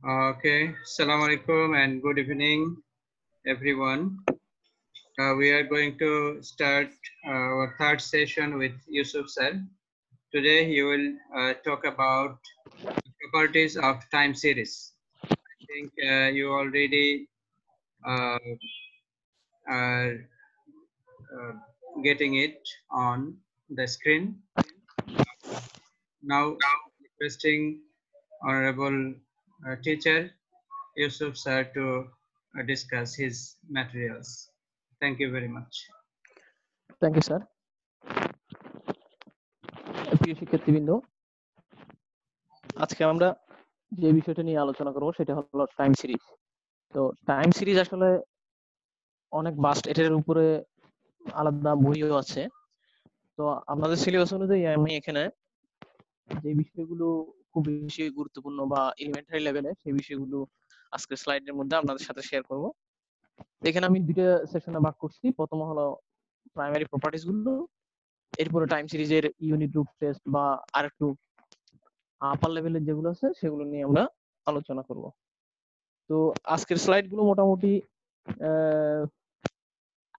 Okay, Assalamu alaikum and good evening, everyone. We are going to start our third session with Yusuf sir. Today he will talk about properties of time series. I think you already uh, are getting it on the screen. Now, requesting Honorable Teacher Yusuf sir to discuss his materials. Thank you very much. Thank you sir. প্রিয় শিক্ষার্থীবৃন্দ, আজকে আমরা যে বিষয়টা নিয়ে আলোচনা করব সেটা হলো টাইম সিরিজ। তো টাইম সিরিজ আসলে অনেক ভাস্ট, এটার উপরে আলাদা বইও আছে। তো আপনাদের সিলেবাস অনুযায়ী আমি এখানে যে বিষয়গুলো খুব বেশি গুরুত্বপূর্ণ বা এলিমেন্টারি লেভেলে সেই বিষয়গুলো আজকের স্লাইডের মধ্যে আপনাদের সাথে শেয়ার করব। এখানে আমি দুইটা সেকশনে ভাগ করছি। প্রথম হলো প্রাইমারি প্রপার্টিজ গুলো, এরপরে টাইম সিরিজের ইউনিট রুট টেস্ট বা আরেকটু আপার লেভেলের যেগুলো আছে সেগুলো নিয়ে আমরা আলোচনা করব। তো আজকের স্লাইড গুলো মোটামুটি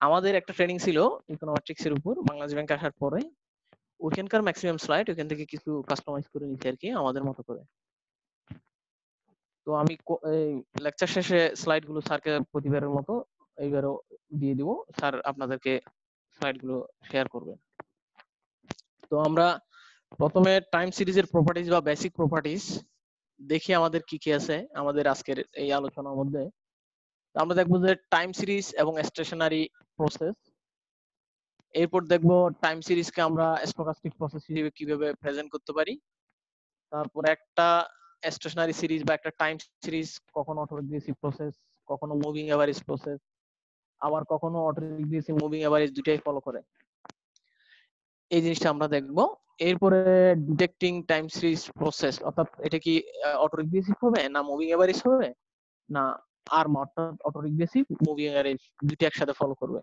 আমাদের একটা ট্রেনিং ছিল ইকোনমেট্রিক্স এর উপর বাংলাদেশ ব্যাংক আসার পরে। ওখানকার ম্যাক্সিমাম স্লাইড ওখান থেকে কিছু কাস্টমাইজ করে নিচ্ছি আর কি আমাদের মতো করে। তো আমি এই লেকচার শেষে স্লাইড গুলো স্যারকে প্রতিবারের মতো এইবারও দিয়ে দিব, স্যার আপনাদেরকে স্লাইড গুলো শেয়ার করবেন। তো আমরা প্রথমে টাইম সিরিজের প্রপার্টিজ বা বেসিক প্রপার্টিজ দেখি আমাদের কি কি আছে আমাদের আজকের এই আলোচনার মধ্যে। আমরা দেখবো যে টাইম সিরিজ এবং স্টেশনারি প্রসেস, এরপর দেখবো টাইম সিরিজকে আমরা স্ট্যাটিস্টিক প্রসেস হিসেবে কিভাবে প্রেজেন্ট করতে পারি। তারপর একটা স্টেশনারি সিরিজ বা একটা টাইম সিরিজ কখনো অটোরিগ্রেসিভ প্রসেস, কখনো মুভিং এভারেজ প্রসেস, আবার কখনো অটোরিগ্রেসিভ মুভিং এভারেজ দুটাই ফলো করে, এই জিনিসটা আমরা দেখবো। এরপরে ডিটেক্টিং টাইম সিরিজ প্রসেস, অর্থাৎ এটা কি অটোরিগ্রেসিভ হবে না মুভিং এভারেজ হবে না আর্ম, অর্থাৎ অটোরিগ্রেসিভ মুভিং এভারেজ দুটো একসাথে ফলো করবে।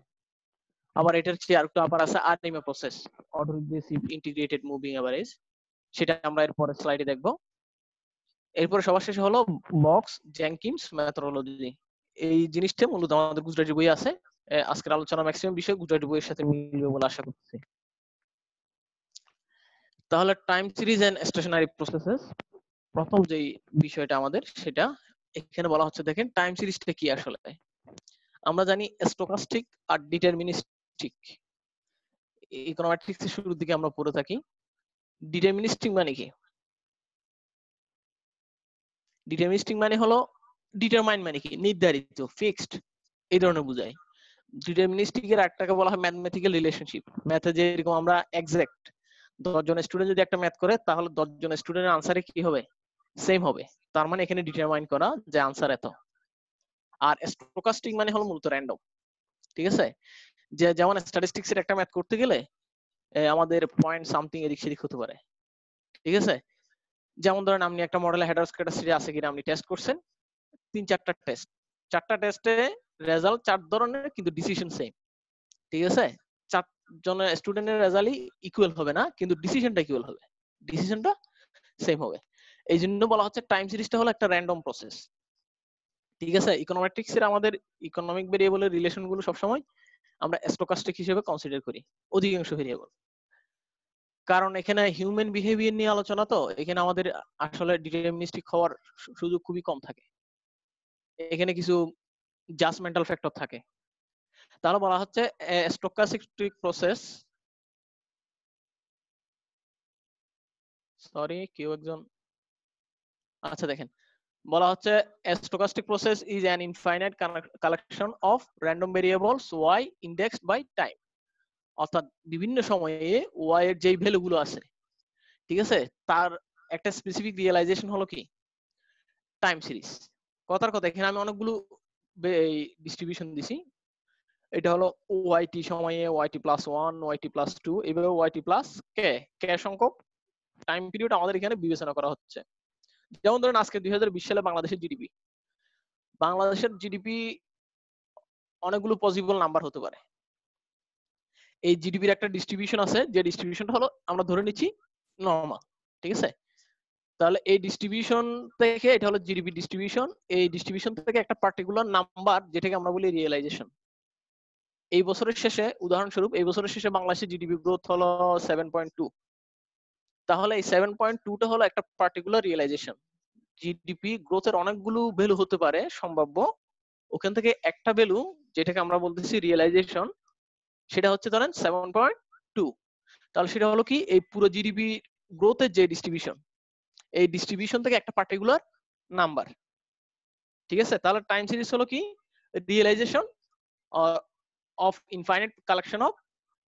আবার এটার চেয়ে আরেকটু আপার আছে আরএমএ process, autoregressive integrated moving average, সেটা আমরা এরপরে স্লাইডে দেখবো। এরপরে সবার শেষে হলো বক্স জেনকিন্স মেথডোলজি। এই জিনিসটা মূলত আমাদের গুজরাটি বই আছে। আজকের আলোচনা ম্যাক্সিমাম বিষয় গুজরাটি বইয়ের সাথে মিলবে বলে আশা করছি। তাহলে time series and stationary processes, প্রথম যে বিষয়টা আমাদের সেটা এখানে বলা হচ্ছে। দেখেন টাইম সিরিজটা কি আসলে। আমরা জানি স্ট্যাটিস্টিক আর ডিটারমিনিস্টিক, ইকোনমেট্রিক্স এর শুরুর দিকে আমরা পড়ে থাকি। ডিটারমিনিস্টিক মানে কি? ডিটারমিনিস্টিক মানে হলো ডিটারমাইন মানে কি নির্ধারিত, ফিক্সড, এই ধরনের বোঝায়। ডিটারমিনিস্টিক এর একটাকে বলা হয় ম্যাথমেটিক্যাল রিলেশনশিপ। ম্যাথে যেরকম আমরা এক্সাক্ট 10 জন স্টুডেন্ট যদি একটা ম্যাথ করে তাহলে 10 জন স্টুডেন্টের আনসারে কি হবে? সেম হবে। তার মানে এখানে ডিটারমাইন করা যে আনসার এত। আর স্ট্যাটিস্টিক মানে হলো মূলত র্যান্ডম, ঠিক আছে? যে যেমন স্ট্যাটিস্টিক্স এর একটা ম্যাথ করতে গেলে আমাদের পয়েন্ট সামথিং এদিক সেদিক হতে পারে, ঠিক আছে? যেমন ধরেন আপনি একটা মডেলের হেডার স্ক্যাটার সিরিজ আছে কিনা আপনি টেস্ট করছেন, 3-4টা টেস্ট, 4টা টেস্টে রেজাল্ট 4 ধরনের কিন্তু ডিসিশন সেম, ঠিক আছে? 4 জনের স্টুডেন্টের রেজাল্টই ইকুয়াল হবে না, কিন্তু ডিসিশনটা ইকুয়াল হবে, ডিসিশনটা সেম হবে। এই জন্য বলা হচ্ছে টাইম সিরিজটা হলো একটা র্যান্ডম প্রসেস, ঠিক আছে? ইকোনমেট্রিক্স এর আমাদের ইকোনমিক ভেরিয়েবলের রিলেশনগুলো সবসময় আমরা স্ট্যাটিস্টিক হিসেবে কনসিডার করি অধিকাংশ ভেরিয়েবল, কারণ এখানে হিউম্যান বিহেভিয়ার নিয়ে আলোচনা। তো এখানে আমাদের আসলে ডিটারমিনিস্টিক হওয়ার সুযোগ খুবই কম থাকে, এখানে কিছু জাজমেন্টাল ফ্যাক্টর থাকে। তাহলে বলা হচ্ছে স্ট্যাটিস্টিক প্রসেস, সরি কেউ একজন, আচ্ছা দেখেন, বলা হচ্ছে statistic process is an infinite collection of random variables Y indexed by time, অর্থাৎ বিভিন্ন সময়ে ওয়াই এর যেই ভ্যালুগুলো আছে, ঠিক আছে, তার একটা স্পেসিফিক রিয়েলাইজেশন হলো কি টাইম সিরিজ। কথার কথা এখানে আমি অনেকগুলো ডিস্ট্রিবিউশন দিছি। এটা হলো ওয়াইটি সময়ে ওয়াইটি প্লাস 1, ওয়াইটি প্লাস 2, এইভাবে ওয়াইটি প্লাস কে কে সংখ্যক টাইম পিরিয়ড আমাদের এখানে বিবেচনা করা হচ্ছে। যেমন ধরেন আজকে 2020 সালে বাংলাদেশের জিডিপি অনেকগুলো পসিবল নাম্বার হতে পারে। এই জিডিপির একটা ডিস্ট্রিবিউশন আছে, যে ডিস্ট্রিবিউশনটা হলো আমরা ধরে নিচ্ছি নরমাল, ঠিক আছে? তাহলে এই ডিস্ট্রিবিউশন থেকে, এটা হলো জিডিপি ডিস্ট্রিবিউশন, এই ডিস্ট্রিবিউশন থেকে একটা পার্টিকুলার নাম্বার যেটাকে আমরা বলি রিয়েলাইজেশন। এই বছরের শেষে, উদাহরণস্বরূপ এই বছরের শেষে বাংলাদেশের জিডিপি গ্রোথ হলো 7.2। তাহলে এই 7.2টা হলো একটা পার্টিকুলার রিয়েলাইজেশন। জিডিপি গ্রোথের অনেকগুলো ভ্যালু হতে পারে সম্ভাব্য, ওখান থেকে একটা ভ্যালু যেটাকে আমরা বলতেছি রিয়েলাইজেশন, সেটা হচ্ছে ধরেন 7.2। তাহলে সেটা হলো কি, এই পুরো জিডিপি গ্রোথের যে ডিস্ট্রিবিউশন, এই ডিস্ট্রিবিউশন থেকে একটা পার্টিকুলার নাম্বার। ঠিক আছে, তাহলে টাইম সিরিজ হলো কি, realisation of infinite collection of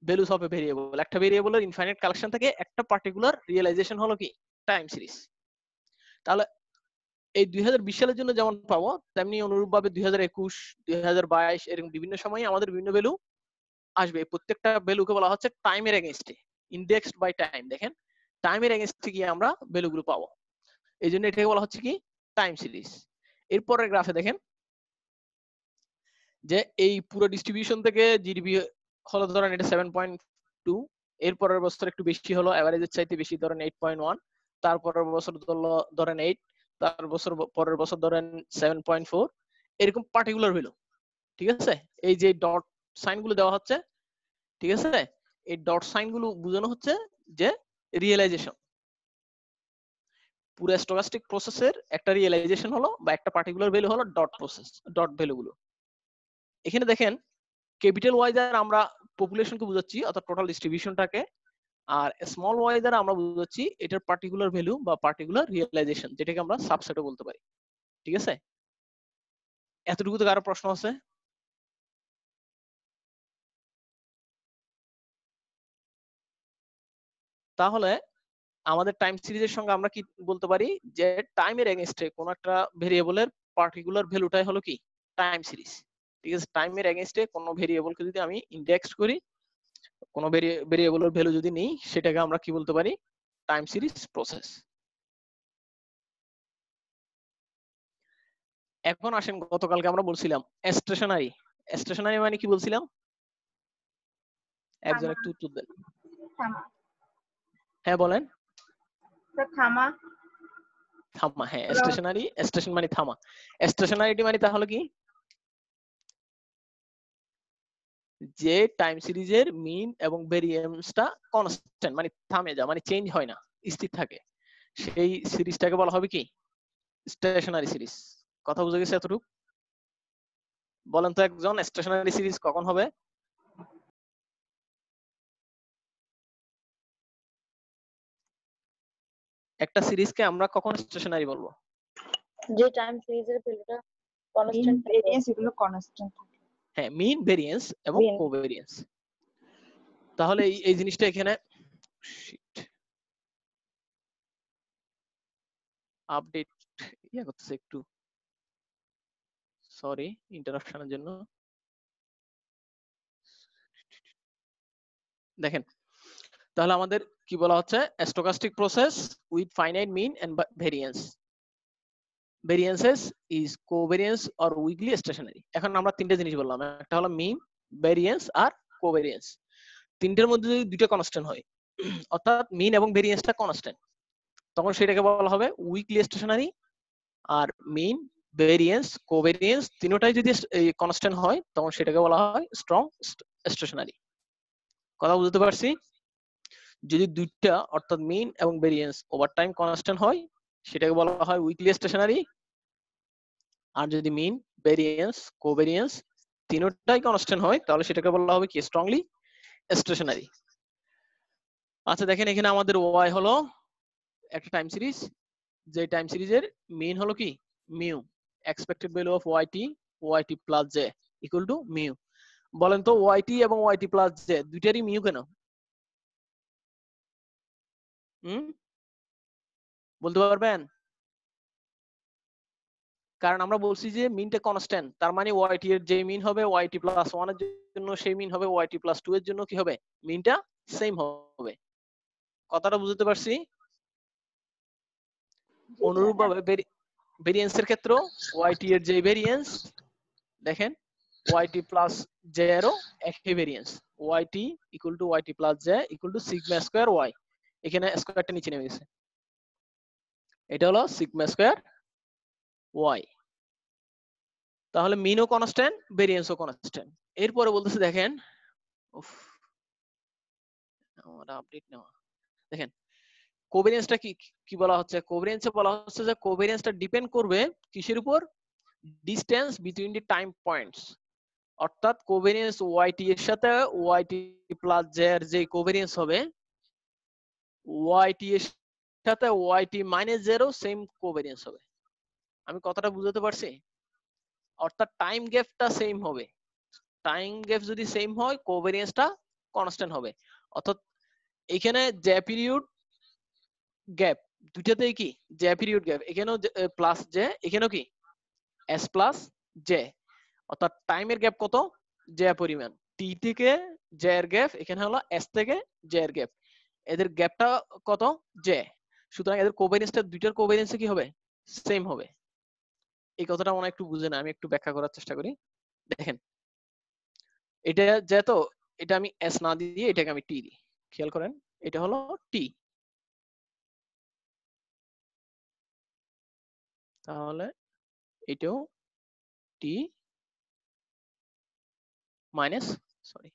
values of a variable. একটা ভেরিয়েবলের ইনফাইনাইট কালেকশন থেকে একটা পার্টিকুলার রিয়েলাইজেশন হলো কি টাইম সিরিজ। তাহলে এই 2020 সালের জন্য যেমন পাবো, তেমনি অনুরূপভাবে 2021, 2022 এরকম বিভিন্ন সময়ে আমাদের বিভিন্ন ভ্যালু আসবে। প্রত্যেকটা ভ্যালুকে বলা হচ্ছে টাইমের এগেইনস্টে, ইন্ডেক্সড বাই টাইম। দেখেন, টাইমের এগেইনস্টে গিয়ে আমরা ভ্যালুগুলো পাবো, এই জন্য এটাকে বলা হচ্ছে কি টাইম সিরিজ। এরপরের গ্রাফে দেখেন যে এই পুরো ডিস্ট্রিবিউশন থেকে জিডিপি হলো ধরেন এটা 7.2, এরপরের বছর একটু বেশি হলো, এভারেজের চাইতে বেশি, ধরেন 8.1, তারপরের বছর ধরেন 8, তার বছর পরের বছর ধরেন 7.4, এরকম পার্টিকুলার ভ্যালু। ঠিক আছে, এই যে ডট সাইন গুলো দেওয়া হচ্ছে, ঠিক আছে, এই ডট সাইন গুলো বোঝানো হচ্ছে যে রিয়েলাইজেশন। পুরো স্ট্যাটিস্টিক প্রসেসের একটা রিয়েলাইজেশন হলো বা একটা পার্টিকুলার ভ্যালু হলো ডট প্রসেস, ডট ভ্যালু গুলো। এখানে দেখেন ক্যাপিটাল ওয়াই দ্বারা আমরা পপুলেশনকে বোঝাচ্ছি, অর্থাৎ টোটাল ডিস্ট্রিবিউশনটাকে, আর স্মল ওয়াই দ্বারা আমরা বোঝাচ্ছি এটার পার্টিকুলার ভ্যালু বা পার্টিকুলার রিয়েলাইজেশন, যেটাকে আমরা সাবসেটও বলতে পারি। ঠিক আছে, এতটুকু তো কারো প্রশ্ন আছে? তাহলে আমাদের টাইম সিরিজের সঙ্গে আমরা কি বলতে পারি, যে টাইমের এগেইনস্টে কোন একটা ভেরিয়েবলের পার্টিকুলার ভ্যালুটাই হলো কি টাইম সিরিজ। ঠিক আছে, টাইমের এগেইনস্টে কোন ভেরিয়েবলকে যদি আমি ইন্ডেক্স করি, কোন ভেরিয়েবলের ভ্যালু যদি নেই, সেটাকে আমরা কি বলতে পারি, টাইম সিরিজ প্রসেস। এখন আসেন, গতকালকে আমরা বলছিলাম স্টেশনারি। স্টেশনারি মানে কি বলছিলাম? একজন একটু উত্তর দেন। হ্যাঁ বলেন। থামা। থামা, হ্যাঁ স্টেশনারি, স্টেশন মানে থামা। স্টেশনারিটি মানে তাহলে কি, যে টাইম সিরিজের মিন এবং ভেরিয়েন্সটা কনস্ট্যান্ট, মানে থামে যা, মানে চেঞ্জ হয় না, স্থির থাকে, সেই সিরিজটাকে বলা হবে কি স্টেশনারি সিরিজ। কথা বুঝে গেছে এতটুকু? বলেন তো একজন, স্টেশনারি সিরিজ কখন হবে? একটা সিরিজকে আমরা কখন স্টেশনারি বলবো? যে টাইম সিরিজের ভ্যালুটা কনস্ট্যান্ট, ভেরিয়েন্স এগুলো কনস্ট্যান্ট থাকে। হ্যাঁ, মিন, ভেরিয়েন্স এবং কোভেরিয়েন্স। তাহলে এই জিনিসটা এখানে আপডেট ইয়া করতেছে একটু, সরি ইন্টারাপশনের জন্য। দেখেন, তাহলে আমাদের কি বলা হচ্ছে, statistic process with finite mean and variance, variances is covariance or weakly stationary. এখন আমরা তিনটা জিনিস বললাম, একটা হলো মিন, ভেরিয়েন্স আর কোভেরিয়েন্স। তিনটার মধ্যে যদি দুইটা কনস্ট্যান্ট হয়, অর্থাৎ মিন এবং ভেরিয়েন্সটা কনস্ট্যান্ট, তখন সেটাকে বলা হবে উইকলি স্টেশনারি। আর মিন, ভেরিয়েন্স, কোভেরিয়েন্স তিনটাই যদি কনস্ট্যান্ট হয়, তখন সেটাকে বলা হয় স্ট্রং স্টেশনারি। কথা বুঝতে পারছি? যদি দুইটা অর্থাৎ মিন এবং ভেরিয়েন্স ওভার টাইম কনস্ট্যান্ট হয়, সেটাকে বলা হয় উইকলি স্টেশনারি। আর যদি মিন, ভেরিয়েন্স, কোভেরিয়েন্স তিনটাই কনস্ট্যান্ট হয়, তাহলে সেটাকে বলা হবে কি স্ট্রংলি স্টেশনারি। আচ্ছা দেখেন, এখানে আমাদের ওয়াই হলো একটা টাইম সিরিজ, যে টাইম সিরিজের মিন হলো কি mu, expected value of YT plus J equal to mu. বলেন তো ওয়াইটি এবং ওয়াইটি প্লাস জে দুইটারই মিউ কেন? বলতে পারবেন? কারণ আমরা বলছি যে মিনটা কনস্ট্যান্ট, তার মানে ওয়াইটি এর যে মিন হবে ওয়াইটি প্লাস 1 এর জন্য সেই মিন হবে ওয়াইটি প্লাস 2 এর জন্য কি হবে, মিনটা সেম হবে। কথাটা বুঝতে পারছি? অনুরূপভাবে ভেরিয়েন্সের ক্ষেত্রে ওয়াইটি এর যে ভেরিয়েন্স, দেখেন ওয়াইটি প্লাস জে এরও একই variance, YT equal to YT plus J equal to sigma square Y. এখানে স্কয়ারটা নিচে নেমে গেছে, এটা হলো সিগমা স্কয়ার ওয়াই। তাহলে মিনও কনস্ট্যান্ট, ভেরিয়েন্সও কনস্ট্যান্ট। এরপরে বলতেছে দেখেন, আমার আপডেট নেওয়া, দেখেন কোভেরিয়েন্সটা কি কি বলা হচ্ছে, কোভেরিয়েন্সে বলা হচ্ছে যে কোভেরিয়েন্সটা ডিপেন্ড করবে কিসের উপর, distance between the time points. অর্থাৎ কোভেরিয়েন্স ওয়াইটি এর সাথে ওয়াইটি প্লাস জে এর যে কোভেরিয়েন্স হবে, ওয়াইটি এর সাথে ওয়াইটি মাইনাস জেরও সেম কোভেরিয়েন্স হবে। আমি কথাটা বুঝাতে পারছি? অর্থাৎ টাইম গ্যাপটা সেম হবে। টাইম গ্যাপ যদি সেম হয় কোভেরিয়েন্সটা কনস্ট্যান্ট হবে। অর্থাৎ এখানে জে পিরিয়ড গ্যাপ দুইটাতেই কি জে পিরিয়ড গ্যাপ, এখানেও প্লাস জে, এখানেও কি এস প্লাস জে। অর্থাৎ টাইমের গ্যাপ কত, জে পরিমাণ। টি থেকে জে এর গ্যাপ, এখানে হলো এস থেকে জে এর গ্যাপ, এদের গ্যাপটা কত, জে। সুতরাং এদের কোভেরিয়েন্সটা দুইটার কোভেরিয়েন্স কি হবে, সেম হবে। এই কথাটা মনে একটু বুঝে না, আমি একটু ব্যাখ্যা করার চেষ্টা করি। দেখেন এটা যেহেতু এটা আমি এস না দিয়ে এটাকে আমি টি দিই, খেয়াল করেন এটা হলো টি, তাহলে এটাও টি মাইনাস, সরি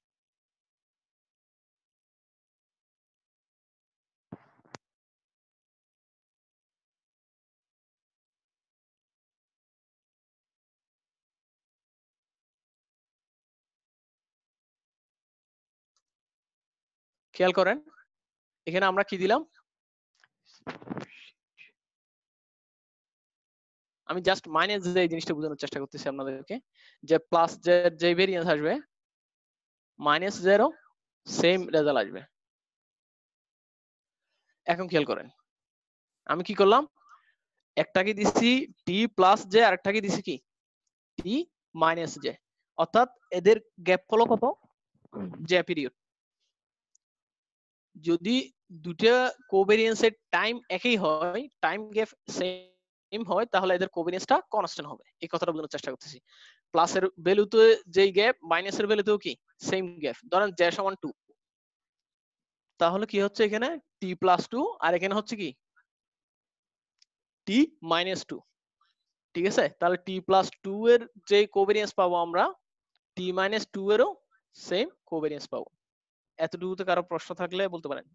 খেয়াল করেন এখানে আমরা কি দিলাম, আমি জাস্ট মাইনাস যে জিনিসটা বোঝানোর চেষ্টা করতেছি আপনাদেরকে, যে প্লাস যে ভেরিয়েন্স আসবে মাইনাস জেরো সেম রেজাল্ট আসবে। এখন খেয়াল করেন আমি কি করলাম, একটাকে দিচ্ছি টি প্লাস জে, আরেকটাকে দিচ্ছি কি টি মাইনাস জে। অর্থাৎ এদের গ্যাপ হলো কত, জে পিরিয়ড। যদি দুটা কোভেরিয়েন্সের টাইম একই হয়, টাইম গ্যাপ সেম হয়, তাহলে এদের কোভেরিয়েন্সটা কনস্ট্যান্ট হবে। এই কথাটা বোঝানোর চেষ্টা করতেছি। প্লাসের ভ্যালুতে যেই গ্যাপ, মাইনাসের ভ্যালুতেও কি সেম গ্যাপ। ধরেন জে সমান 2, তাহলে কি হচ্ছে এখানে টি প্লাস 2, আর এখানে হচ্ছে কি টি মাইনাস 2। ঠিক আছে, তাহলে টি প্লাস 2 এর যে কোভেরিয়েন্স পাবো আমরা, টি মাইনাস 2 এরও সেম কোভেরিয়েন্স পাবো। এতটুকুতে কারো প্রশ্ন থাকলে বলতে পারেন।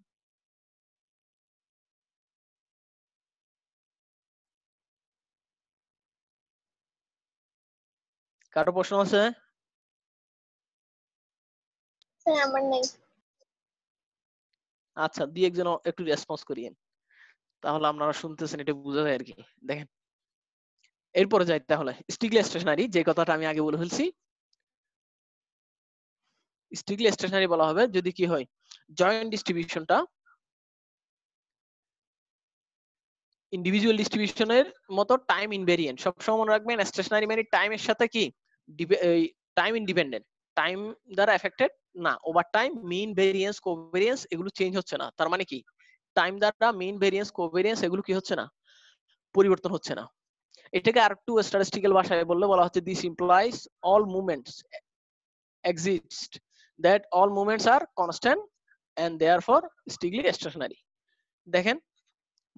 কারো প্রশ্ন আছে? স্যার আমার নেই। আচ্ছা, দুই একজন একটু রেসপন্স করিয়েন, তাহলে আপনারা শুনতেছেন এটা বোঝা যায় আর কি। দেখেন এরপরে যাই, তাহলে স্টিগলি স্টেশনারি যে কথাটা আমি আগে বলে ফেলছি, স্টিগলি স্টেশনারি বলা হবে যদি কি হয়, জয়েন্ট ডিস্ট্রিবিউশনটা ইন্ডিভিজুয়াল ডিস্ট্রিবিউশনের মতো টাইম ইনভেরিয়েন্ট। সবসময় মনে রাখবেন স্টেশনারি মানে টাইমের সাথে কি টাইম ইন্ডিপেন্ডেন্ট, টাইম দ্বারা এফেক্টেড না। ওভার টাইম মিন ভেরিয়েন্স কোভেরিয়েন্স এগুলো চেঞ্জ হচ্ছে না। তার মানে কি টাইম দ্বারা মিন ভেরিয়েন্স কোভেরিয়েন্স এগুলো কি হচ্ছে না, পরিবর্তন হচ্ছে না। এটাকে আরেকটু স্ট্যাটিস্টিক্যাল ভাষায় বললে বলা হচ্ছে this implies all movements exist that all movements are constant and therefore strictly stationary. দেখেন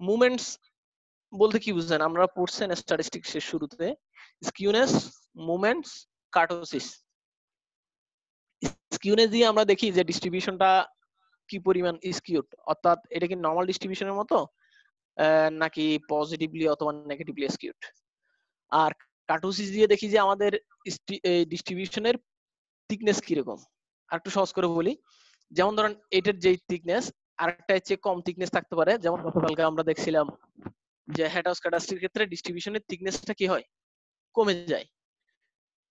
মুভমেন্টস বলতে কি বুঝেন, আমরা পড়ছেন স্ট্যাটিস্টিক্স এর শুরুতে স্কিউনেস, মোমেন্টস, কার্টোসিস। স্কিউনেস দিয়ে আমরা দেখি যে ডিস্ট্রিবিউশনটা কি পরিমাণ স্কিউড, অর্থাৎ এটা কি নরমাল ডিস্ট্রিবিউশনের মতো নাকি পজিটিভলি অথবা নেগেটিভলি স্কিউড। আর কার্টোসিস দিয়ে দেখি যে আমাদের ডিস্ট্রিবিউশনের থিকনেস কিরকম। আর একটু সহজ করে বলি, যেমন ধরেন এটার যে থিকনেস আরেকটা চেয়ে কম থিকনেস থাকতে পারে। যেমন গতকালকে আমরা দেখছিলাম যে হেটারোস্ক্যাটাসটির ক্ষেত্রে ডিস্ট্রিবিউশনের থিকনেসটা কি হয়, কমে যায়,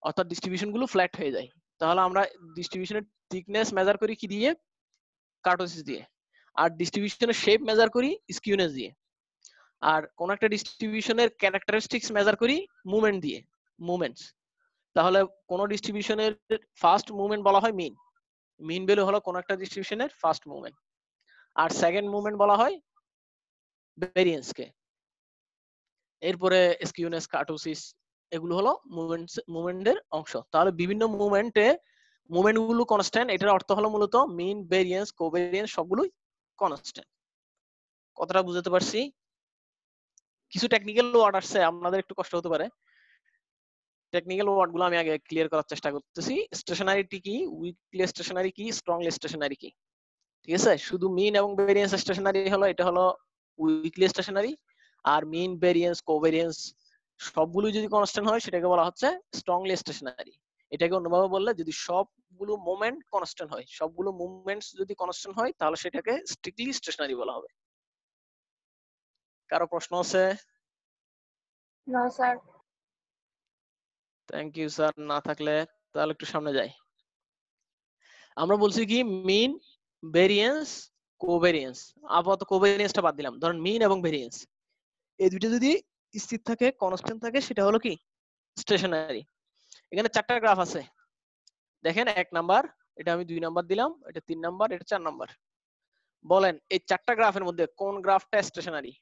অর্থাৎ ডিস্ট্রিবিউশন গুলো ফ্ল্যাট হয়ে যায়। তাহলে আমরা ডিস্ট্রিবিউশনের থিকনেস মেজার করি কি দিয়ে, কার্টোসিস দিয়ে। আর ডিস্ট্রিবিউশনের শেপ মেজার করি স্কিউনেস দিয়ে। আর কোন একটা ডিস্ট্রিবিউশনের ক্যারেক্টারিস্টিক্স মেজার করি মুভমেন্ট দিয়ে, মুভমেন্টস। তাহলে কোন ডিস্ট্রিবিউশনের ফার্স্ট মুভমেন্ট বলা হয় মিন, মিন ভ্যালু হলো কোন একটা ডিস্ট্রিবিউশনের ফার্স্ট মুভমেন্ট। আর সেকেন্ড মুভমেন্ট বলা হয় ভেরিয়েন্স কে। এরপরে স্কিউনেস, কার্টোসিস এগুলো হলো মুভমেন্টের অংশ। তাহলে বিভিন্ন মুভমেন্টে মুভমেন্ট গুলো কনস্ট্যান্ট, এটার অর্থ হলো মূলত মিন, ভেরিয়েন্স, কোভেরিয়েন্স সবগুলোই কনস্ট্যান্ট। কথাটা বুঝতে পারছি? কিছু টেকনিক্যাল ওয়ার্ড আসছে, আপনাদের একটু কষ্ট হতে পারে। টেকনিক্যাল ওয়ার্ড গুলো আমি আগে ক্লিয়ার করার চেষ্টা করতেছি। স্টেশনারিটি কি, উইকলি স্টেশনারি কি, স্ট্রংলি স্টেশনারি কি। ঠিক আছে, শুধু মিন এবং ভেরিয়েন্স স্টেশনারি হলো, এটা হলো উইকলি স্টেশনারি। আর মিন, ভেরিয়েন্স, কোভেরিয়েন্স সবগুলো যদি কনস্ট্যান্ট হয় সেটাকে বলা হচ্ছে স্ট্রংলি স্টেশনারি। এটাকে অন্যভাবে বললে, যদি সবগুলো মোমেন্ট কনস্ট্যান্ট হয়, সবগুলো মুভমেন্টস যদি কনস্ট্যান্ট হয়, তাহলে সেটাকে স্ট্রিক্টলি স্টেশনারি বলা হবে। কারো প্রশ্ন আছে? না স্যার। Thank you sir. না থাকলে তাহলে একটু সামনে যাই। আমরা বলছি কি, মিন, ভেরিয়েন্স, কোভেরিয়েন্স। আপাতত কোভেরিয়েন্সটা বাদ দিলাম, ধরেন মিন এবং ভেরিয়েন্স এই দুটো যদি স্থির থাকে, কনস্ট্যান্ট থাকে, সেটা হলো কি স্টেশনারি। এখানে 4টা গ্রাফ আছে, দেখেন 1 নাম্বার, এটা আমি 2 নাম্বার দিলাম, এটা 3 নাম্বার, এটা 4 নাম্বার। বলেন এই 4টা গ্রাফের মধ্যে কোন গ্রাফটা স্টেশনারি?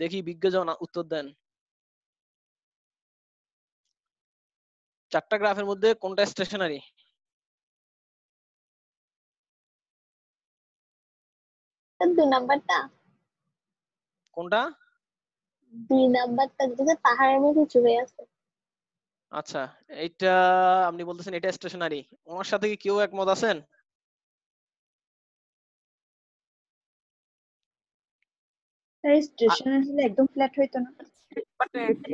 দেখি বিজ্ঞজন উত্তর দেন। 4টা গ্রাফের মধ্যে কোনটা স্টেশনারি? দুই নাম্বারটা। কোনটা? 2 নাম্বারটা যেটা পাহাড়ের মধ্যে চলে আছে। আচ্ছা, এইটা আপনি বলতেছেন এটা স্টেশনারি। ওনার সাথে কি কেউ একমত আছেন? স্টেশন আসলে একদম ফ্ল্যাট হইতো না।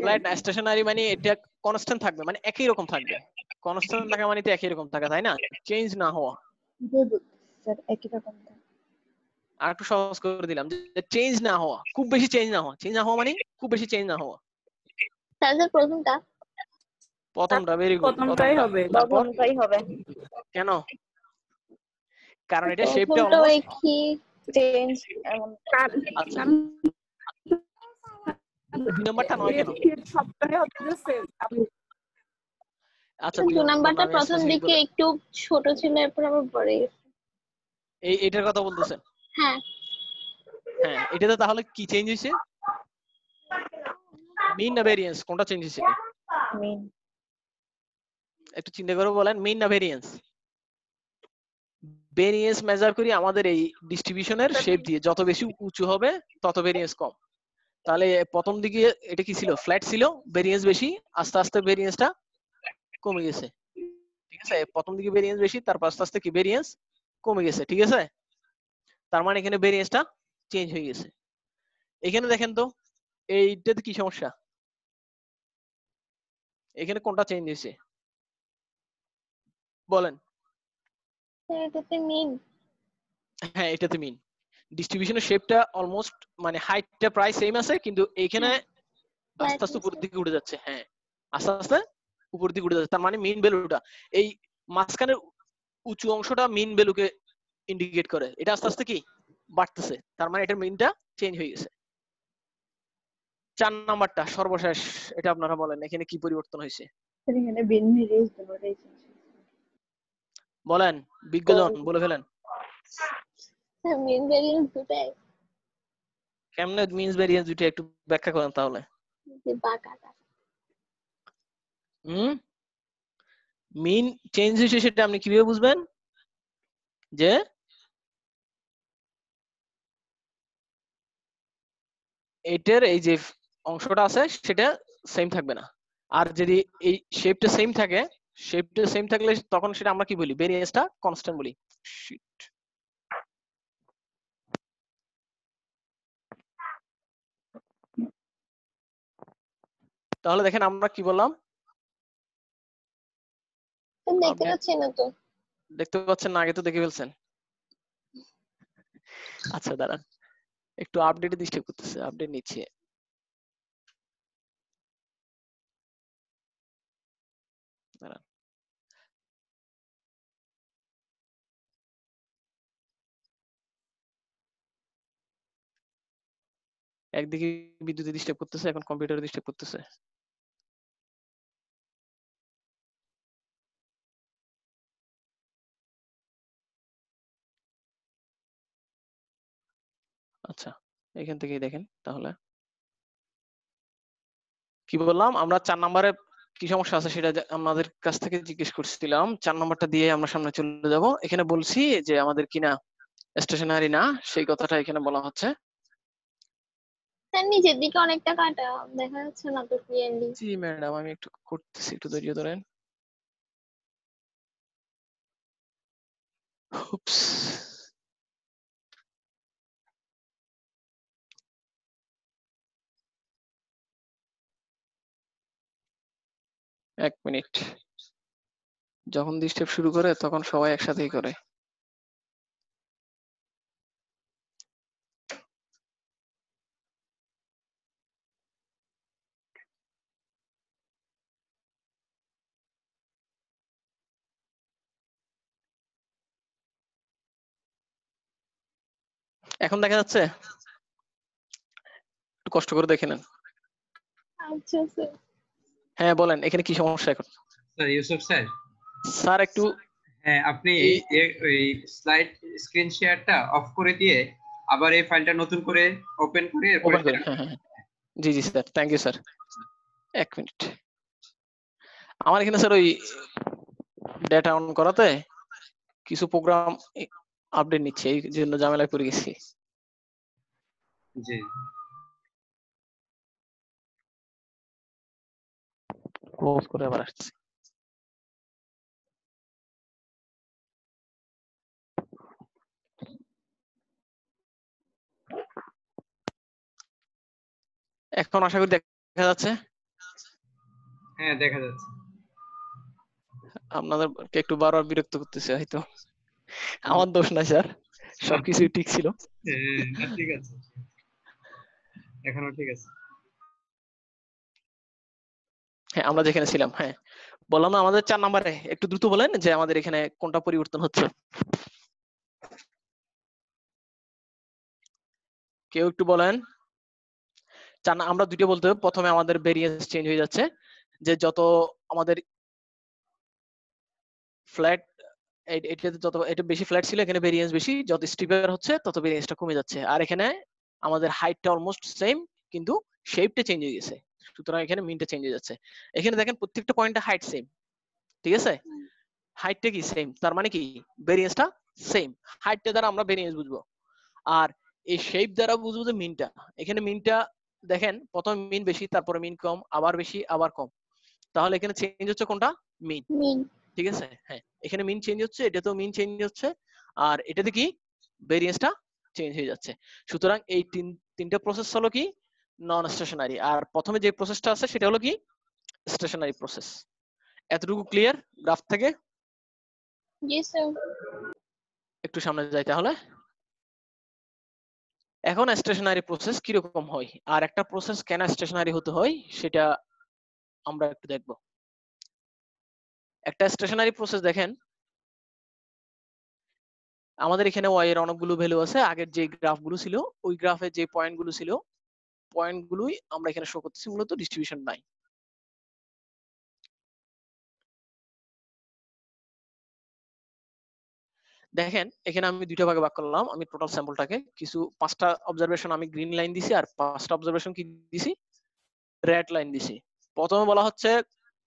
ফ্ল্যাট না, স্টেশনারি মানে এটা কনস্ট্যান্ট থাকবে, মানে একই রকম থাকবে। কনস্ট্যান্ট থাকা মানে তো একই রকম থাকা, তাই না? চেঞ্জ না হওয়া। স্যার একই রকম। আর একটু সহজ করে দিলাম, যে চেঞ্জ না হওয়া, খুব বেশি চেঞ্জ না হওয়া। চেঞ্জ না হওয়া মানে খুব বেশি চেঞ্জ না হওয়া। তাহলে প্রথমটা। প্রথমটা, ভেরি গুড। প্রথমটাই হবে। তারপর প্রথমটাই হবে। কেন? কারণ এটা শেপটা প্রথমটাও অলমোস্ট একই চেঞ্জ এমন। আচ্ছা, 2 নাম্বারটা নয় কেন? সবটাই হচ্ছে সেম। আচ্ছা, 2 নাম্বারটা আমি প্রথম স্পেসিফিক দিকে একটু ছোট ছিল, এরপর আবার বড় গেছে। এটার কথা বলতেছেন? হ্যাঁ। হ্যাঁ, এটাতে তাহলে কি চেঞ্জ হয়েছে? মিন না ভেরিয়েন্স, কোনটা চেঞ্জ হয়েছে? মিন। একটু চিন্তা করে বলেন, মিন না ভেরিয়েন্স? ভেরিয়েন্স মেজার করি আমাদের এই ডিস্ট্রিবিউশনের শেপ দিয়ে, যত বেশি উঁচু হবে তত ভেরিয়েন্স কম। তাহলে প্রথম দিকে এটা কি ছিল? ফ্ল্যাট ছিল, ভেরিয়েন্স বেশি, আস্তে আস্তে ভেরিয়েন্সটা কমে গেছে। ঠিক আছে, প্রথম দিকে ভেরিয়েন্স বেশি, তারপর আস্তে আস্তে কি ভেরিয়েন্স কমে গেছে। ঠিক আছে, তার মানে এখানে ভেরিয়েন্সটা চেঞ্জ হয়ে গেছে। এখানে দেখেন তো, এইটাতে কি সমস্যা? এখানে কোনটা চেঞ্জ হয়েছে বলেন? এটাতে মিন। হ্যাঁ, এটাতে মিন। ডিস্ট্রিবিউশনের শেপটা অলমোস্ট, মানে হাইটটা প্রায় সেম আছে, কিন্তু এইখানে আস্তে আস্তে উপরের দিকে উঠে যাচ্ছে। হ্যাঁ, আস্তে আস্তে উপরের দিকে উঠে যাচ্ছে, তার মানে মিন ভ্যালুটা, এই মাঝখানের উঁচু অংশটা মিন ভ্যালুকে ইন্ডিকেট করে। এটা আস্তে আস্তে কি বাড়তেছে, তার মানে এটার মিনটা চেঞ্জ হয়ে গেছে। 4 নাম্বারটা সর্বশেষ, এটা আপনারা বলেন, এখানে কি পরিবর্তন হয়েছে এখানে বিন ভেরিয়েন্স দুটোই চেঞ্জ। বলেন, বিজ্ঞজন বলে ফেলেন। মিন ভেরিয়েন্স দুটোই। কেমনে মিনস ভেরিয়েন্স দুটো একটু ব্যাখ্যা করেন তাহলে। যে বাঁকাটা। মিন চেঞ্জ হয়েছে সেটা আপনি কিভাবে বুঝবেন? যে এটার এই যে অংশটা আছে সেটা সেম থাকবে না, আর যদি এই শেপটা সেম থাকে, শেপটা সেম থাকলে তখন সেটা আমরা কি বলি? ভেরিয়েন্সটা কনস্ট্যান্ট বলি। Shit. তাহলে দেখেন আমরা কি বললাম? দেখতে পাচ্ছি না তো। দেখতে পাচ্ছেন না? আগে তো দেখে ফেলছেন। আচ্ছা দাঁড়ান, একটু আপডেটে ডিস্টার্ব করতেছে, আপডেট নিচ্ছে। দাঁড়ান, একদিকে বিদ্যুৎ ডিস্টার্ব করতেছে, এখন কম্পিউটারে ডিস্টার্ব করতেছে। আচ্ছা, এখান থেকেই দেখেন তাহলে। কি বললাম আমরা? 4 নম্বরে কি সমস্যা আছে সেটা আমাদের কাছ থেকে জিজ্ঞেস করছিলাম। 4 নম্বরটা দিয়ে আমরা সামনে চলে যাব। এখানে বলছি যে আমাদের কিনা স্টেশনারি না, সেই কথাটা এখানে বলা হচ্ছে। স্যার নিচের দিকে অনেকটা কাটা দেখা যাচ্ছে না তো ক্লিয়ারলি। জি ম্যাডাম, আমি একটু করতেছি, একটু ধৈর্য ধরেন। হুপস, এক মিনিট। যখন ডিস্টার্ব শুরু করে তখন সবাই একসাথেই করে। এখন দেখা যাচ্ছে? একটু কষ্ট করে দেখে নেন। আচ্ছা স্যার। হ্যাঁ বলেন, এখানে কি সমস্যা এখন? স্যার ইউসুফ স্যার, স্যার একটু হ্যাঁ আপনি এই স্লাইড স্ক্রিন শেয়ারটা অফ করে দিয়ে আবার এই ফাইলটা নতুন করে ওপেন করে ওপেন করেন। হ্যাঁ হ্যাঁ, জি জি স্যার, থ্যাংক ইউ স্যার। এক মিনিট, আমার এখানে স্যার ওই ডেটা অন করাতে কিছু প্রোগ্রাম আপডেট নিচ্ছে, এই জন্য ঝামেলায় পড়ে গেছি। জি ক্লোজ করে আবার আসছি। এখন আশা করি দেখা যাচ্ছে। হ্যাঁ দেখা যাচ্ছে। আপনাদেরকে একটু বারবার বিরক্ত করতেছে হয়তো, আমার দোষ নাই স্যার, সবকিছুই ঠিক ছিল। না ঠিক আছে, এখনো ঠিক আছে। হ্যাঁ আমরা যেখানে ছিলাম, হ্যাঁ বললাম না আমাদের 4 নম্বরে, একটু দ্রুত বলেন যে আমাদের এখানে কোনটা পরিবর্তন হচ্ছে। কেউ একটু বলেন। আমরা দুটো বলতে হবে। প্রথমে আমাদের ভেরিয়েন্স চেঞ্জ হয়ে যাচ্ছে, যে যত আমাদের ফ্ল্যাট, এটাতে যত এটা বেশি ফ্ল্যাট ছিল এখানে ভেরিয়েন্স বেশি, যত স্টিপার হচ্ছে তত ভেরিয়েন্সটা কমে যাচ্ছে। আর এখানে আমাদের হাইটটা অলমোস্ট সেম, কিন্তু শেপটা চেঞ্জ হয়ে গেছে, সুতরাং এখানে মিনটা চেঞ্জ হয়ে যাচ্ছে। এখানে দেখেন প্রত্যেকটা পয়েন্টে হাইট সেম, ঠিক আছে? হাইটটা কি সেম, তার মানে কি ভেরিয়েন্সটা সেম। হাইটটা দ্বারা আমরা ভেরিয়েন্স বুঝবো, আর এই শেপ দ্বারা বুঝবো যে মিনটা। এখানে মিনটা দেখেন প্রথমে মিন বেশি, তারপরে মিন কম, আবার বেশি, আবার কম। তাহলে এখানে চেঞ্জ হচ্ছে কোনটা? মিন, ঠিক আছে? হ্যাঁ এখানে মিন চেঞ্জ হচ্ছে, এটাতেও মিন চেঞ্জ হচ্ছে, আর এটাতে কি ভেরিয়েন্সটা চেঞ্জ হয়ে যাচ্ছে। সুতরাং এই তিনটা প্রসেস হলো কি নন স্টেশনারি, আর প্রথমে যে প্রসেসটা আছে সেটা হলো কি স্টেশনারি প্রসেস। এতটুকু ক্লিয়ার গ্রাফ থেকে? জি স্যার। একটু সামনে যাই তাহলে। এখন স্টেশনারি প্রসেস কিরকম হয় আর একটা প্রসেস কেন স্টেশনারি হতে হয় সেটা আমরা একটু দেখব। একটা স্টেশনারি প্রসেস দেখেন, আমাদের এখানে ওয়াই এর অনেকগুলো ভ্যালু আছে। আগের যে গ্রাফগুলো ছিল ওই গ্রাফে যে পয়েন্টগুলো ছিল, পয়েন্টগুলোই আমরা এখানে শো করতেছি, মূলত ডিস্ট্রিবিউশন নাই। দেখেন এখানে আমি দুইটা ভাগে ভাগ করলাম। আমি টোটাল স্যাম্পলটাকে কিছু 5টা অবজারভেশন আমি গ্রিন লাইন দিছি, আর 5টা অবজারভেশন কি দিছি? রেড লাইন দিছি। প্রথমে বলা হচ্ছে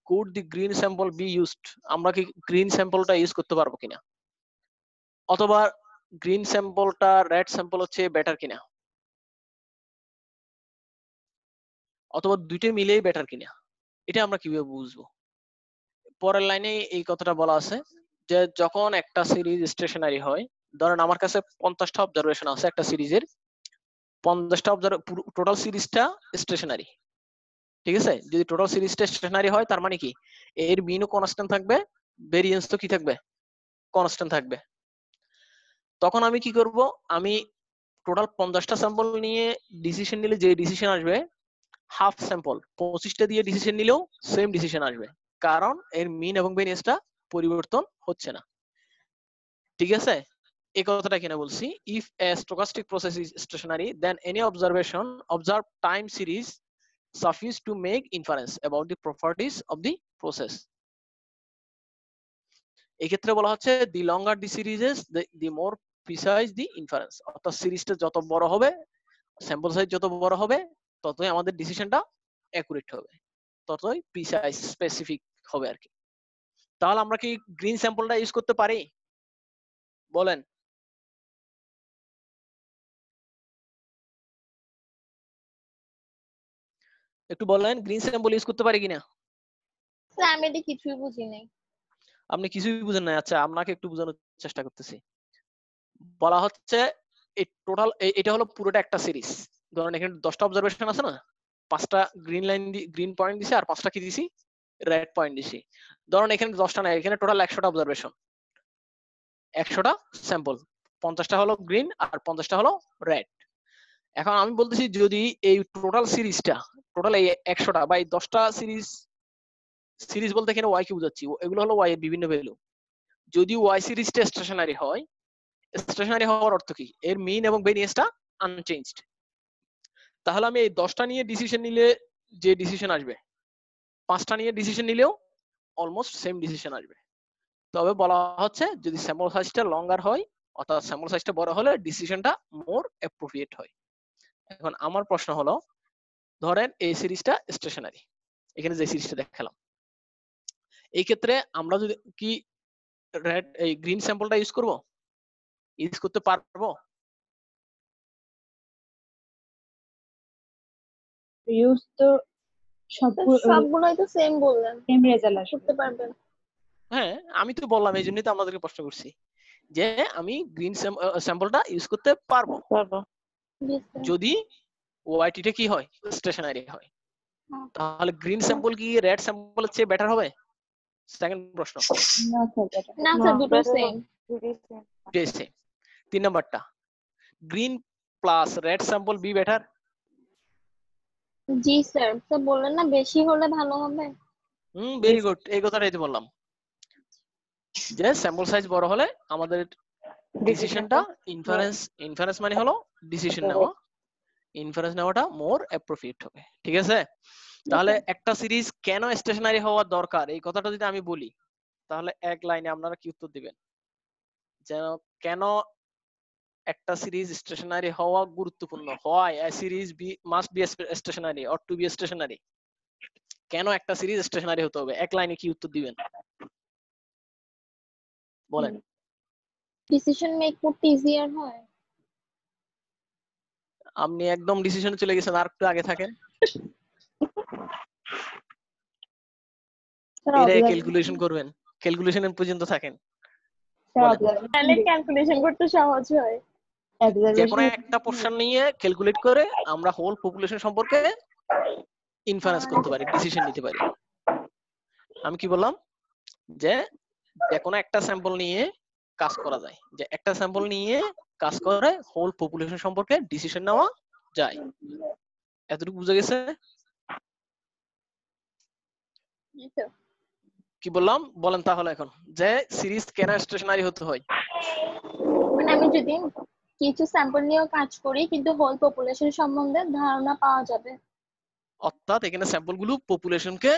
could the green sample be used, আমরা কি গ্রিন স্যাম্পলটা ইউজ করতে পারবো কিনা, অথবা গ্রিন স্যাম্পলটা রেড স্যাম্পল হচ্ছে বেটার কিনা, অথবা দুইটাই মিলেই বেটার কিনা, এটা আমরা কিভাবে বুঝবো? পরের লাইনে এই কথাটা বলা আছে যে যখন একটা সিরিজ স্টেশনারি হয়, ধরেন আমার কাছে 50টা অবজারভেশন আছে একটা সিরিজের, 50টা টোটাল সিরিজটা স্টেশনারি, ঠিক আছে? যদি টোটাল সিরিজটা স্টেশনারি হয় তার মানে কি এর মিনও কনস্ট্যান্ট থাকবে, ভেরিয়েন্স তো কি থাকবে? কনস্ট্যান্ট থাকবে। তখন আমি কি করব, আমি টোটাল 50টা স্যাম্পল নিয়ে ডিসিশন নিলে যে ডিসিশন আসবে, হাফ স্যাম্পল 25টা দিয়ে ডিসিশন নিলেও সেম ডিসিশন আসবে, কারণ এর মিন এবং ভেরিয়েন্সটা পরিবর্তন হচ্ছে না, ঠিক আছে? এই কথাটা কিনা বলছি, if a stochastic process is stationary then any observed time series suffice to make inference about the properties of the process. এই ক্ষেত্রে বলা হচ্ছে the longer the series is the more precise the inference, অর্থাৎ সিরিজটা যত বড় হবে, sample size যত বড় হবে, ততই আমাদের ডিসিশনটা অ্যাকুরেট হবে, ততই প্রিসাইজ স্পেসিফিক হবে আর কি। তাহলে আমরা কি গ্রিন স্যাম্পলটা ইউজ করতে পারি বলেন? একটু বলেন গ্রিন স্যাম্পল ইউজ করতে পারি কিনা? স্যার আমি এটা কিছুই বুঝি নাই। আপনি কিছুই বুঝেন না? আচ্ছা আপনাকে একটু বোঝানোর চেষ্টা করতেছি। বলা হচ্ছে এই টোটাল এটা হলো পুরোটা একটা সিরিজ। ধরেন এখানে 10টা অবজারভেশন আছে না, 5টা গ্রিন লাইন গ্রিন পয়েন্ট দিছি আর 5টা কি দিছি রেড পয়েন্ট দিছি। ধরেন এখানে 10টা না, এখানে টোটাল 100টা অবজারভেশন, 100টা স্যাম্পল, 50টা হলো গ্রিন আর 50টা হলো রেড। এখন আমি বলতেছি যদি এই টোটাল সিরিজটা, টোটাল এই 100টা বা এই 10টা সিরিজ বলতে এখানে ওয়াই কে বুঝাচ্ছি, এগুলো হলো ওয়াই এর বিভিন্ন ভ্যালু। যদি ওয়াই সিরিজটা স্টেশনারি হয়, স্টেশনারি হওয়ার অর্থ কি এর মিন এবং ভেরিয়েন্সটা আনচেঞ্জড, তাহলে আমি এই 10টা নিয়ে ডিসিশন নিলে যে ডিসিশন আসবে, 5টা নিয়ে ডিসিশন নিলেও অলমোস্ট সেম ডিসিশন আসবে। তবে বলা হচ্ছে যদি স্যাম্পল সাইজটা লঙ্গার হয় অর্থাৎ স্যাম্পল সাইজটা বড় হলে ডিসিশনটা মোর অ্যাপ্রোপ্রিয়েট হয়। এখন আমার প্রশ্ন হলো, ধরেন এই সিরিজটা স্টেশনারি, এখানে যে সিরিজটা দেখালাম, এই ক্ষেত্রে আমরা যদি কি রেড এই গ্রিন স্যাম্পলটা ইউজ করব, ইউজ করতে পারবো? ইউজ তো সবগুলোই তো সেম বললেন, সেম রেজাল্ট আসবে। করতে পারবেন। হ্যাঁ আমি তো বললাম, এই জন্যই তো আপনাদেরকে প্রশ্ন করছি যে আমি গ্রিন স্যাম্পলটা ইউজ করতে পারবো Yes, sir. যদি ওয়াইটিটা কি হয় স্টেশনারি হয়। হ্যাঁ। তাহলে গ্রিন স্যাম্পল কি রেড স্যাম্পলের চেয়ে বেটার হবে? সেকেন্ড প্রশ্ন। না স্যার দুটো সেম। সেম। 3 নাম্বারটা, green plus red sample be better? G sir, sir বললেন না বেশি হলে ভালো হবে। ভেরি গুড, এই কথাটাই তো বললাম যে স্যাম্পল সাইজ বড় হলে আমাদের ডিসিশনটা ইনফারেন্স মানে হলো ডিসিশন নেওয়া, ইনফারেন্স নেওয়াটা মোর অ্যাপ্রোপ্রিয়েট হবে। ঠিক আছে? তাহলে একটা সিরিজ কেন স্টেশনারি হওয়া দরকার এই কথাটা যদি আমি বলি, তাহলে এক লাইনে আপনারা কি উত্তর দিবেন? যেন কেন একটা সিরিজ স্টেশনারি হওয়া গুরুত্বপূর্ণ, হয় a series must be stationary or to be stationary, কেন একটা সিরিজ স্টেশনারি হতে হবে, এক লাইনে কি উত্তর দিবেন বলেন? ডিসিশন মেক করতে ইজিয়ার হয়। আপনি একদম ডিসিশনে চলে গেছেন, আর একটু আগে থাকেন। এটা ক্যালকুলেশন করবেন, ক্যালকুলেশনের পর্যন্ত থাকেন। তাহলে ক্যালকুলেশন করতে সহজ হয়। যে কোনো একটা পোরশন নিয়ে ক্যালকুলেট করে আমরা হোল পপুলেশন সম্পর্কে ইনফারেন্স করতে পারি, ডিসিশন নিতে পারি। আমি কি বললাম যে কোনো একটা স্যাম্পল নিয়ে কাজ করা যায়, যে একটা স্যাম্পল নিয়ে কাজ করে হোল পপুলেশন সম্পর্কে ডিসিশন নেওয়া যায়। এতটুকু বুঝা গেছে? কি বললাম বলেন তাহলে এখন, যে সিরিজ কেন স্টেশনারি হতে হয়? মানে আমি যদি কিছু স্যাম্পল নিয়েও কাজ করি কিন্তু হোল পপুলেশন সম্বন্ধে ধারণা পাওয়া যাবে। অর্থাৎ এখানে স্যাম্পল গুলো পপুলেশনকে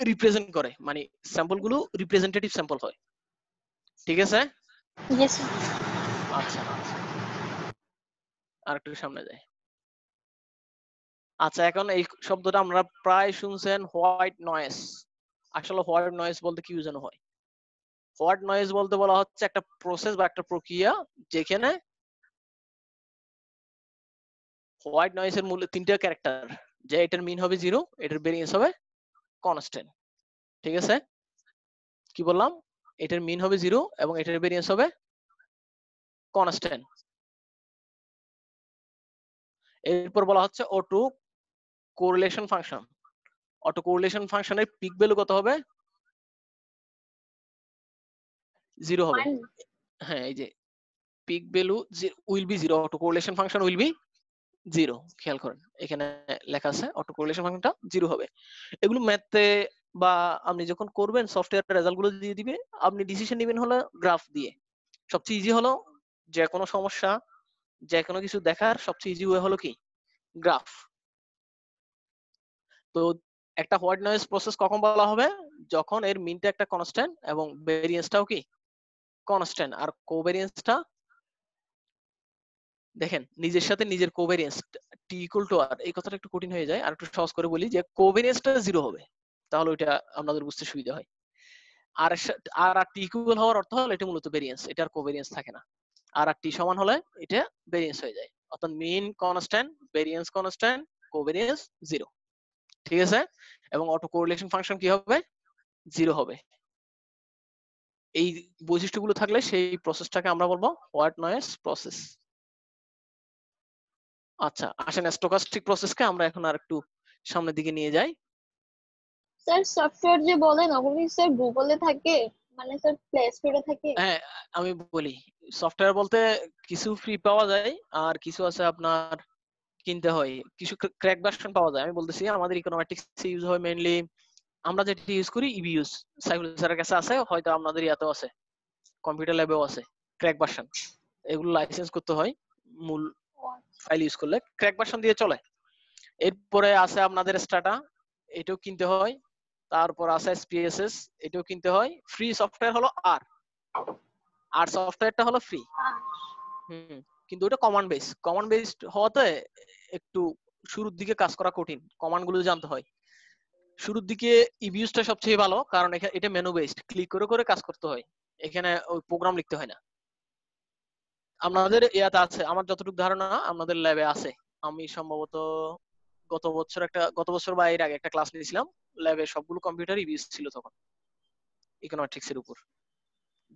রিপ্রেজেন্ট করে, মানে স্যাম্পল গুলো রিপ্রেজেন্টেটিভ স্যাম্পল হয়। ঠিক আছে? ইয়েস। আচ্ছা আর একটু সামনে যাই। আচ্ছা এখন এই শব্দটা আমরা প্রায় শুনছেন হোয়াইট নয়েজ। আসলে হোয়াইট নয়েজ বলতে কি বোঝানো হয়? হোয়াইট নয়েজ বলতে বলা হচ্ছে একটা প্রসেস বা একটা প্রক্রিয়া যেখানে হোয়াইট নয়েজের মূল 3টা ক্যারেক্টার, যে এটার মিন হবে 0, এটার ভেরিয়েন্স হবে কনস্ট্যান্ট। ঠিক আছে? কি বললাম? এটার মিন হবে 0 এবং এটার ভেরিয়েন্স হবে কনস্ট্যান্ট। এরপর বলা হচ্ছে auto correlation function. Auto correlation ফাংশনের পিক ভ্যালু কত হবে? 0 হবে। হ্যাঁ এই যে pick value will be 0, auto correlation function will be 0। খেয়াল করেন এখানে লেখা আছে অটো কোরিলেশন ফাংশনটা 0 হবে। এগুলো ম্যাথে বা আপনি যখন করবেন সফটওয়্যার রেজাল্ট গুলো দিয়ে দিবে, আপনি ডিসিশন নেবেন হলো গ্রাফ দিয়ে। সবচেয়ে ইজি হলো যে কোনো সমস্যা, যে কোনো কিছু দেখার সবচেয়ে ইজি ওয়ে হলো কি গ্রাফ। তো একটা হোয়াইট নয়েজ প্রসেস কখন বলা হবে? যখন এর মিনটা একটা কনস্ট্যান্ট এবং ভেরিয়েন্সটাও কি কনস্ট্যান্ট, আর কোভেরিয়েন্সটা দেখেন নিজের সাথে নিজের কোভেরিয়েন্স টি ইকুয়াল টু আর, এই কথাটা একটু কঠিন হয়ে যায়, আর একটু সহজ করে বলি যে কোভেরিয়েন্সটা 0 হবে। তাহলে ওইটা আপনাদের বুঝতে সুবিধা হয়। আর আর টি ইকুয়াল হওয়ার অর্থ হলো এটা মূলত ভেরিয়েন্স, এটার কোভেরিয়েন্স থাকে না। আর টি সমান হলে এটা ভেরিয়েন্স হয়ে যায়, অর্থাৎ মিন কনস্ট্যান্ট, ভেরিয়েন্স কনস্ট্যান্ট, কোভেরিয়েন্স 0। ঠিক আছে, এবং অটো কোরিলেশন ফাংশন কি হবে? 0 হবে। এই বৈশিষ্ট্যগুলো থাকলে সেই প্রসেসটাকে আমরা বলবো হোয়াইট নয়েজ প্রসেস। আচ্ছা, আসেন স্ট্যাটিস্টিক প্রসেসকে আমরা এখন আর একটু সামনের দিকে নিয়ে যাই। স্যার সফটওয়্যার যে বলেন ওগুলো কি স্যার গুগলে থাকে, মানে স্যার প্লে স্টোরে থাকে? হ্যাঁ, আমি বলি সফটওয়্যার বলতে কিছু ফ্রি পাওয়া যায় আর কিছু আছে আপনার কিনতে হয়, কিছু ক্র্যাক ভার্সন পাওয়া যায়। আমি বলতেছি আমাদের ইকোনমেটিক্স ইউজ হয় মেইনলি, আমরা যেটা ইউজ করি ইবিউস, সাইফুল স্যারের কাছে আছে, হয়তো আপনাদের ইয়াতেও আছে, কম্পিউটার ল্যাবেও আছে ক্র্যাক ভার্সন। এগুলো লাইসেন্স করতে হয়, মূল ফাইল ইউজ করলে ক্র্যাক ভার্সন দিয়ে চলে। এরপরে আছে আপনাদের স্টাটা, এটাও কিনতে হয়। তারপর আছে এসপিএসএস, এটাও কিনতে হয়। ফ্রি সফটওয়্যার হলো আর সফটওয়্যারটা হলো ফ্রি। কিন্তু ওটা কমান্ড বেসড হওয়াতে একটু শুরুর দিকে কাজ করা কঠিন, কমান্ড গুলো জানতে হয়। শুরুর দিকে ইবিউসটা সবচেয়ে ভালো, কারণ এটা মেনু বেসড, ক্লিক করে করে কাজ করতে হয়, এখানে ওই প্রোগ্রাম লিখতে হয় না। আপনাদের ইয়াতে আছে, আমার যতটুকু ধারণা আপনাদের ল্যাবে আছে। আমি সম্ভবত গত বছর বা এর আগে একটা ক্লাস নিয়েছিলাম, ল্যাবে সবগুলো কম্পিউটার ইবিউস ছিল তখন ইকোনমেটিক্স এর উপর।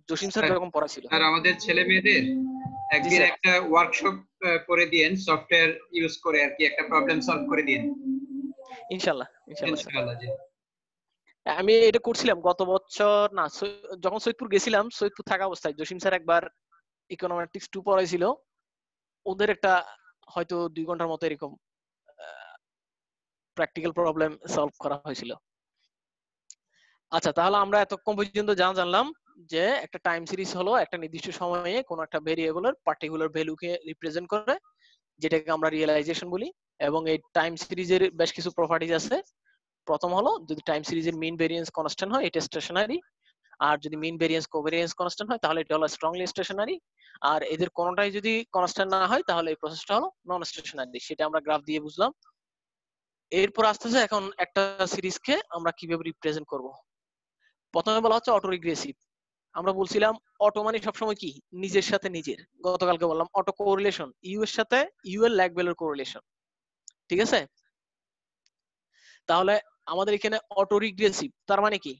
জসিম স্যার এরকম পড়াছিল। আর আমাদের ছেলে মেয়েদের একদিন একটা ওয়ার্কশপ করে দিয়েন, সফটওয়্যার ইউজ করে আর কি একটা প্রবলেম সলভ করে দিয়েন। ইনশাআল্লাহ ইনশাআল্লাহ জি। আমি এটা করছিলাম গত বছর, না যখন সৈয়দপুর গেছিলাম, সৈয়দপুর থাকা অবস্থায় জসিম স্যার একবার ইকোনমেটিক্স 2 পড়াইছিল। ওদের একটা হয়তো 2 ঘন্টার মতো এরকম প্র্যাকটিক্যাল প্রবলেম সলভ করা হয়েছিল। আচ্ছা, তাহলে আমরা এতক্ষণ পর্যন্ত জানলাম যে একটা টাইম সিরিজ হলো একটা নির্দিষ্ট সময়ে কোন একটা ভেরিয়েবলের পার্টিকুলার ভ্যালুকে রিপ্রেজেন্ট করে, যেটাকে আমরা রিয়েলাইজেশন বলি। এবং এই টাইম সিরিজের বেশ কিছু প্রপার্টিজ আছে। প্রথম হলো, যদি টাইম সিরিজের মিন ভেরিয়েন্স কনস্ট্যান্ট হয় এটা স্টেশনারি, আর যদি মিন ভেরিয়েন্স কোভেরিয়েন্স কনস্ট্যান্ট হয় তাহলে এটা হলো স্ট্রংলি স্টেশনারি, আর এদের কোনটাই যদি কনস্ট্যান্ট না হয় তাহলে এই প্রসেসটা হলো নন স্টেশনারি। সেটা আমরা গ্রাফ দিয়ে বুঝলাম। এরপর আসতেছে এখন একটা সিরিজকে আমরা কিভাবে রিপ্রেজেন্ট করব। প্রথমে বলা হচ্ছে অটো রিগ্রেসিভ। আমরা বলছিলাম অটো মানে সবসময় কি, নিজের সাথে নিজের। গতকালকে বললাম অটো কোরিলেশন, ইউ এর সাথে ইউ এর ল্যাগ ভ্যালুর কোরিলেশন। ঠিক আছে, তাহলে আমাদের এখানে অটো রিগ্রেসিভ তার মানে কি,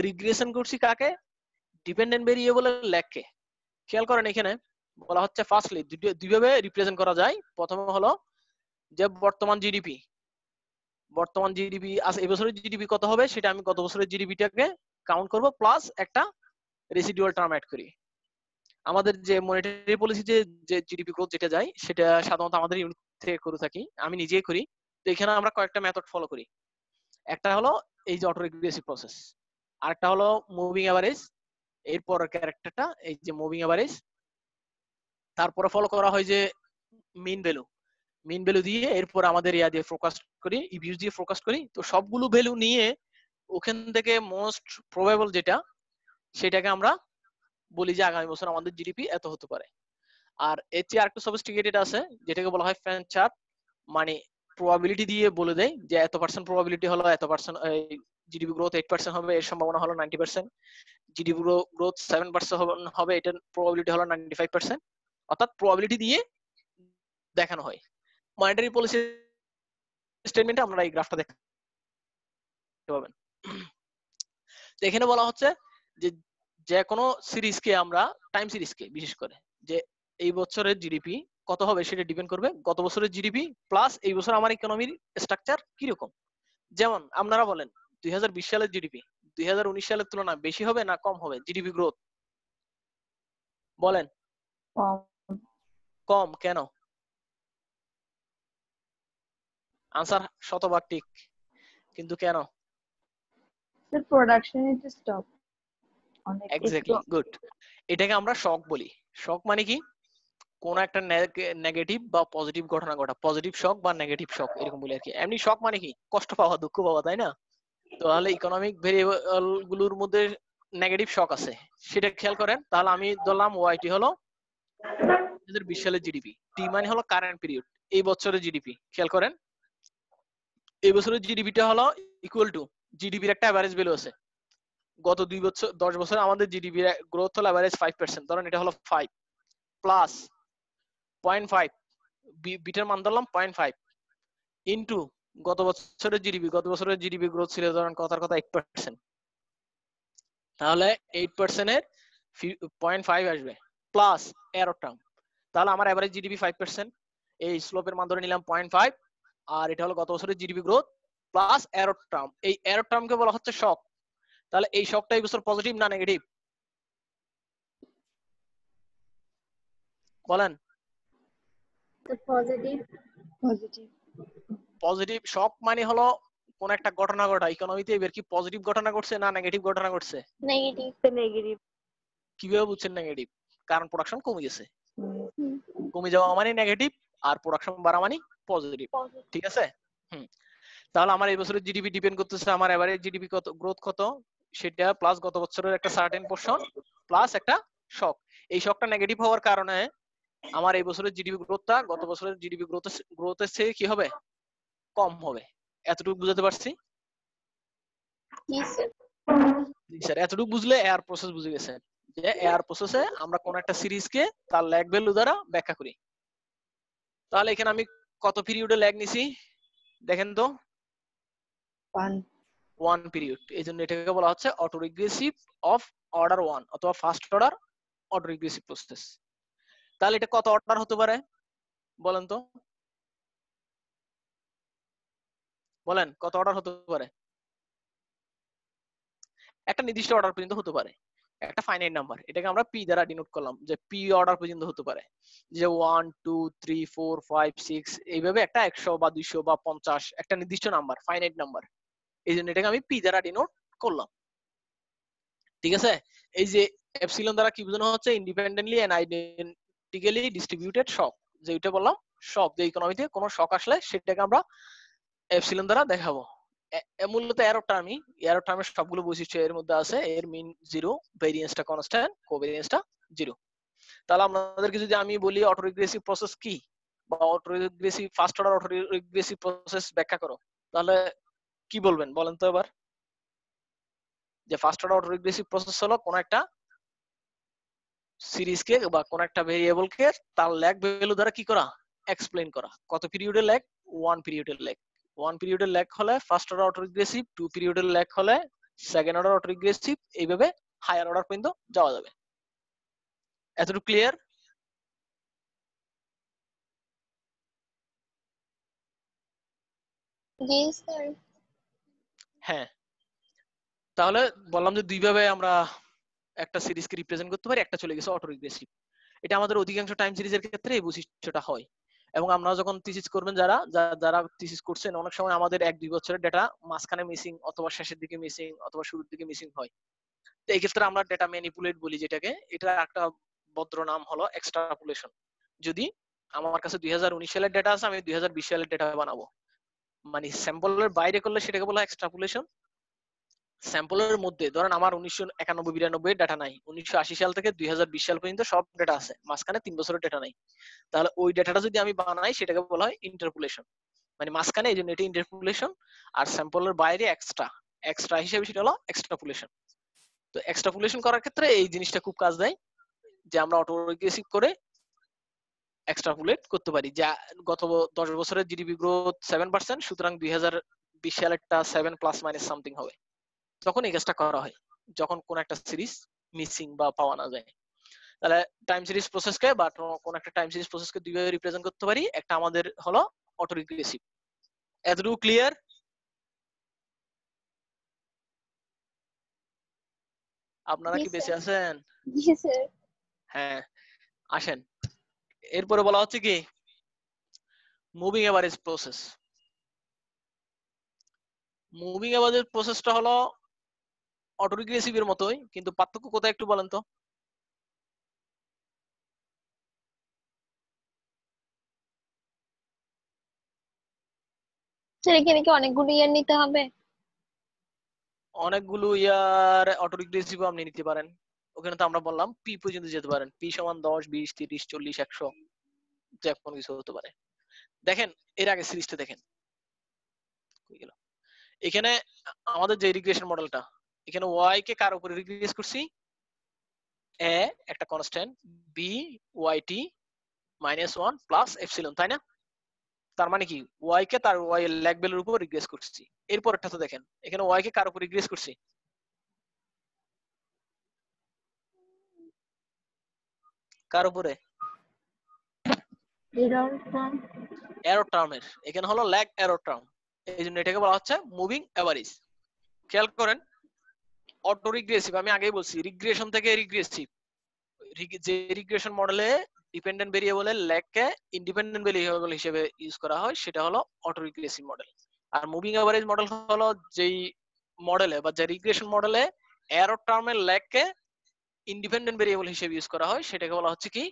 রিগ্রেশন করছি কাকে, ডিপেন্ডেন্ট ভেরিয়েবলের ল্যাগকে। খেয়াল করেন এখানে বলা হচ্ছে ফার্স্টলি দুইভাবে রিপ্রেজেন্ট করা যায়। প্রথমে হলো যে বর্তমান জিডিপি আছে, এই বছরের জিডিপি কত হবে সেটা আমি গত বছরের জিডিপিটাকে কাউন্ট করব, প্লাস একটা রেসিডুয়াল টার্ম অ্যাড করি। আমাদের যে মনিটারি পলিসি যে জিডিপি গ্রোথ যেটা যায় সেটা সাধারণত আমাদের ইউনিট থেকে করে থাকি, আমি নিজেই করি। তো এখানে আমরা কয়েকটা মেথড ফলো করি। একটা হলো এই যে অটো রিগ্রেসিভ প্রসেস, আরেকটা হলো মুভিং এভারেজ, এরপর ক্যারেক্টারটা এই যে মুভিং এভারেজ, তারপরে ফলো করা হয় যে মিন ভ্যালু দিয়ে, এরপর আমাদের ইয়া দিয়ে ফোকাস করি, ইভিউস দিয়ে ফোকাস করি। তো সবগুলো ভ্যালু নিয়ে ওখান থেকে মোস্ট প্রবাবল যেটা, সেটাকে আমরা বলি যে আগামী বছর আমাদের জিডিপি এত হতে পারে। আর এর চেয়ে আরেকটু সফিস্টিকেটেড আছে যেটাকে বলা হয় ফ্যান চার্ট, মানে প্রবাবিলিটি দিয়ে বলে দেয় যে এত পার্সেন্ট প্রবাবিলিটি হলো এত পার্সেন্ট জিডিপি গ্রোথ 8% হবে, এর সম্ভাবনা হলো 90%। জিডিপি গ্রোথ 7% হবে, এটার প্রবাবিলিটি হলো 95%। অর্থাৎ প্রবাবিলিটি দিয়ে দেখানো হয়। মনিটারি পলিসি স্টেটমেন্টে আমরা এই গ্রাফটা দেখতে পাবেন। তো এখানে বলা হচ্ছে যে যে কোনো সিরিজকে আমরা টাইম সিরিজকে বিশেষ করে যে এই বছরের জিডিপি কত হবে সেটা ডিপেন্ড করবে গত বছরের জিডিপি প্লাস এই বছর আমার ইকোনমির স্ট্রাকচার কিরকম। যেমন আপনারা বলেন 2020 সালের জিডিপি 2019 সালের তুলনায় বেশি হবে না কম হবে জিডিপি গ্রোথ? বলেন। কম। কেন? আনসার শতভাগ ঠিক, কিন্তু কেন? The production is stop. Exactly, good. এটাকে আমরা শক বলি। শক মানে কি, কোন একটা নেগেটিভ বা পজিটিভ ঘটনা ঘটা, পজিটিভ শক বা নেগেটিভ শক এরকম বলি আর কি। এমনি শক মানে কি, কষ্ট পাওয়া, দুঃখ পাওয়া, তাই না? তাহলে ইকোনমিক ভেরিয়েবল গুলোর মধ্যে নেগেটিভ শক আছে, সেটা খেয়াল করেন। তাহলে আমি ধরলাম ওয়াইটি হলো 2020 সালের জিডিপি, টি মানে হলো কারেন্ট পিরিয়ড, এই বছরের জিডিপি। খেয়াল করেন এই বছরের জিডিপিটা হলো ইকুয়াল টু জিডিপির একটা অ্যাভারেজ ভ্যালু আছে, গত 10 বছরে আমাদের জিডিপি গ্রোথ হলো অ্যাভারেজ 5%, ধরেন এটা হলো 5 প্লাস 0.5, বিটার মান ধরলাম 0.5 ইনটু গত বছরের জিডিপি গ্রোথ ছিল ধরেন কথার কথা 8%, তাহলে 8% এর 0.5 আসবে প্লাস এরো টার্ম, তাহলে আমার এভারেজ জিডিপি 5%, এই স্লোপের মান ধরে নিলাম 0.5, আর এটা হলো গত বছরের জিডিপি গ্রোথ প্লাস এরো টার্ম। এই এরো টার্মকে বলা হচ্ছে শক। তাহলে এই শকটা এই বছর পজিটিভ না নেগেটিভ বলেন? পজিটিভ। পজিটিভ। পজিটিভ শক মানে হলো কোন একটা ঘটনা ঘটা ইকোনমিতে, এবার কি পজিটিভ ঘটনা ঘটছে না নেগেটিভ ঘটনা ঘটছে? নেগেটিভ। নেগেটিভ। কিভাবে বুঝছেন নেগেটিভ? কারণ প্রোডাকশন কমে গেছে, কমে যাওয়া মানে নেগেটিভ, আর প্রোডাকশন বাড়া মানে পজিটিভ, ঠিক আছে? তাহলে আমার এই বছরের জিডিপি ডিপেন্ড করতেছে আমার এভারেজ জিডিপি কত, গ্রোথ কত সেটা, প্লাস গত বছরের একটা সার্টেন পোরশন, প্লাস একটা শক। এই শকটা নেগেটিভ হওয়ার কারণে আমার এই বছরের জিডিপি গ্রোথটা গত বছরের জিডিপি গ্রোথের চেয়ে কি হবে? কম হবে। এতটুকু বুঝাতে পারছি? জি স্যার। জি স্যার, এতটুকু বুঝলে এয়ার প্রসেস বুঝে গেছেন যে এয়ার প্রসেসে আমরা কোন একটা সিরিজকে তার ল্যাগ ভ্যালু দ্বারা ব্যাখ্যা করি। তাহলে এখানে আমি কত পিরিয়ডে ল্যাগ নিছি দেখেন তো? 1 পিরিয়ড। এই জন্য এটাকে বলা হচ্ছে অটো রিগ্রেসিভ অফ অর্ডার 1 অথবা first order auto regressive process. তাহলে এটা কত অর্ডার হতে পারে বলেন তো? বলেন কত অর্ডার হতে পারে? একটা নির্দিষ্ট অর্ডার পর্যন্ত হতে পারে, একটা ফাইনাইট নাম্বার, এটাকে আমরা পি দ্বারা ডিনোট করলাম যে পি অর্ডার পর্যন্ত হতে পারে, যে 1 2 3 4 5 6 এইভাবে একটা 100 বা 200 বা 50 একটা নির্দিষ্ট নাম্বার, ফাইনাইট নাম্বার, এই জন্য এটাকে আমি পি দ্বারা ডিনোট করলাম, ঠিক আছে? এই যে এপসিলন দ্বারা কি বোঝানো হচ্ছে? ইন্ডিপেন্ডেন্টলি এন্ড আইডেন্টিক্যালি ডিস্ট্রিবিউটেড শক, যে এটা বললাম শক, যে ইকোনমিতে কোনো শক আসলে সেটাকে আমরা এপসিলন দ্বারা দেখাবো। মূলত এরো টার্মের সবগুলো বৈশিষ্ট্য এর মধ্যে আছে, এর মিন 0, ভেরিয়েন্সটা কনস্ট্যান্ট, কোভেরিয়েন্সটা 0। তাহলে আপনাদেরকে যদি আমি বলি অটো রিগ্রেসিভ প্রসেস কি, বা auto regressive first order auto regressive process ব্যাখ্যা করো, তাহলে কি বলবেন বলেন তো এবার? যে first order auto regressive process হলো কোন একটা সিরিজকে বা কোন একটা ভেরিয়েবলকে তার ল্যাগ ভ্যালু দ্বারা কি করা? এক্সপ্লেইন করা। কত পিরিয়ডের ল্যাগ? 1 পিরিয়ডের ল্যাগ। 1 পিরিয়ডের ল্যাগ হলে ফার্স্ট অর্ডার অটো রিগ্রেসিভ, 2 পিরিয়ডের ল্যাগ হলে সেকেন্ড অর্ডার অটো রিগ্রেসিভ, এইভাবে হায়ার অর্ডার পর্যন্ত যাওয়া যাবে। এতটুকু ক্লিয়ার? জি স্যার। হ্যাঁ, তাহলে বললাম যে দুইভাবে আমরা একটা সিরিজকে রিপ্রেজেন্ট করতে পারি, একটা চলে গেছে অটো রিগ্রেসিভ। এটা আমাদের অধিকাংশ টাইম সিরিজের ক্ষেত্রে এই বৈশিষ্ট্যটা হয়। এবং আপনারা যখন থিসিস করবেন, যারা থিসিস করছেন, অনেক সময় আমাদের 1-2 বছরের ডেটা মাঝখানে মিসিং, অথবা শেষের দিকে মিসিং, অথবা শুরুর দিকে মিসিং হয়। তো এই ক্ষেত্রে আমরা ডেটা ম্যানিপুলেট বলি যেটাকে, এটা একটা ভদ্র নাম হলো এক্সট্রাপোলেশন। যদি আমার কাছে 2019 সালের ডেটা আছে, আমি 2020 সালের ডেটা বানাবো, মানে স্যাম্পলের বাইরে করলে সেটাকে বলা হয় এক্সট্রাপোলেশন। স্যাম্পলের মধ্যে ধরেন আমার 1991-92 এর ডাটা নাই, 1980 সাল থেকে 2020 সাল পর্যন্ত সব ডেটা আছে, মাঝখানে 3 বছরের ডেটা নাই, তাহলে ওই ডেটাটা যদি আমি বানাই সেটাকে বলা হয় ইন্টারপোলেশন, মানে মাঝখানে, এই জন্য এটা ইন্টারপোলেশন। আর স্যাম্পলের বাইরে এক্সট্রা হিসেবে সেটা হলো এক্সট্রাপোলেশন। তো এক্সট্রাপোলেশন করার ক্ষেত্রে এই জিনিসটা খুব কাজ দেয়, যে আমরা অটো রিগ্রেসিভ করে এক্সট্রাপোলেট করতে পারি। যা গত 10 বছরের জিডিপি গ্রোথ 7%, সুতরাং 2020 সালেরটা 7 প্লাস মাইনাস সামথিং হবে। তখন এই কাজটা করা হয় যখন কোন একটা সিরিজ মিসিং বা পাওয়া না যায়। তাহলে টাইম সিরিজ প্রসেসকে বা কোন একটা টাইম সিরিজ প্রসেসকে দুইভাবে রিপ্রেজেন্ট করতে পারি, একটা আমাদের হলো অটো রিগ্রেসিভ। এতটুকু ক্লিয়ার? আপনারা কি বেঁচে আছেন? জি স্যার। হ্যাঁ, আসেন। এরপরে বলা হচ্ছে কি moving average process. Moving average প্রসেসটা হলো অটো রিগ্রেসিভ এর মতোই, কিন্তু পার্থক্য কোথায় একটু বলেন তো? স্যার এখানে কি অনেকগুলো ইয়ার নিতে হবে? অনেকগুলো ইয়ার অটো রিগ্রেসিভ আপনি নিতে পারেন, ওখানে তো আমরা বললাম পি পর্যন্ত যেতে পারেন, পি সমান 10 20 30 40 100, যে কোনো কিছু হতে পারে। দেখেন এর আগে সিরিজটা দেখেন, এখানে আমাদের যে রিগ্রেশন মডেলটা, এখানে ওয়াই কে কার উপরে রিগ্রেস করছি? এ একটা constant, B Y T -1 plus epsilon, তাই না? তার মানে কি ওয়াই কে তার ওয়াই এর ল্যাগ ভ্যালুর উপর রিগ্রেস করছি। এরপরটা তো দেখেন, এখানে ওয়াই কে কার উপর রিগ্রেস করছি? কার উপরে? এরর টার্মের। এখানে হলো ল্যাগ এরর টার্ম, এই জন্য এটাকে বলা হচ্ছে মুভিং এভারেজ। খেয়াল করেন, অটো রিগ্রেসিভ আমি আগেই বলছি, রিগ্রেশন থেকে রিগ্রেসিভ, যে রিগ্রেশন মডেলে ডিপেন্ডেন্ট ভেরিয়েবলের ল্যাগকে ইন্ডিপেন্ডেন্ট ভেরিয়েবল হিসেবে ইউজ করা হয় সেটা হলো auto regressive model. Are moving average model হলো যেই মডেলে বা যে রিগ্রেশন মডেলে এরর টার্মের ল্যাগকে ইন্ডিপেন্ডেন্ট ভেরিয়েবল হিসেবে ইউজ করা হয় সেটাকে বলা হচ্ছে কি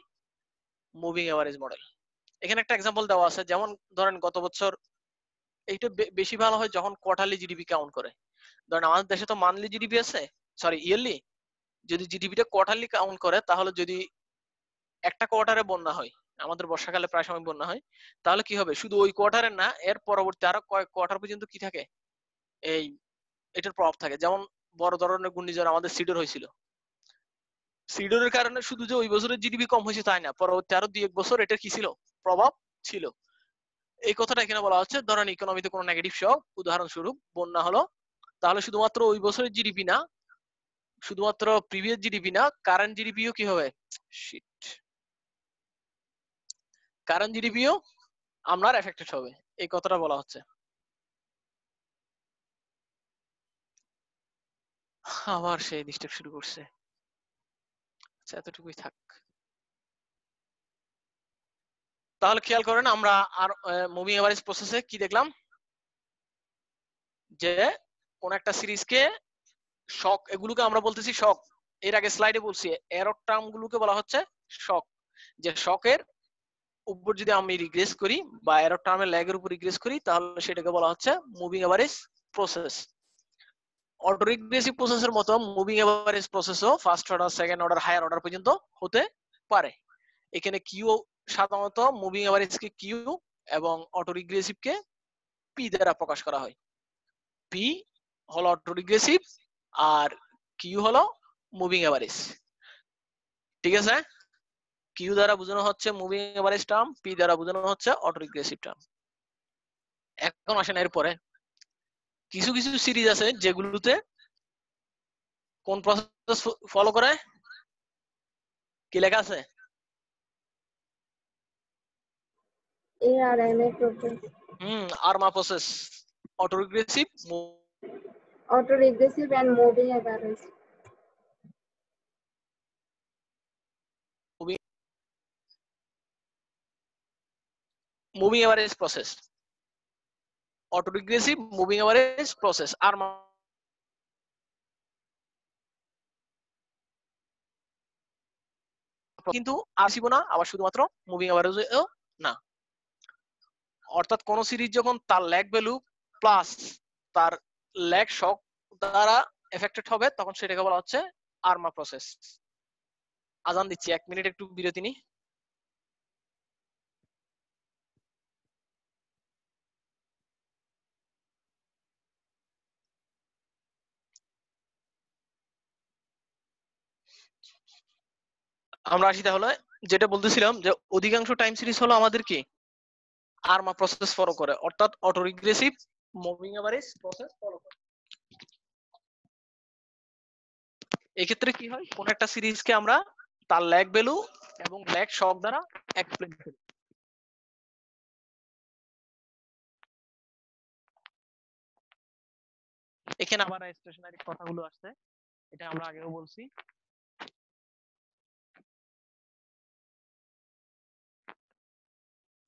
মুভিং এভারেজ মডেল। এখানে একটা এক্সাম্পল দেওয়া আছে, যেমন ধরেন গত বছর, এইটা বেশি ভালো হয় যখন কোয়ার্টারলি জিডিপি কাউন্ট করে। ধরেন আমাদের দেশে তো মান্থলি জিডিপি আছে, সরি ইয়ারলি। যদি জিডিপিটা কোয়ার্টারলি কাউন্ট করে, তাহলে যদি একটা কোয়ার্টারে বন্যা হয়, আমাদের বর্ষাকালে প্রায় সময় বন্যা হয়, তাহলে কি হবে? শুধু ওই কোয়ার্টারে না, এর পরবর্তী আরো কয়েক কোয়ার্টার পর্যন্ত কি থাকে, এই এটার প্রভাব থাকে। যেমন বড় ধরনের ঘূর্ণিঝড় আমাদের সিডর হয়েছিল, সিডরের কারণে শুধু যে ওই বছরের জিডিপি কম হয়েছে তাই না, পরবর্তী আরো 2-1 বছর এটার কি ছিল, প্রভাব ছিল। এই কথাটা এখানে বলা হচ্ছে, ধরেন ইকোনমিতে কোনো নেগেটিভ শক, উদাহরণস্বরূপ বন্যা হলো, তাহলে শুধুমাত্র ওই বছরের জিডিপি না, শুধুমাত্র প্রিভিয়াস জিডিপি না, কারেন্ট জিডিপিও কি হবে, শিট, কারেন্ট জিডিপিও আপনার এফেক্টেড হবে, এই কথাটা বলা হচ্ছে। আবার সেই ডিস্টার্ব শুরু করছে, আচ্ছা এতটুকুই থাক। তাহলে খেয়াল করেন, আমরা আর মুভিং এভারেজ প্রসেসে কি দেখলাম, যে কোন একটা সিরিজকে শক, এগুলোকে আমরা বলতেছি শক, এর আগে স্লাইডে বলছি এরর টার্ম গুলোকে বলা হচ্ছে শক। যে শকের উপর যদি আমি রিগ্রেস করি বা এরর টার্মের ল্যাগের উপর রিগ্রেস করি, তাহলে সেটাকে বলা হচ্ছে moving average process. Auto regressive প্রসেসের মতো মুভিং এভারেজ প্রসেসও first order, second order, higher order পর্যন্ত হতে পারে। এখানে কিউ সাধারণত মুভিং এভারেজকে কিউ এবং অটো রিগ্রেসিভকে পি দ্বারা প্রকাশ করা হয়। পি হলো অটো রিগ্রেসিভ আর কিউ হলো মুভিং এভারেজ, ঠিক আছে? কিউ দ্বারা বোঝানো হচ্ছে মুভিং এভারেজ টার্ম, পি দ্বারা বোঝানো হচ্ছে অটো রিগ্রেসিভ টার্ম। এখন আসেন এরপরে, কিছু কিছু সিরিজ আছে যেগুলোতে কোন প্রসেস ফলো করে, কি লেখা আছে? ARMA process. ARMA process, auto regressive, Auto-regressive and moving average. Moving average process, auto regressive, moving average process. ARMA কিন্তু আসিব না, আবার শুধুমাত্র মুভিং এভারেজও না। অর্থাৎ কোন সিরিজ যখন তার ল্যাগ ভ্যালু প্লাস তার ল্যাগ শক দ্বারা এফেক্টেড হবে, তখন সেটাকে বলা হচ্ছে আরমা প্রসেস। আজান দিচ্ছি, 1 মিনিট একটু বিরতি নি। আমরা আসি তাহলে, যেটা বলতেছিলাম যে অধিকাংশ টাইম সিরিজ হলো আমাদের কি আরমা প্রসেস ফলো করে, অর্থাৎ auto regressive, moving average process follow করে। এক্ষেত্রে কি হয়, কোন একটা সিরিজকে আমরা তার ল্যাগ ভ্যালু এবং ল্যাগ শক দ্বারা এক্সপ্লেইন করি। এখানে আবার স্টেশনারি কথাগুলো আসছে, এটা আমরা আগেও বলছি।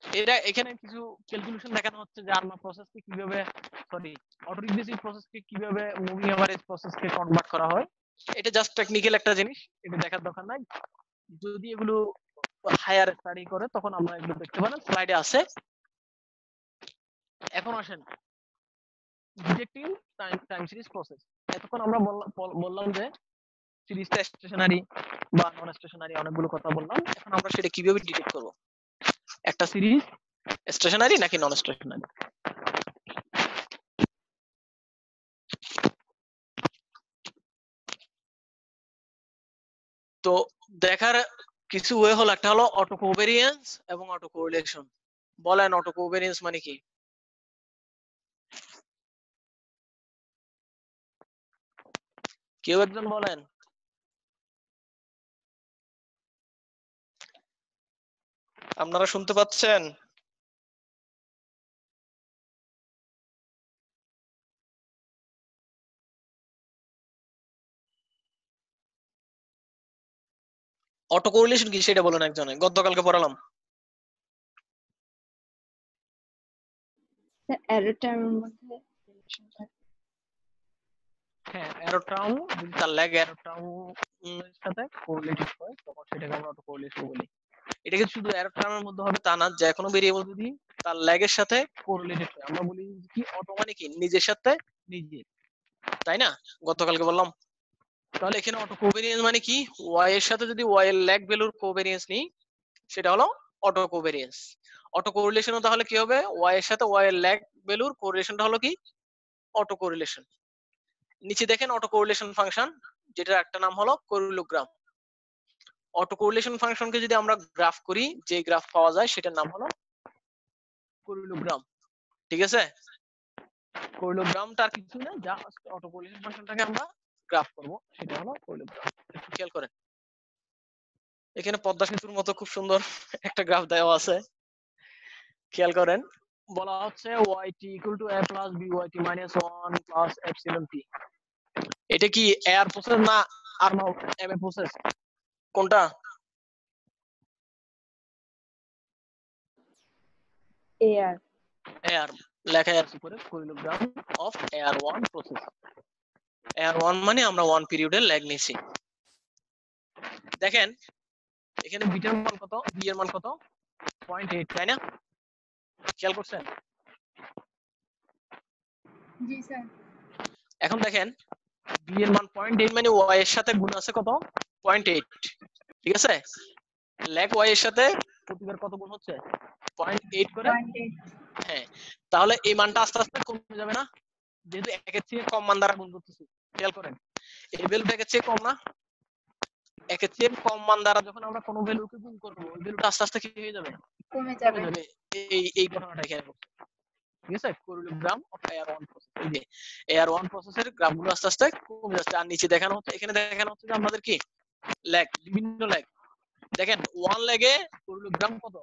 এটা এখানে কিছু ক্যালকুলেশন দেখানো হচ্ছে যে আরমা প্রসেসকে কিভাবে, সরি অটো রিগ্রেসিভ প্রসেসকে কিভাবে মুভিং এভারেজ প্রসেসকে কনভার্ট করা হয়। এটা জাস্ট টেকনিক্যাল একটা জিনিস, এটা দেখার দরকার নাই। যদি এগুলো হায়ার স্টাডি করে তখন আমরা এগুলো দেখতে পারেন, স্লাইডে আছে। এখন আসেন ডিটেক্টিং টাইম সিরিজ প্রসেস। এতক্ষণ আমরা বললাম যে সিরিজটা স্টেশনারি বা নন স্টেশনারি, অনেকগুলো কথা বললাম। এখন আমরা সেটা কিভাবে ডিটেক্ট করব, একটা সিরিজ স্টেশনারি নাকি নন স্টেশনারি। তো দেখার কিছু ওয়ে হলো, একটা হলো অটো কোভেরিয়েন্স এবং অটো কোরিলেশন। বলেন অটো কোভেরিয়েন্স মানে কি? কেউ একজন বলেন। আপনারা শুনতে পাচ্ছেন? অটো কোরিলেশন কি সেটা বলেন একজনে, গতকালকে পড়ালাম। এরর টার্মের মধ্যে রিলেশন থাকে। হ্যাঁ, এরর টার্ম যদি তার ল্যাগ এরর টার্ম এর সাথে কোরিলেটেড হয় তখন সেটাকে আমরা অটো কোরিলেশন বলি। এটা কিন্তু শুধু এরর টার্মের মধ্যে হবে তা না, যে কোনো ভেরিয়েবল যদি তার ল্যাগের সাথে কোরিলেটেড হয় আমরা বলি কি অটো মানে কি নিজের সাথে নিজে, তাই না? গতকালকে বললাম। তাহলে এখানে অটো কোভেরিয়েন্স মানে কি, ওয়াই এর সাথে যদি ওয়াই এর ল্যাগ ভ্যালুর কোভেরিয়েন্স নিই সেটা হলো অটো কোভেরিয়েন্স। অটো কোরিলেশনও তাহলে কি হবে, ওয়াই এর সাথে ওয়াই এর ল্যাগ ভ্যালুর কোরিলেশনটা হলো কি অটো কোরিলেশন। নিচে দেখেন অটো কোরিলেশন ফাংশন, যেটার একটা নাম হলো কোরিলোগ্রাম। অটো কোরিলেশন ফাংশনকে যদি আমরা গ্রাফ করি, যে গ্রাফ পাওয়া যায় সেটার নাম হলো কোরিলোগ্রাম। ঠিক আছে, কোরিলোগ্রামটা আর কিছু না, যা অটো কোরিলেশন ফাংশনটাকে আমরা গ্রাফ করব সেটা হলো কোরিলোগ্রাম। একটু খেয়াল করেন, এখানে পদ্মা সেতুর মতো খুব সুন্দর একটা গ্রাফ দেওয়া আছে, খেয়াল করেন। বলা হচ্ছে yt = a + byt - 1 + epsilon t। এটা কি এআর প্রসেস না আর এম এ প্রসেস, কোনটা? এআর এআর লেখা আছে উপরে, কোরিলোগ্রাম অফ AR1 প্রসেস। AR1 মানে আমরা 1 পিরিয়ডের ল্যাগ নিছি। দেখেন এখানে বিটার মান কত, বি এর মান কত, 0.8, তাই না? খেয়াল করছেন? জি স্যার। এখন দেখেন বি এর মান 0.8 মানে ওয়াই এর সাথে গুণ আছে কত, 0.8। ঠিক আছে, ল্যাগ ওয়াই এর সাথে প্রতিবার কত গুণ হচ্ছে, 0.8 করে। হ্যাঁ, তাহলে এই মানটা আস্তে আস্তে কমে যাবে না, যেহেতু একের চেয়ে কম মান দ্বারা গুণ করতেছি। খেয়াল করেন এই ভ্যালুটা একের চেয়ে কম না, একের চেয়ে কম মান দ্বারা যখন আমরা কোনো ভ্যালুকে গুণ করব ওই ভ্যালুটা আস্তে আস্তে কি হয়ে যাবে, কমে যাবে। এই ঘটনাটা এখানে ঘটছে। ঠিক আছে, কোরিলোগ্রাম অফ AR1 প্রসেস। এই যে AR1 প্রসেসের গ্রাফগুলো আস্তে আস্তে কমে যাচ্ছে। আর নিচে দেখানো হচ্ছে, এখানে দেখানো হচ্ছে যে আমাদের কি ল্যাগ, বিভিন্ন ল্যাগ। দেখেন 1 ল্যাগে কোরিলোগ্রাম কত,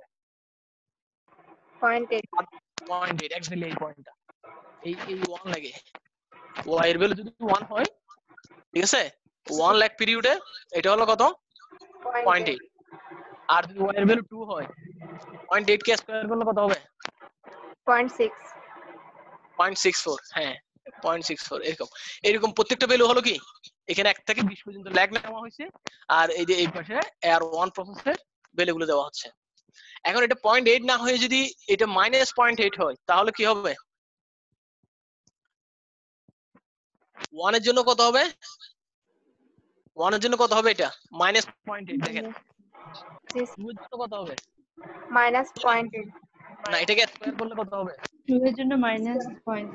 0.8, এক্স্যাক্টলি এই পয়েন্টটা, এই 1 ল্যাগে ওয়াই এর ভ্যালু যদি 1 হয়, ঠিক আছে, 1 ল্যাগ পিরিয়ডে এটা হলো কত, 0.8। আর যদি ওয়াই এর ভ্যালু 2 হয়, 0.8 কে স্কয়ার করলে কত হবে, 0.64। হ্যাঁ 0.64, এরকম এরকম প্রত্যেকটা ভ্যালু হলো কি, এখানে 1 থেকে 20 পর্যন্ত ল্যাগ নেওয়া হয়েছে। আর এই যে এই পাশে AR1 প্রসেসের ভ্যালুগুলো দেওয়া হচ্ছে। এখন এটা 0.8 না হয়ে যদি এটা -0.8 হয় তাহলে কি হবে, 1 এর জন্য কত হবে, 1 এর জন্য কত হবে, এটা -0.8। দেখেন 2 এর জন্য কত হবে, -0.8। না এটাকে স্কয়ার করলে কত হবে, 2 এর জন্য -0.8।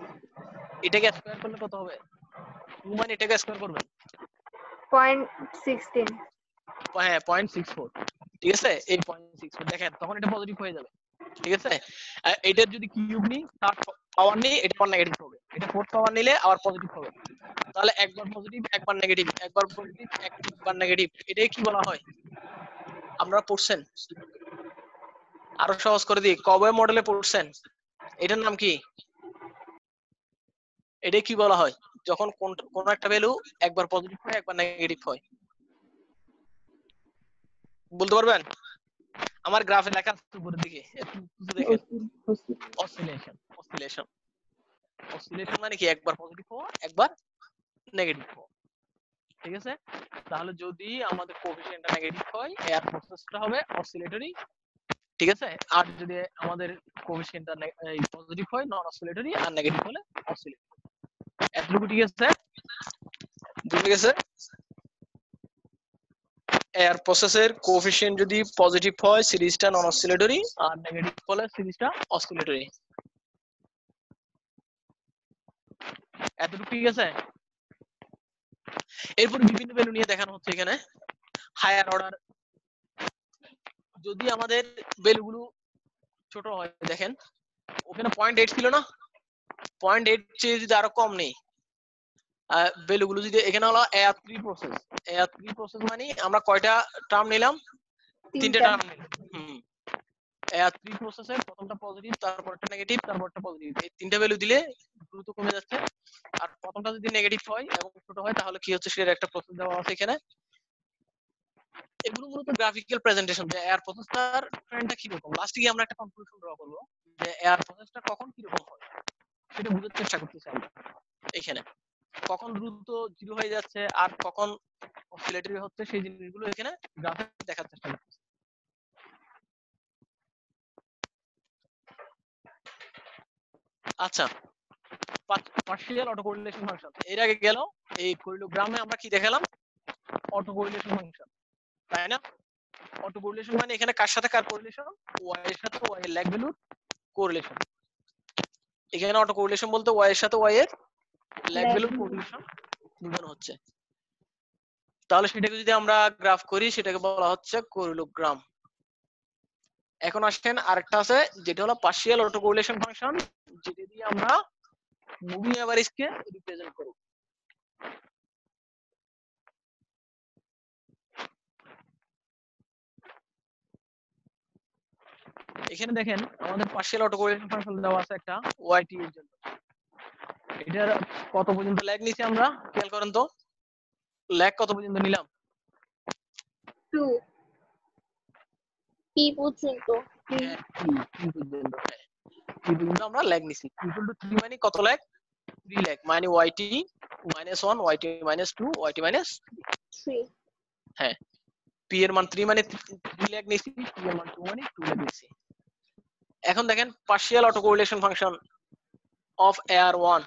এটাকে স্কয়ার করলে কত হবে, 2 মানে এটাকে স্কয়ার করবেন 0.16। হ্যাঁ 0.64। ঠিক আছে, এই 0.64 দেখেন তখন এটা পজিটিভ হয়ে যাবে। ঠিক আছে, এটার যদি কিউব নিই, তার পাওয়ার নিই, এটা আবার নেগেটিভ হবে। এটা 4 পাওয়ার নিলে আবার পজিটিভ হবে। তাহলে একবার পজিটিভ একবার নেগেটিভ, একবার পজিটিভ একবার নেগেটিভ, এটাই কি বলা হয়, আপনারা পড়ছেন? আরো সহজ করে দিই, কবে মডেলে পড়ছেন, এটার নাম কি, এটাই কি বলা হয় যখন কোন একটা ভ্যালু একবার পজিটিভ হয় একবার নেগেটিভ হয়, বলতে পারবেন? আমার গ্রাফে লেখা আছে উপরের দিকে, একটু দেখেন। অসিলেশন, অসিলেশন, অসিলেশন মানে কি একবার পজিটিভ হওয়া একবার নেগেটিভ হওয়া। ঠিক আছে, তাহলে যদি আমাদের কোএফিসিয়েন্টটা নেগেটিভ হয় এর প্রসেসটা হবে অসিলেটরি। ঠিক আছে, আর যদি আমাদের কোএফিসিয়েন্টটা পজিটিভ হয় নন অসিলেটরি, আর নেগেটিভ হলে অসিলেটরি। এতটুকু ঠিক আছে, বুঝে গেছে? এর প্রসেসের কোএফিসিয়েন্ট যদি পজিটিভ হয় সিরিজটা নন অসিলেটরি, আর নেগেটিভ হলে সিরিজটা অসিলেটরি। এতটুকু ঠিক আছে? এরপর বিভিন্ন ভ্যালু নিয়ে দেখানো হচ্ছে এখানে। হায়ার অর্ডার যদি আমাদের ভ্যালুগুলো ছোট হয়, দেখেন ওখানে 0.8 ছিল না, 0.8 চেয়ে যদি আরো কম নেই ভ্যালুগুলো, যদি এখানে হলো AR3 প্রসেস, AR3 প্রসেস মানে আমরা কয়টা টার্ম নিলাম, তিনটা টার্ম নিলাম। AR3 প্রসেসে প্রথমটা পজিটিভ, তারপরটা নেগেটিভ, তারপরটা পজিটিভ, এই তিনটা ভ্যালু দিলে দ্রুত কমে যাচ্ছে। আর প্রথমটা যদি নেগেটিভ হয় এবং ছোট হয় তাহলে কি হচ্ছে, সেটার একটা প্রসেস দেওয়া আছে এখানে। এগুলো মূলত গ্রাফিক্যাল প্রেজেন্টেশন, যে এয়ার প্রসেসটার ট্রেন্ডটা কি রকম। লাস্টে গিয়ে আমরা একটা কনক্লুশন ড্র করব যে এয়ার প্রসেসটা কখন কি রকম হয় সেটা বোঝার চেষ্টা করতেছি আমরা এখানে, কখন দ্রুত জিরো হয়ে যাচ্ছে আর কখন অসিলেটরি হচ্ছে, সেই জিনিসগুলো এখানে গ্রাফে দেখার চেষ্টা করতেছি। আচ্ছা, পার্শিয়াল অটো কোরিলেশন ফাংশন, এর আগে গেল এই কোরিলোগ্রামে আমরা কি দেখালাম, অটো কোরিলেশন ফাংশন, তাই না? অটো কোরিলেশন মানে এখানে কার সাথে কার কোরিলেশন, ওয়াই এর সাথে ওয়াই এর ল্যাগ ভ্যালুর কোরিলেশন। এখানে অটো কোরিলেশন বলতে ওয়াই এর সাথে ওয়াই এর ল্যাগ ভ্যালুর কোরিলেশন বোঝানো হচ্ছে। তাহলে সেটাকে যদি আমরা গ্রাফ করি সেটাকে বলা হচ্ছে কোরিলোগ্রাম। এখন আসেন আরেকটা আছে যেটা হলো পার্শিয়াল অটো কোরিলেশন ফাংশন, যেটা দিয়ে আমরা মুভিং এভারেজকে রিপ্রেজেন্ট করব। এখানে দেখেন আমাদের পার্শিয়াল অটো কোরিলেশন ফাংশন দেওয়া আছে একটা ওয়াইটি এর জন্য। এটার কত পর্যন্ত ল্যাগ নিছি আমরা খেয়াল করেন তো, ল্যাগ কত পর্যন্ত নিলাম, 2 p পর্যন্ত। হ্যাঁ, p পর্যন্ত, হ্যাঁ p পর্যন্ত আমরা ল্যাগ নিছি। ইকুয়াল টু 3 মানে কত ল্যাগ, 3 ল্যাগ, মানে yt -1 yt -2 yt -3। হ্যাঁ, p এর মান 3 মানে 3 ল্যাগ নিছি, p এর মান 2 মানে 2 ল্যাগ নিছি। এখন দেখেন partial auto correlation function of AR1,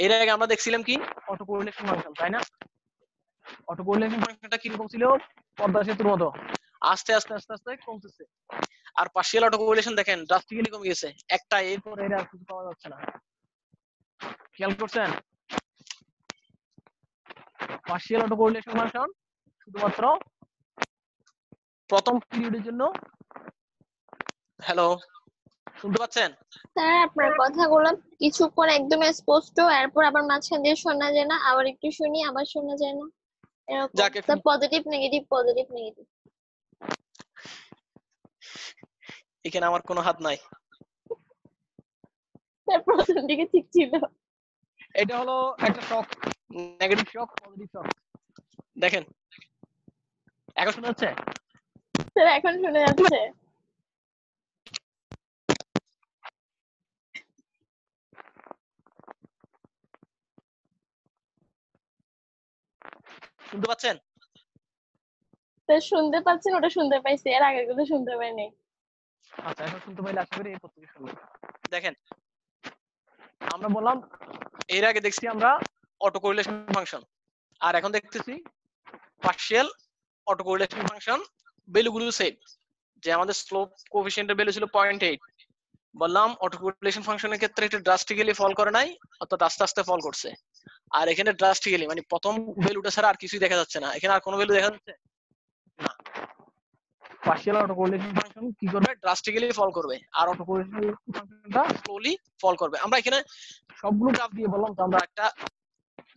এর আগে আমরা দেখছিলাম কি অটো কোরিলেশন ফাংশন, তাই না? অটো কোরিলেশন ফাংশনটা কি রকম ছিল, পদ্মা সেতুর মতো আস্তে আস্তে আস্তে আস্তে কমতেছে। আর পার্শিয়াল অটো কোরিলেশন দেখেন ড্রাস্টিক্যালি কমে গেছে, একটা এরপর এর আর কিছু পাওয়া যাচ্ছে না, খেয়াল করছেন? পার্শিয়াল অটো কোরিলেশন ফাংশন শুধুমাত্র প্রথম পিরিয়ডের জন্য। হ্যালো, শুনতে পাচ্ছেন? স্যার আপনার কথাগুলো কিছুক্ষণ একদম স্পষ্ট, এরপর আবার মাঝখান দিয়ে শোনা যায় না, আবার একটু শুনি আবার শোনা যায় না, এরকম। যাকে sir positive negative positive negative. এখানে আমার কোনো হাত নাই। স্যার প্রথম দিকে ঠিক ছিল। এটা হলো একটা শক, নেগেটিভ শক পজিটিভ শক। দেখেন এখন শোনা যাচ্ছে? স্যার এখন শোনা যাচ্ছে। শুনতে পাচ্ছেন? স্যার শুনতে পাচ্ছেন, ওটা শুনতে পাইছি, এর আগের কথা শুনতে পাইনি। আচ্ছা, এখন শুনতে পাইলে আশা করি এরপর থেকে শুনবেন। দেখেন আমরা বললাম এর আগে দেখছি আমরা অটো কোরিলেশন ফাংশন, আর এখন দেখতেছি পার্শিয়াল অটো কোরিলেশন ফাংশন। ভ্যালুগুলো সেম, যে আমাদের স্লোপ কোএফিসিয়েন্টের ভ্যালু ছিল 0.8, বললাম অটো কোরিলেশন ফাংশনের ক্ষেত্রে এটা ড্রাস্টিক্যালি ফল করে নাই, অর্থাৎ আস্তে আস্তে ফল করছে। আর এখানে ড্রাস্টিক্যালি মানে প্রথম ভ্যালুটা ছাড়া আর কিছুই দেখা যাচ্ছে না, এখানে আর কোনো ভ্যালু দেখা যাচ্ছে না। পার্শিয়াল অটো কোরিলেশন ফাংশন কি করবে, ড্রাস্টিক্যালি ফল করবে, আর অটো কোরিলেশন ফাংশনটা স্লোলি ফল করবে। আমরা এখানে সবগুলো গ্রাফ দিয়ে বললাম তো আমরা একটা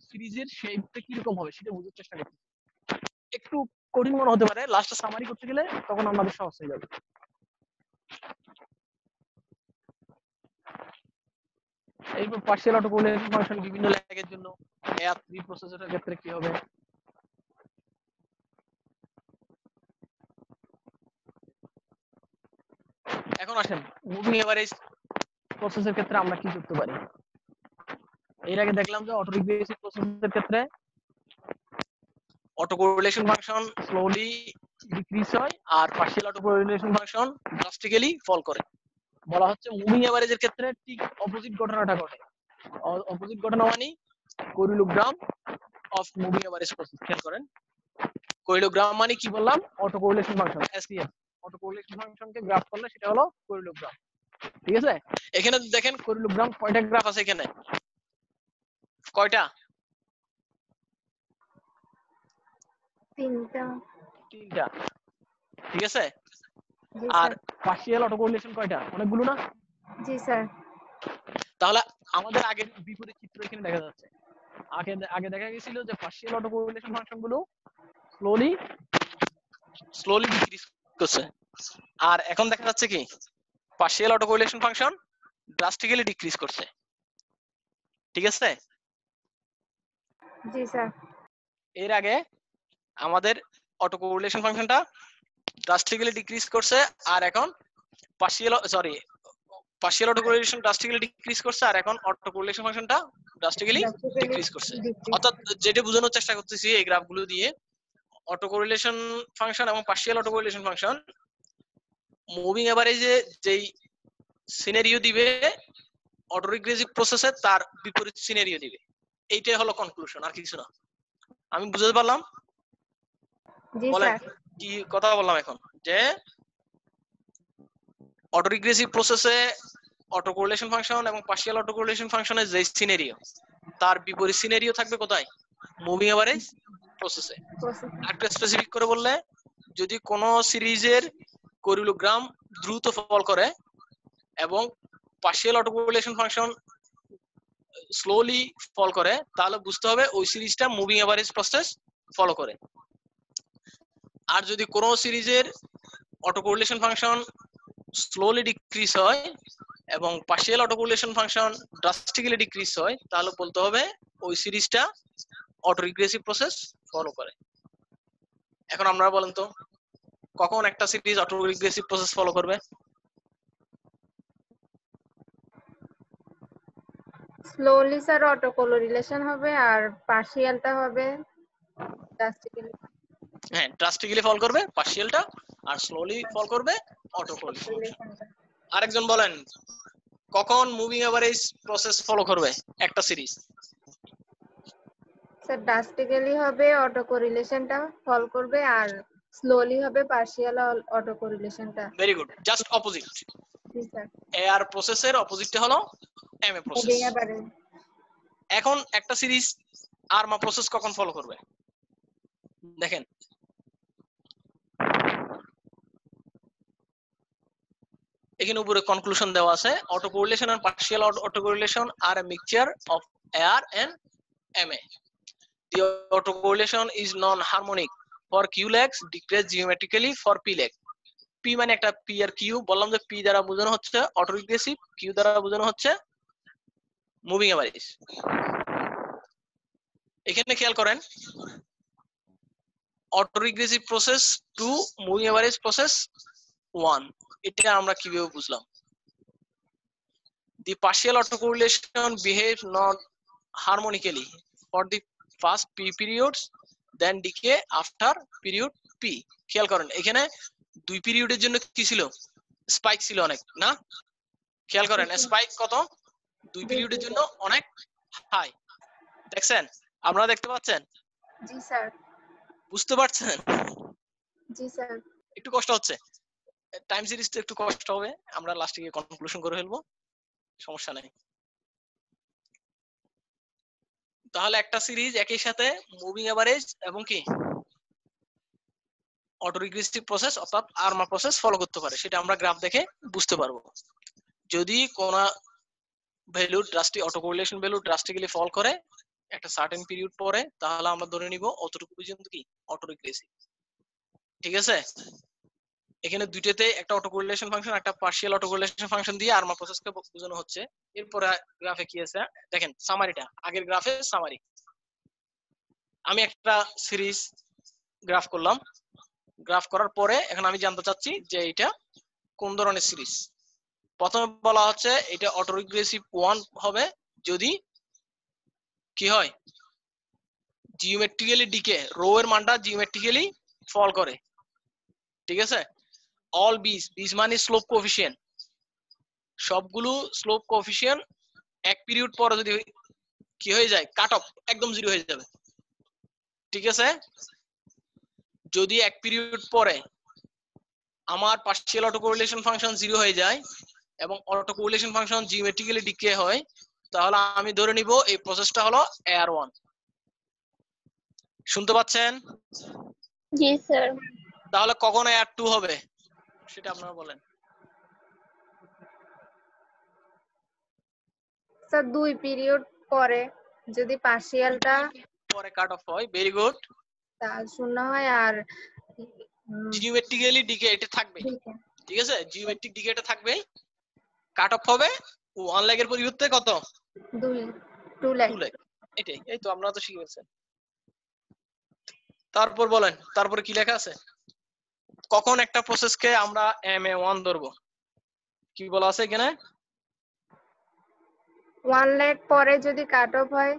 সিরিজের শেপটা কি রকম হবে সেটা বোঝার চেষ্টা করছি। একটু কঠিন মনে হতে পারে, লাস্টে সামারি করতে গেলে তখন আমাদের সহজ হয়ে যাবে। এইবার পার্শিয়াল অটো কোরিলেশন ফাংশন বিভিন্ন ল্যাগের জন্য AR3 প্রসেসরের ক্ষেত্রে কি হবে। এখন আসেন মুভিং এভারেজ প্রসেসের ক্ষেত্রে আমরা কি করতে পারি। এর আগে দেখলাম যে অটো রিগ্রেসিভ প্রসেসের ক্ষেত্রে auto correlation function slowly decrease হয় আর partial auto correlation function drastically fall করে। বলা হচ্ছে মুভিং এভারেজের ক্ষেত্রে ঠিক অপোজিট ঘটনাটা ঘটে। অপোজিট ঘটনা মানে কোরিলোগ্রাম অফ মুভিং এভারেজ প্রসেস। খেয়াল করেন কোরিলোগ্রাম মানে কি বললাম, auto correlation function ACF. Auto correlation ফাংশনকে গ্রাফ করলে সেটা হলো কোরিলোগ্রাম, ঠিক আছে? এখানে দেখেন কোরিলোগ্রাম কয়টা গ্রাফ আছে, এখানে কয়টা, 3টা তিনটা, ঠিক আছে? জি আর স্যার। পার্শিয়াল অটো কোরিলেশন কয়টা? অনেকগুলো না? জি স্যার। তাহলে আমাদের আগের বিপরীত চিত্র এখানে দেখা যাচ্ছে। আগে দেখা গেছিল যে পার্শিয়াল অটো কোরিলেশন ফাংশনগুলো স্লোলি ডিক্রিজ করছে, আর এখন দেখা যাচ্ছে কি partial auto correlation function drastically decrease করছে, ঠিক আছে? জি স্যার। এর আগে আমাদের অটো কোরিলেশন ফাংশনটা ড্রাস্টিক্যালি ডিক্রিজ করছে, আর এখন partial auto correlation drastically decrease করছে, আর এখন অটো কোরিলেশন ফাংশনটা ড্রাস্টিক্যালি ডিক্রিজ করছে। অর্থাৎ যেটা বোঝানোর চেষ্টা করতেছি এই গ্রাফগুলো দিয়ে, অটো কোরিলেশন ফাংশন এবং partial auto correlation function moving এভারেজে যেই সিনারিও দিবে অটো রিগ্রেসিভ প্রসেসে তার বিপরীত সিনারিও দিবে। এইটাই হলো কনক্লুশন, আর কিছু না। আমি বুঝতে পারলাম? জি বলেন স্যার। কি কথা বললাম এখন, যে অটো রিগ্রেসিভ প্রসেসে অটো কোরিলেশন ফাংশন এবং পার্শিয়াল অটো কোরিলেশন ফাংশনের যে সিনারিও তার বিপরীত সিনারিও থাকবে কোথায়? মুভিং এভারেজ প্রসেসে। আরেকটু স্পেসিফিক করে বললে, যদি কোন সিরিজের কোরিলোগ্রাম দ্রুত ফল করে এবং partial auto correlation function slowly fall করে, তাহলে বুঝতে হবে ওই সিরিজটা মুভিং এভারেজ প্রসেস ফলো করে। আর যদি কোন সিরিজের auto correlation function slowly decrease হয় এবং partial auto correlation function drastically decrease হয়, তাহলে বলতে হবে ওই সিরিজটা অটো রিগ্রেসিভ প্রসেস ফলো করে। এখন আপনারা বলেন তো কখন একটা series auto regressive process follow করবে? স্লোলি স্যার অটো কোরিলেশন হবে, আর পার্শিয়ালটা হবে ড্রাস্টিক্যালি। হ্যাঁ, ড্রাস্টিক্যালি ফল করবে পার্শিয়ালটা, আর স্লোলি ফল করবে অটো কোরিলেশন। আরেকজন বলেন কখন মুভিং এভারেজ প্রসেস ফলো করবে একটা সিরিজ? স্যার ড্রাস্টিক্যালি হবে অটো কোরিলেশনটা ফল করবে, আর স্লোলি হবে পার্শিয়াল অটো কোরিলেশনটা। Very good, just opposite. জি স্যার। এআর প্রসেসের অপোজিটটা হলো এমএ প্রসেস। এখন একটা সিরিজ আরমা প্রসেস কখন ফলো করবে? দেখেন, এখানে উপরে কনক্লুশন দেওয়া আছে, auto correlation and partial auto correlation are a mixture of AR and MA. The auto correlation is non-harmonic for Q lags, decrease geometrically for P lag. P মানে একটা P আর Q, বললাম যে P দ্বারা বোঝানো হচ্ছে auto regressive, Q দ্বারা বোঝানো হচ্ছে মুভিং এভারেজ। এখানে খেয়াল করেন, auto regressive process 2, moving average process 1। এটা আমরা কিভাবে বুঝলাম? The partial autocorrelation behaves not harmonically for the first P periods, then decay after period P. খেয়াল করেন এখানে দুই পিরিয়ডের জন্য কি ছিল? স্পাইক ছিল অনেক, না? খেয়াল করেন স্পাইক কত? দুই পিরিয়ডের জন্য অনেক হাই। দেখছেন? আপনারা দেখতে পাচ্ছেন? জি স্যার। বুঝতে পারছেন? জি স্যার। একটু কষ্ট হচ্ছে, টাইম সিরিজটা একটু কষ্ট হবে, আমরা লাস্টে গিয়ে কনক্লুশন করে ফেলবো, সমস্যা নাই। তাহলে একটা সিরিজ একই সাথে মুভিং এভারেজ এবং কি অটো রিগ্রেসিভ প্রসেস অর্থাৎ আরমা প্রসেস ফলো করতে পারে, সেটা আমরা গ্রাফ দেখে বুঝতে পারবো। যদি কোন value auto correlation value drastically fall করে একটা সার্টেন পিরিয়ড পরে, তাহলে আমরা ধরে নিব অতটুকু পর্যন্ত কি অটো রিগ্রেসিভ, ঠিক আছে? এখানে দুইটাতে একটা অটো কোরিলেশন ফাংশন একটা পার্শিয়াল অটো কোরিলেশন ফাংশন দিয়ে আরমা প্রসেসকে বোঝানো হচ্ছে। এরপরে গ্রাফে কি আছে দেখেন, সামারিটা, আগের গ্রাফে সামারি। আমি একটা সিরিজ গ্রাফ করলাম, গ্রাফ করার পরে এখন আমি জানতে চাচ্ছি যে এটা কোন ধরনের সিরিজ। প্রথমে বলা হচ্ছে এটা অটো রিগ্রেসিভ 1 হবে যদি কি হয়, জিওমেট্রিক্যালি ডিকে, রো এর মানটা জিওমেট্রিক্যালি ফল করে, ঠিক আছে? অল বিস মানে স্লোপ কোএফিসিয়েন্ট, সবগুলো স্লোপ কোএফিসিয়েন্ট এক পিরিয়ড পরে যদি কি হয়ে যায়, কাট অফ একদম জিরো হয়ে যাবে, ঠিক আছে? যদি এক পিরিয়ড পরে আমার পার্শিয়াল অটো কোরিলেশন ফাংশন 0 হয়ে যায় এবং auto correlation function geometrically decay হয়, তাহলে আমি ধরে নিব এই প্রসেসটা হলো AR1। শুনতে পাচ্ছেন? জি স্যার। তাহলে কখন এয়ার 2 হবে সেটা আপনারা বলেন। স্যার 2 পিরিয়ড পরে যদি পার্শিয়ালটা পরে কাট অফ হয়, ভেরি গুড। তা শূন্য হয় আর জিওমেট্রিক্যালি ডিকে এটা থাকবে, ঠিক আছে, জিওমেট্রিক ডিকে এটা থাকবে, কাট অফ হবে 1 লাখের পরিবর্তে কত 2 লাখ। 2 লাখ। এটাই, এই তো আপনারা তো শিখে গেছেন। তারপর বলেন, তারপরে কি লেখা আছে? কখন একটা প্রসেসকে আমরা MA1 ধরবো, কি বলা আছে এখানে? 1 লাখ পরে যদি কাট অফ হয়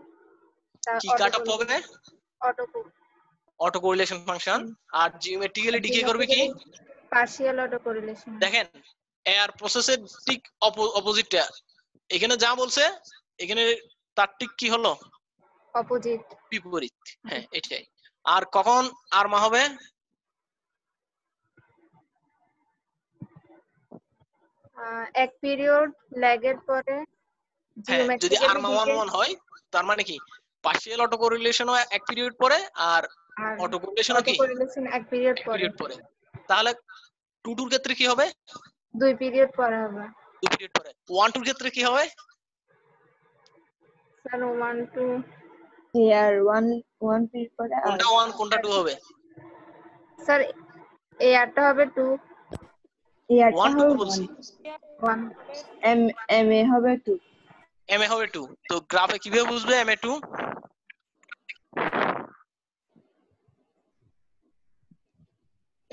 কি কাট অফ হবে? Auto correlation function. আর জিওমেট্রিক্যালি ডিকে করবে কি? Partial auto correlation. দেখেন এয়ার প্রসেসের ঠিক অপোজিটটা এখানে যা বলছে, এখানে তার ঠিক কি হলো? অপোজিট, বিপরীত। হ্যাঁ এটাই। আর কখন আরমা হবে? এক পিরিয়ড ল্যাগের পরে হ্যাঁ, যদি জিওমেট্রিক্যালি আরমা ডিকে 1 হয় তার মানে কি পার্শিয়াল অটো কোরিলেশনও এক পিরিয়ড পরে আর আর অটো কোরিলেশনও অটো কি কোরিলেশন এক পিরিয়ড এক পরে। পিরিয়ড পরে। তাহলে 2 2 এর ক্ষেত্রে কি হবে? 2 পিরিয়ড পরে হবে। 2 পিরিয়ড পরে। 1 2 এর ক্ষেত্রে কি হবে? স্যার 1 2 ইয়ার 1 পিরিয়ড পরে আর কোনটা 1 কোনটা 2 হবে? স্যার এয়ারটা হবে 2 ইয়ারটা 1 হবে 2 বলছি। 1 এম এ হবে 2 MA হবে 2। তো গ্রাফে কিভাবে বুঝবে MA2?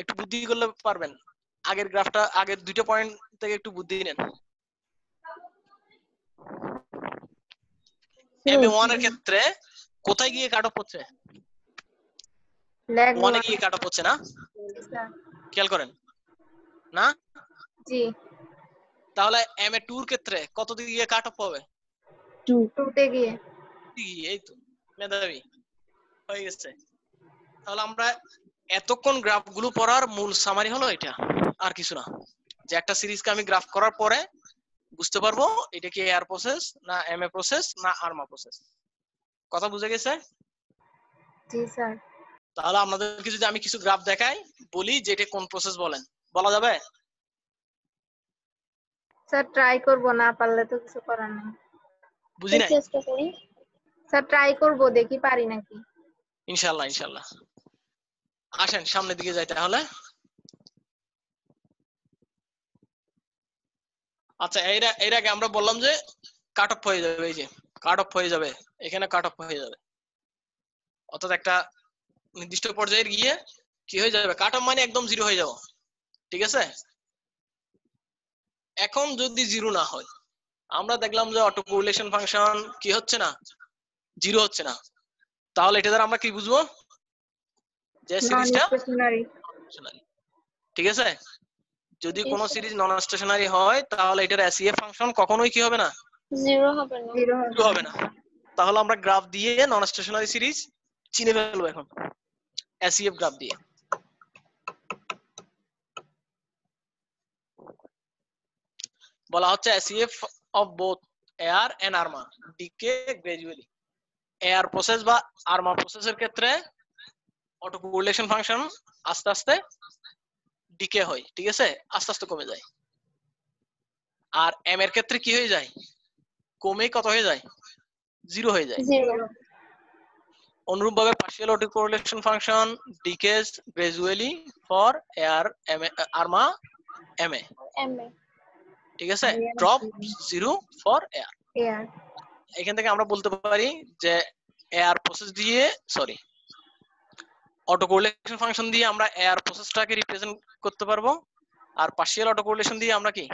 একটু বুদ্ধি করলে পারবেন। আগের গ্রাফটা, আগের দুইটা পয়েন্ট থেকে একটু বুদ্ধি নেন। MA1 এর ক্ষেত্রে কোথায় গিয়ে কাট অফ হচ্ছে? ল্যাগ 1 এ গিয়ে কাট অফ হচ্ছে না? খেয়াল করেন না? জি। তাহলে MA2 এর ক্ষেত্রে কত দিকে গিয়ে কাট অফ হবে? 2 তে গিয়ে। এই তো মেধাবী হয়ে গেছে। তাহলে আমরা এতক্ষণ গ্রাফ গুলো পড়ার মূল সামারি হলো এটা, আর কিছু না। যে একটা সিরিজকে আমি গ্রাফ করার পরে বুঝতে পারবো এটা কি এয়ার প্রসেস না MA প্রসেস না আরমা প্রসেস। কথা বুঝে গেছে? জি স্যার। তাহলে আপনাদেরকে যদি আমি কিছু গ্রাফ দেখাই, বলি যে এটা কোন প্রসেস বলেন, বলা যাবে? স্যার ট্রাই করব, না পারলে তো কিছু করার নেই। বুঝি নাই। চেষ্টা করি। স্যার ট্রাই করব, দেখি পারি নাকি। ইনশাআল্লাহ ইনশাআল্লাহ। আসেন সামনের দিকে যাই তাহলে। আচ্ছা এর আগে আমরা বললাম যে কাট অফ হয়ে যাবে, এই যে কাট অফ হয়ে যাবে, এখানে কাট অফ হয়ে যাবে, অর্থাৎ একটা নির্দিষ্ট পর্যায়ে গিয়ে কি হয়ে যাবে, কাট অফ মানে একদম জিরো হয়ে যাবে, ঠিক আছে? এখন যদি জিরো না হয়, আমরা দেখলাম যে অটো কোরিলেশন ফাংশন কি হচ্ছে না, জিরো হচ্ছে না, তাহলে এটা দ্বারা আমরা কি বুঝবো? যে সিরিজটা স্টেশনারি। ঠিক আছে? যদি কোন সিরিজ নন স্টেশনারি হয় তাহলে এটার এসইএফ ফাংশন কখনোই কি হবে না, জিরো হবে না। জিরো হবে না। তাহলে আমরা গ্রাফ দিয়ে নন স্টেশনারি সিরিজ চিনে ফেলবো এখন এসইএফ গ্রাফ দিয়ে। বলা হচ্ছে ACF of both AR and ARMA decay gradually. AR process বা আরমা প্রসেসের ক্ষেত্রে অটো কোরিলেশন ফাংশন আস্তে আস্তে ডিকে হয়, ঠিক আছে, আস্তে আস্তে কমে যায়। আর এম এর ক্ষেত্রে কি হয়ে যায়, কমে কত হয়ে যায়, জিরো হয়ে যায়। জিরো। অনুরূপভাবে partial auto correlation function decays gradually for AR ARMA MA, MA. ঠিক আছে, drop zero for AR. AR. এখান থেকে আমরা বলতে পারি যে এয়ার প্রসেস দিয়ে, সরি, অটো কোরিলেশন ফাংশন দিয়ে আমরা এয়ার প্রসেসটাকে রিপ্রেজেন্ট করতে পারবো, আর পার্শিয়াল অটো কোরিলেশন দিয়ে আমরা কি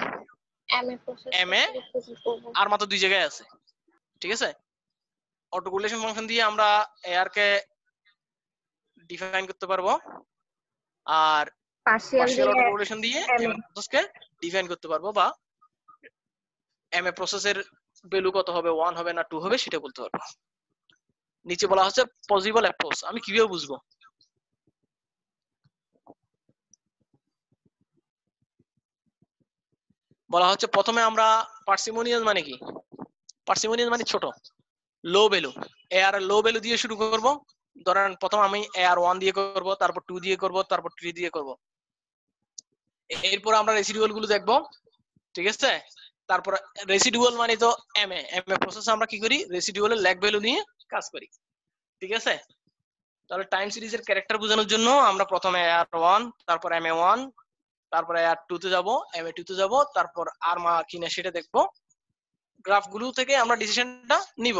এমএ প্রসেস এমএ রিপ্রেজেন্ট করব। আর মাত্র দুই জায়গায় আছে, ঠিক আছে? অটো কোরিলেশন ফাংশন দিয়ে আমরা এয়ার কে ডিফাইন করতে পারবো, আর পার্শিয়াল অটো কোরিলেশন দিয়ে এমএ প্রসেসকে ডিফাইন করতে পারবো, বা এমএ প্রসেসের ভ্যালু কত হবে, 1 হবে না 2 হবে সেটা বলতে পারবো। নিচে বলা হচ্ছে পসিবল অ্যাপ্রোচ, আমি কিভাবে বুঝবো? বলা হচ্ছে প্রথমে আমরা পার্সিমোনিয়াস মানে কি, পার্সিমোনিয়াস মানে ছোট, লো ভ্যালু, এয়ার লো ভ্যালু দিয়ে শুরু করব, ধরেন প্রথম আমি AR1 দিয়ে করব, তারপর 2 দিয়ে করব, তারপর 3 দিয়ে করব। এরপর আমরা রেসিডুয়াল গুলো দেখব, ঠিক আছে? তারপর রেসিডুয়াল মানে তো এমএ প্রসেস আমরা কি করি, রেসিডুয়ালের ল্যাগ ভ্যালু নিয়ে কাজ করি, ঠিক আছে? তাহলে টাইম সিরিজের ক্যারেক্টার বোঝানোর জন্য আমরা প্রথমে AR1, তারপর MA1, তারপর AR2 তে যাব, MA2 তে যাব, তারপর আরমা কিনা সেটা দেখবো। গ্রাফগুলো থেকে আমরা ডিসিশনটা নিব।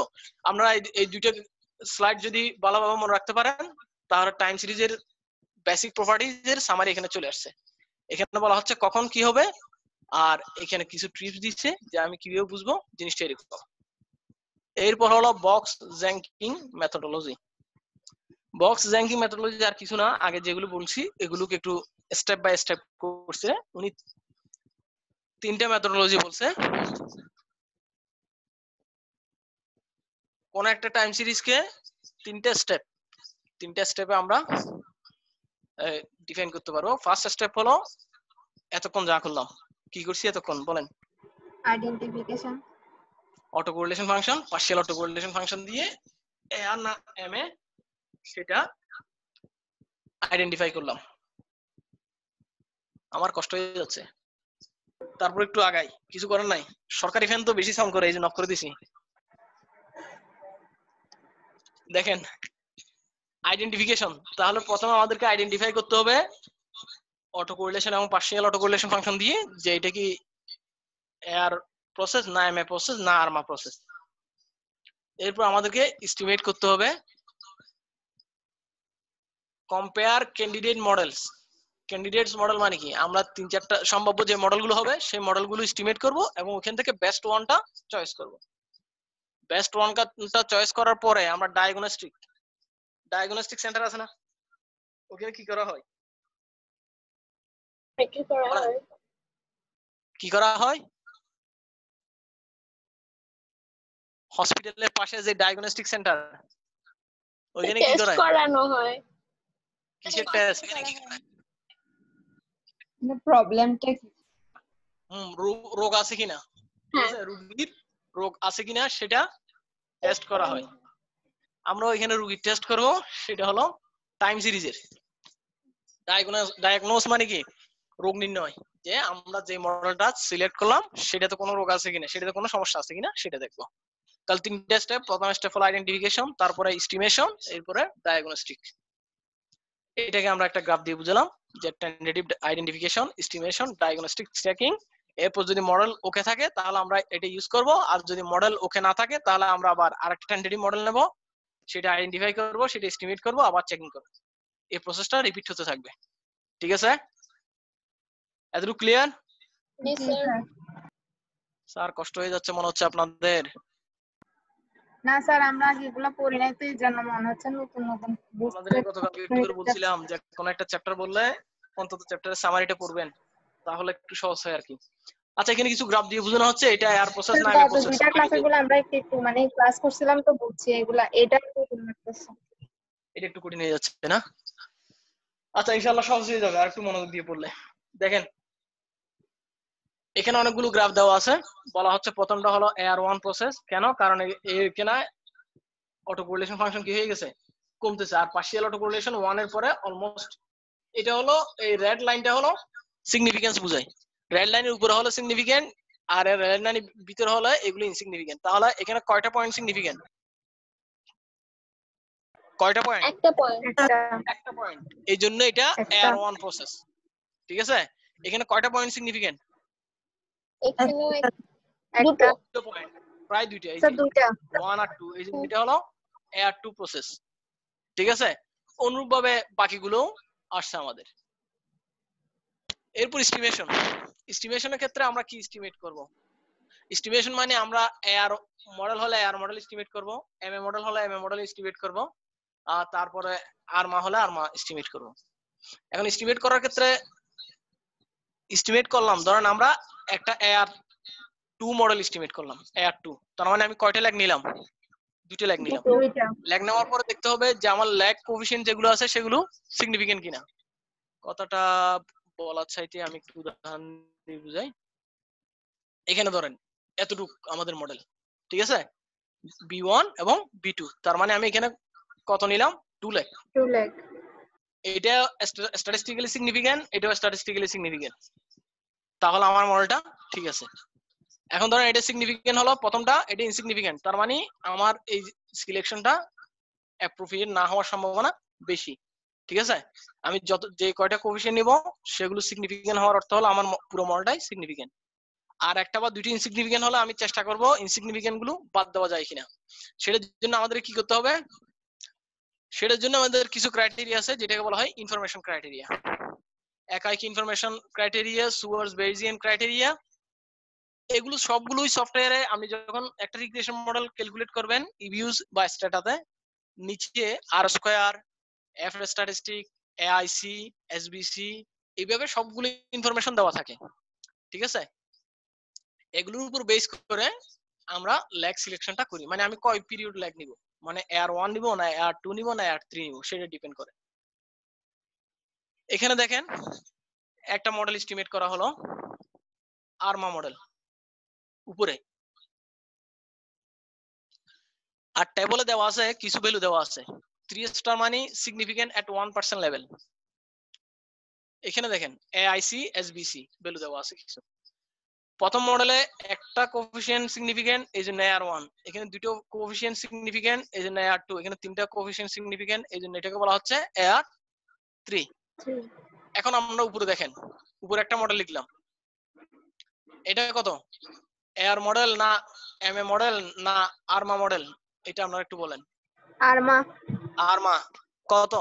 আমরা এই দুইটা স্লাইড যদি ভালোভাবে মনে রাখতে পারেন তাহলে টাইম সিরিজের বেসিক প্রপার্টিজের সামারি এখানে চলে আসছে। এখানে বলা হচ্ছে কখন কি হবে, আর এখানে কিছু ট্রিপস দিচ্ছে যে আমি কিভাবে বুঝবো জিনিসটা এরকম। এরপর হলো বক্স জ্যাঙ্কিং মেথডোলজি। বক্স জ্যাঙ্কিং মেথডোলজি আর কিছু না, আগে যেগুলো বলছি এগুলোকে একটু স্টেপ বাই স্টেপ করছে। উনি 3টা মেথডোলজি বলছে। কোন একটা টাইম সিরিজকে 3টা স্টেপে আমরা ডিফাইন করতে পারবো। ফার্স্ট স্টেপ হলো এতক্ষণ যা করলাম, কি করছি এতক্ষণ বলেন? Identification, auto correlation function, partial auto correlation function দিয়ে আর না এম এ সেটা আইডেন্টিফাই করলাম। আমার কষ্ট হয়ে যাচ্ছে, তারপর একটু আগাই, কিছু করার নাই। সরকারি ফ্যান তো বেশি সাউন্ড করে, এই যে নক করে দিছি। দেখেন আইডেন্টিফিকেশন, তাহলে প্রথমে আমাদেরকে আইডেন্টিফাই করতে হবে অটো কোরিলেশন এবং পার্শিয়াল অটো কোরিলেশন ফাংশন দিয়ে যে এটা কি এআর প্রসেস না এমএ প্রসেস না আরমা প্রসেস। এরপর আমাদেরকে এস্টিমেট করতে হবে compare candidate models. Candidates model মানে কি, আমরা 3-4টা সম্ভাব্য যে মডেলগুলো হবে সেই মডেলগুলো এস্টিমেট করব এবং ওখান থেকে বেস্ট ওয়ানটা চয়েস করব। বেস্ট ওয়ানটা চয়েস করার পরে আমরা ডায়াগনস্টিক সেন্টার আছে না, ওখানে কি করা হয়? কি করা হয়? হসপিটালের পাশে যে ডায়াগনস্টিক সেন্টার, ওইখানে কি করা হয়? করানো হয়। কিসের টেস্ট? প্রবলেমটা কি? রোগ আছে কিনা, ঠিক আছে, রোগীর রোগ আছে কিনা সেটা টেস্ট করা হয়। আমরা ওইখানে রোগীর টেস্ট করব, সেটা হলো টাইম সিরিজের ডায়াগনোস মানে কি, রোগ নির্ণয়, যে আমরা যে মডেলটা সিলেক্ট করলাম সেটাতে কোনো রোগ আছে কিনা, সেটাতে কোনো সমস্যা আছে কিনা সেটা দেখবো। তাহলে 3টা স্টেপ, প্রথম স্টেপ হলো আইডেন্টিফিকেশন, তারপরে এস্টিমেশন, এরপরে ডায়াগনস্টিক। এটাকে আমরা একটা গ্রাফ দিয়ে বুঝলাম যে tentative identification, estimation, diagnostic checking. এরপর যদি মডেল ওকে থাকে তাহলে আমরা এটা ইউজ করব, আর যদি মডেল ওকে না থাকে তাহলে আমরা আবার আরেকটা টেন্টেটিভ মডেল নেব, সেটা আইডেন্টিফাই করব, সেটা এস্টিমেট করব, আবার চেকিং করব। এই প্রসেসটা রিপিট হতে থাকবে, ঠিক আছে? এতটুকু ক্লিয়ার? স্যার কষ্ট হয়ে যাচ্ছে মনে হচ্ছে আপনাদের। না স্যার আমরা এগুলো পড়ি নাই তো এই জন্য মনে হচ্ছে নতুন নতুন আপনাদের গতকাল একটু করে বলছিলাম যে কোন একটা চ্যাপ্টার বললে অন্তত চ্যাপ্টারের সামারিটা পড়বেন, তাহলে একটু সহজ হয় আর কি। আচ্ছা, এখানে কিছু গ্রাফ দিয়ে বোঝানো হচ্ছে এটা এআর প্রসেস না এমএ প্রসেস। দুইটা ক্লাসের গুলো আমরা একটু মানে ক্লাস করছিলাম তো বুঝছি, এগুলা এটা একটু লাগতেছে, এটা একটু কঠিন হয়ে যাচ্ছে না? আচ্ছা ইনশাআল্লাহ সহজ হয়ে যাবে আর একটু মনোযোগ দিয়ে পড়লে। দেখেন এখানে অনেকগুলো গ্রাফ দেওয়া আছে, বলা হচ্ছে প্রথমটা হলো AR1 প্রসেস। কেন? কারণ এখানে অটো কোরিলেশন ফাংশন কি হয়ে গেছে, কমতেছে, আর পার্শিয়াল অটো কোরিলেশন 1 এর পরে অলমোস্ট, এটা হলো এই রেড লাইনটা হলো সিগনিফিকেন্স বোঝায়, রেড লাইনের উপরে হলো সিগনিফিকেন্ট আর রেড লাইনের ভিতরে হলো এগুলো ইনসিগনিফিকেন্ট। তাহলে এখানে কয়টা পয়েন্ট সিগনিফিকেন্ট? কয়টা পয়েন্ট? একটা পয়েন্ট। এই জন্য এটা AR1 প্রসেস, ঠিক আছে? এখানে কয়টা পয়েন্ট সিগনিফিকেন্ট? দুটো পয়েন্ট, প্রায় দুইটা, এই যে 1 আর 2, এই যে এটা হলো AR2 প্রসেস, ঠিক আছে? অনুরূপভাবে বাকিগুলো আসছে আমাদের। এরপর এস্টিমেশন। এস্টিমেশনের ক্ষেত্রে আমরা কি এস্টিমেট করব? এস্টিমেশন মানে আমরা এআর মডেল হলে এআর মডেল এস্টিমেট করব, এমএ মডেল হলে এমএ মডেল এস্টিমেট করব, আর তারপরে আরমা হলে আরমা এস্টিমেট করব। এখন এস্টিমেট করার ক্ষেত্রে এস্টিমেট করলাম, ধরেন আমরা একটা AR2 মডেল এস্টিমেট করলাম, AR2, তার মানে আমি কয়টা ল্যাগ নিলাম? 2টা ল্যাগ নিলাম। ল্যাগ নেওয়ার পরে দেখতে হবে যে আমার ল্যাগ কোএফিশিয়েন্ট যেগুলো আছে সেগুলো সিগনিফিকেন্ট কিনা। কথাটা বলার চাইতে আমি একটু উদাহরণ দিয়ে বুঝাই। এখানে ধরেন এতটুক আমাদের মডেল, ঠিক আছে, B1 এবং B2, তার মানে আমি এখানে কত নিলাম? 2 লাখ। 2 lakh এটা স্ট্যাটিস্টিক্যালি সিগনিফিক্যান্ট, এটাও স্ট্যাটিস্টিক্যালি সিগনিফিক্যান্ট, তাহলে আমার মডেলটা ঠিক আছে। এখন ধরেন এটা সিগনিফিক্যান্ট হলো প্রথমটা, এটা ইনসিগনিফিক্যান্ট, তার মানে আমার এই সিলেকশনটা অ্যাপ্রোপ্রিয়েট না হওয়ার সম্ভাবনা বেশি। ঠিক আছে, আমি যত যে কয়টা কোএফিশিয়েন্ট নিব সেগুলো সিগনিফিক্যান্ট হওয়ার অর্থ হলো আমার পুরো মডেলটাই সিগনিফিক্যান্ট। আর একটা বা দুইটি ইনসিগনিফিক্যান্ট হলে আমি চেষ্টা করব ইনসিগনিফিক্যান্ট গুলো বাদ দেওয়া যায় কিনা। সেটার জন্য আমাদের কি করতে হবে, সেটার জন্য আমাদের কিছু ক্রাইটেরিয়া আছে যেটাকে বলা হয় ইনফরমেশন ক্রাইটেরিয়া। একাই ইনফরমেশন ক্রাইটেরিয়া, সুয়ার্স বেজিয়ান ক্রাইটেরিয়া, এগুলো সবগুলোই সফটওয়্যারে আপনি যখন একটা রিগ্রেশন মডেল ক্যালকুলেট করবেন ইভিউজ বা স্ট্যাটাতে, নিচে R square, F statistic, AIC, SBC, এইভাবে সবগুলো ইনফরমেশন দেওয়া থাকে। ঠিক আছে, এগুলোর উপর বেস করে আমরা ল্যাগ সিলেকশনটা করি, মানে আমি কয় পিরিয়ড ল্যাগ নিব, মানে এয়ার 1 নিব না এয়ার 2 নিব না এয়ার 3 নিব, সেটা ডিপেন্ড করে। এখানে দেখেন একটা মডেল এস্টিমেট করা হলো, আরমা মডেল উপরে, আর টেবলে দেওয়া আছে কিছু ভ্যালু দেওয়া আছে। 3 স্টার মানে সিগনিফিক্যান্ট এট 1% লেভেল। এখানে দেখেন এআইসি, এসবিসি ভ্যালু দেওয়া আছে কিছু। প্রথম মডেলে একটা কোএফিশিয়েন্ট সিগনিফিক্যান্ট, এই জন্য এয়ার 1, এখানে দুটো কোএফিশিয়েন্ট সিগনিফিক্যান্ট, এই জন্য এয়ার 2, এখানে তিনটা কোএফিশিয়েন্ট সিগনিফিক্যান্ট, এই জন্য এটাকে বলা হচ্ছে এয়ার 3। এখন আমরা উপরে দেখেন, উপরে একটা মডেল লিখলাম, এটা কত, এয়ার মডেল না এমএ মডেল না আরমা মডেল, এটা আপনারা একটু বলেন। আরমা। আরমা কত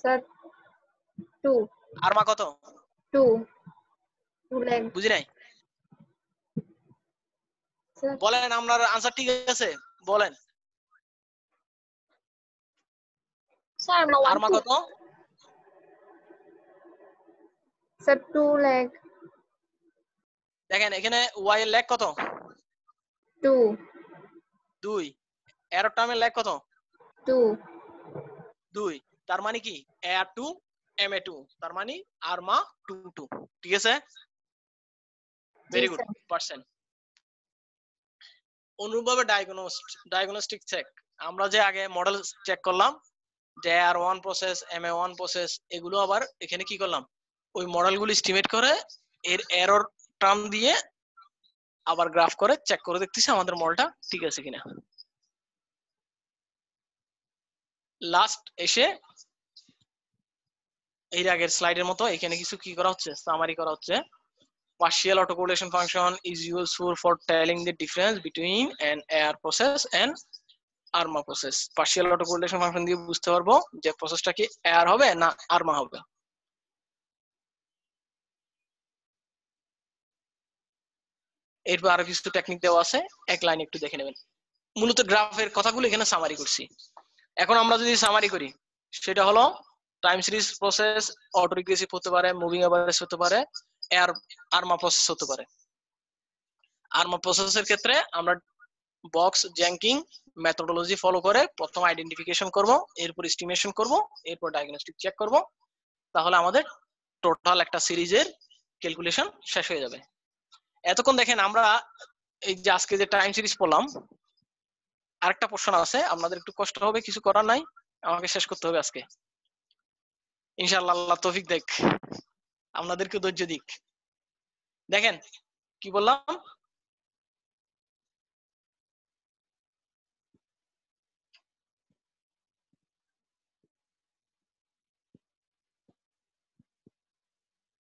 স্যার 2। আরমা কত 2 lakh বুঝি নাই, স্যার। বলেন আপনার আনসার ঠিক আছে বলেন। স্যার আরমা কত স্যার 2 lakh। দেখেন এখানে ওয়াই এর ল্যাগ কত, 2 2, এরর টার্মের ল্যাগ কত, 2 তার মানে কি এয়ার 2 এমএ 2, তার মানে আরমা 2 2। ঠিক আছে, ভেরি গুড পারসেন্ট। অনুরূপভাবে ডায়াগনস্টিক চেক, আমরা যে আগে মডেল চেক করলাম যে এয়ার 1 প্রসেস, এমএ 1 প্রসেস, এগুলো আবার এখানে কি করলাম, ওই মডেলগুলো এস্টিমেট করে এর এরর টার্ম দিয়ে আবার গ্রাফ করে চেক করে দেখতেছি আমাদের মডেলটা ঠিক আছে কিনা। লাস্ট এসে এর আগের স্লাইডের মতো এখানে কিছু কি করা হচ্ছে, সামারি করা হচ্ছে। Partial autocorrelation function is useful for telling the difference between an AR process and ARMA process. Partial autocorrelation function দিয়ে বুঝতে পারবো যে প্রসেসটা কি AR হবে না ARMA হবে। এরপর আরো কিছু টেকনিক দেওয়া আছে, এক লাইন একটু দেখে নেবেন। মূলত গ্রাফের কথাগুলো এখানে সামারি করছি। এখন আমরা যদি সামারি করি, সেটা হলো time series process, auto regressive হতে পারে, মুভিং এভারেজ হতে পারে, আরমা প্রসেস হতে পারে। আরমা প্রসেসের ক্ষেত্রে আমরা বক্স জ্যাঙ্কিং মেথডোলজি ফলো করে প্রথম আইডেন্টিফিকেশন করব, এরপর এস্টিমেশন করব, এরপর ডায়াগনস্টিক চেক করব, তাহলে আমাদের টোটাল একটা সিরিজের ক্যালকুলেশন শেষ হয়ে যাবে। এতক্ষণ দেখেন আমরা এই যে আজকে যে টাইম সিরিজ পড়লাম, আরেকটা পোর্শন আছে, আপনাদের একটু কষ্ট হবে, কিছু করার নাই, আমাকে শেষ করতে হবে আজকে ইনশাআল্লাহ। আল্লাহ তৌফিক দেখ, আপনাদেরকে ধৈর্য দিক। দেখেন কি বললাম,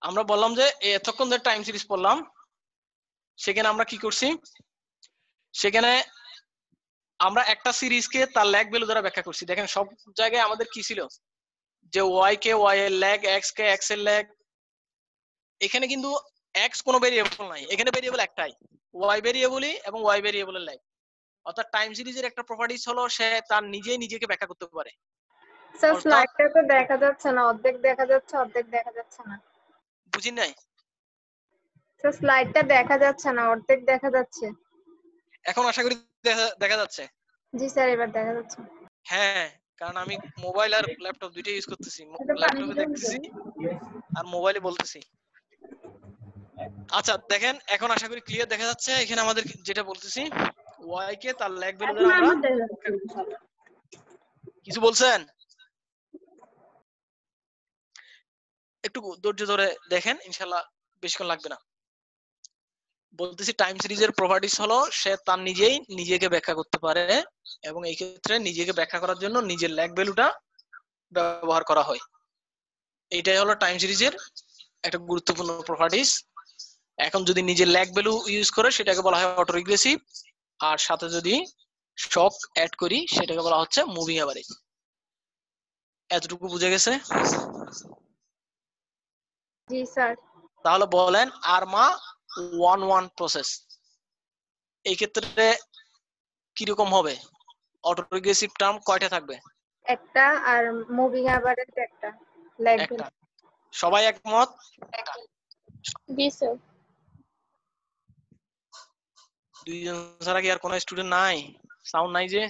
আমরা বললাম যে এতক্ষণ যে টাইম সিরিজ পড়লাম সেখানে আমরা কি করছি, সেখানে আমরা একটা সিরিজকে তার ল্যাগ ভ্যালু দ্বারা ব্যাখ্যা করছি। দেখেন সব জায়গায় আমাদের কি ছিল, যে ওয়াই কে ওয়াই এর ল্যাগ, এক্স কে এক্স এর ল্যাগ। এখানে কিন্তু এক্স কোনো ভেরিয়েবল নাই, এখানে ভেরিয়েবল একটাই, ওয়াই ভেরিয়েবলই এবং ওয়াই ভেরিয়েবলের ল্যাগ। অর্থাৎ টাইম সিরিজের একটা প্রপার্টিজ হলো সে তার নিজেই নিজেকে ব্যাখ্যা করতে পারে। স্যার স্লাইডটা তো দেখা যাচ্ছে না, অর্ধেক দেখা যাচ্ছে, অর্ধেক দেখা যাচ্ছে না। বুঝিন নাই স্যার স্লাইডটা দেখা যাচ্ছে না, অর্ধেক দেখা যাচ্ছে। এখন আশা করি দেখা যাচ্ছে। জি স্যার এবার দেখা যাচ্ছে। হ্যাঁ, কারণ আমি মোবাইল আর ল্যাপটপ দুইটাই ইউজ করতেছি, ল্যাপটপে দেখতেছি আর মোবাইলে বলতেছি। আচ্ছা দেখেন এখন আশা করি ক্লিয়ার দেখা যাচ্ছে। এখানে আমাদের যেটা বলতেছি, ওয়াই কে তার ল্যাগ ভ্যালু দ্বারা আমরা কিছু বলছেন? একটু ধৈর্য ধরে দেখেন, ইনশাআল্লাহ বেশিক্ষণ লাগবে না। বলতেছি টাইম সিরিজের প্রপার্টিস হলো সে তার নিজেকে ব্যাখ্যা করতে পারে, এবং এই ক্ষেত্রে নিজেকে ব্যাখ্যা করার জন্য নিজের ল্যাগ ভ্যালুটা ব্যবহার করা হয়। এইটাই হলো টাইম সিরিজের একটা গুরুত্বপূর্ণ প্রপার্টিস। এখন যদি নিজের ল্যাগ ভ্যালু ইউজ করে সেটাকে বলা হয় অটো রিগ্রেসিভ, আর সাথে যদি শক অ্যাড করি সেটাকে বলা হচ্ছে মুভিং অ্যাভারেজ। এতটুকু বুঝে গেছে? জি স্যার। তাহলে বলেন আরমা 1-1 প্রসেস এই ক্ষেত্রে কিরকম হবে? অটো রিগ্রেসিভ টার্ম কয়টা থাকবে? একটা, আর মুভিং অ্যাভারেজ একটা, একটা। সবাই একমত? জি স্যার। দুইজন ছাড়া কি আর কোনো স্টুডেন্ট নাই? সাউন্ড নাই যে?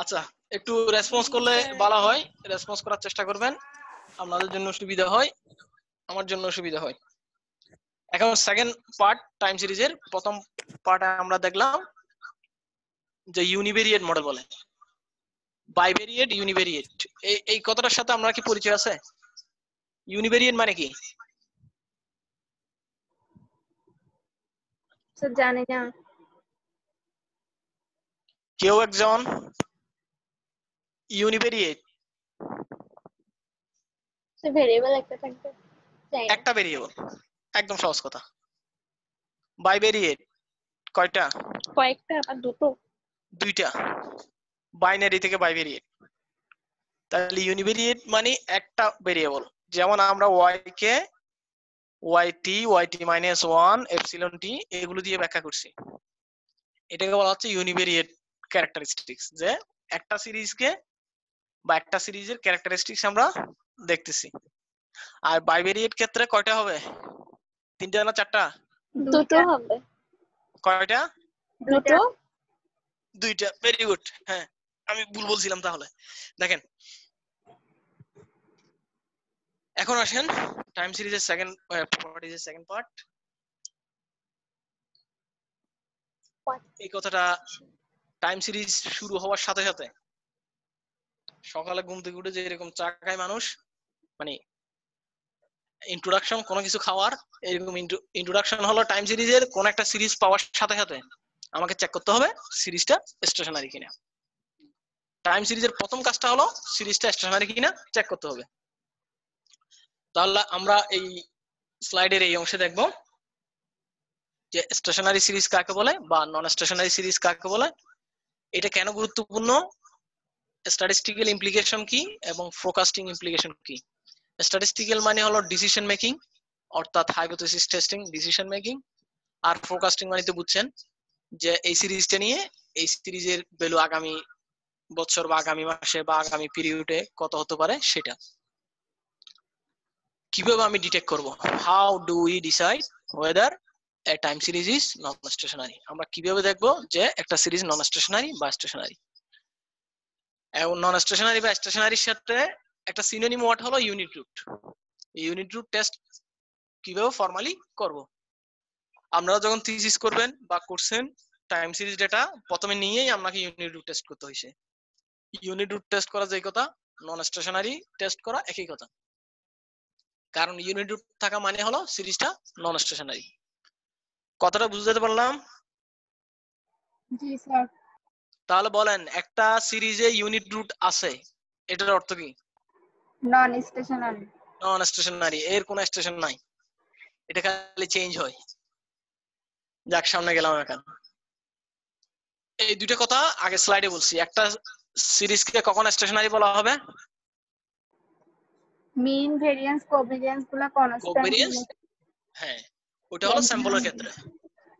আচ্ছা, একটু রেসপন্স করলে ভালো হয়, রেসপন্স করার চেষ্টা করবেন, আপনাদের জন্য সুবিধা হয়, আমার জন্য সুবিধা হয়। এখন সেকেন্ড পার্ট টাইম সিরিজের প্রথম পার্টে আমরা দেখলাম যে ইউনিভেরিয়েট মডেল বলে, বাইভেরিয়েট, ইউনিভেরিয়েট। এই কথাটার সাথে আমরা কি পরিচয় আছে? ইউনিভেরিয়েট মানে কি? স্যার জানি না। কেউ একজন? ইউনিভেরিয়েট ভেরিয়েবল একটা থাকবে, একটা ভেরিয়েবল, একদম সহজ কথা। বাইভেরিয়েট কয়টা? কয়েকটা আর দুটো? দুইটা। বাইনারি থেকে বাইভেরিয়েট। তাহলে ইউনিভেরিয়েট মানে একটা ভেরিয়েবল, যেমন আমরা y কে yt, yt minus 1, epsilon t এগুলো দিয়ে ব্যাখ্যা করছি। এটাকে বলা হচ্ছে ইউনিভেরিয়েট ক্যারেক্টারিস্টিক্স, যে একটা সিরিজকে বা একটা সিরিজের ক্যারেক্টারিস্টিক্স আমরা দেখতেছি। আর বাইভেরিয়েট ক্ষেত্রে কয়টা হবে? তিনটা না চারটা? দুটো হবে। কয়টা? দুটো। দুইটা। Very good. হ্যাঁ, আমি ভুল বলছিলাম তাহলে। দেখেন, এখন আসেন টাইম সিরিজের সেকেন্ড প্রপার্টিজের সেকেন্ড পার্ট। এই কথাটা টাইম সিরিজ শুরু হওয়ার সাথে সাথে সকালে ঘুম থেকে উঠে যে এরকম চা খায় মানুষ, মানে ইন্ট্রোডাকশন কোনো কিছু খাওয়ার, এরকম ইন্ট্রোডাকশন হলো টাইম সিরিজের। কোন একটা সিরিজ পাওয়ার সাথে সাথে আমাকে চেক করতে হবে সিরিজটা স্টেশনারি কিনা। টাইম সিরিজের প্রথম কাজটা হলো সিরিজটা স্টেশনারি কিনা চেক করতে হবে। তাহলে আমরা এই স্লাইডের এই অংশে দেখব যে স্টেশনারি সিরিজ কাকে বলে বা নন স্টেশনারি সিরিজ কাকে বলে, এটা কেন গুরুত্বপূর্ণ, স্ট্যাটিস্টিক্যাল ইমপ্লিকেশন কি এবং ফোরকাস্টিং ইমপ্লিকেশন কি। স্ট্যাটিস্টিক্যাল মানে হলো ডিসিশন মেকিং, অর্থাৎ হাইপোথেসিস টেস্টিং, ডিসিশন মেকিং। আর ফোরকাস্টিং মানে তো বুঝছেন যে এই সিরিজটা নিয়ে এই সিরিজের ভ্যালু আগামী বছর বা আগামী মাসে বা আগামী পিরিয়ডে কত হতে পারে সেটা। কিভাবে আমি ডিটেক্ট করব? How do we decide whether a time series is non stationary? আমরা কিভাবে দেখব যে একটা সিরিজ নন স্টেশনারি বা স্টেশনারি? এবং নন স্টেশনারি বা স্টেশনারির সাথে একটা সিনোনিম ওয়ার্ড হলো unit root. Unit root test কিভাবে ফর্মালি করব? আপনারা যখন থিসিস করবেন বা করছেন টাইম সিরিজ ডেটা, প্রথমে নিয়েই আপনাকে ইউনিট রুট টেস্ট করতে হয়েছে। ইউনিট রুট টেস্ট করা যেই কথা, নন স্টেশনারি টেস্ট করা একই কথা, কারণ ইউনিট রুট থাকা মানে হলো সিরিজটা নন স্টেশনারি। কথাটা বুঝতে পারলাম? জি স্যার। তাহলে বলেন একটা সিরিজে ইউনিট রুট আছে, এটার অর্থ কি? Non stationary. নন স্টেশনারি, এর কোনো স্টেশন নাই, এটা খালি চেঞ্জ হয়। যাক, সামনে গেলাম। এখন এই দুইটা কথা আগে স্লাইডে বলছি। একটা সিরিজকে কখন স্টেশনারি বলা হবে? মিন ভেরিয়েন্স কোভিরিয়েন্স গুলো কনস্ট্যান্ট। কোভেরিয়েন্স, হ্যাঁ, ওটা হলো স্যাম্পলের ক্ষেত্রে।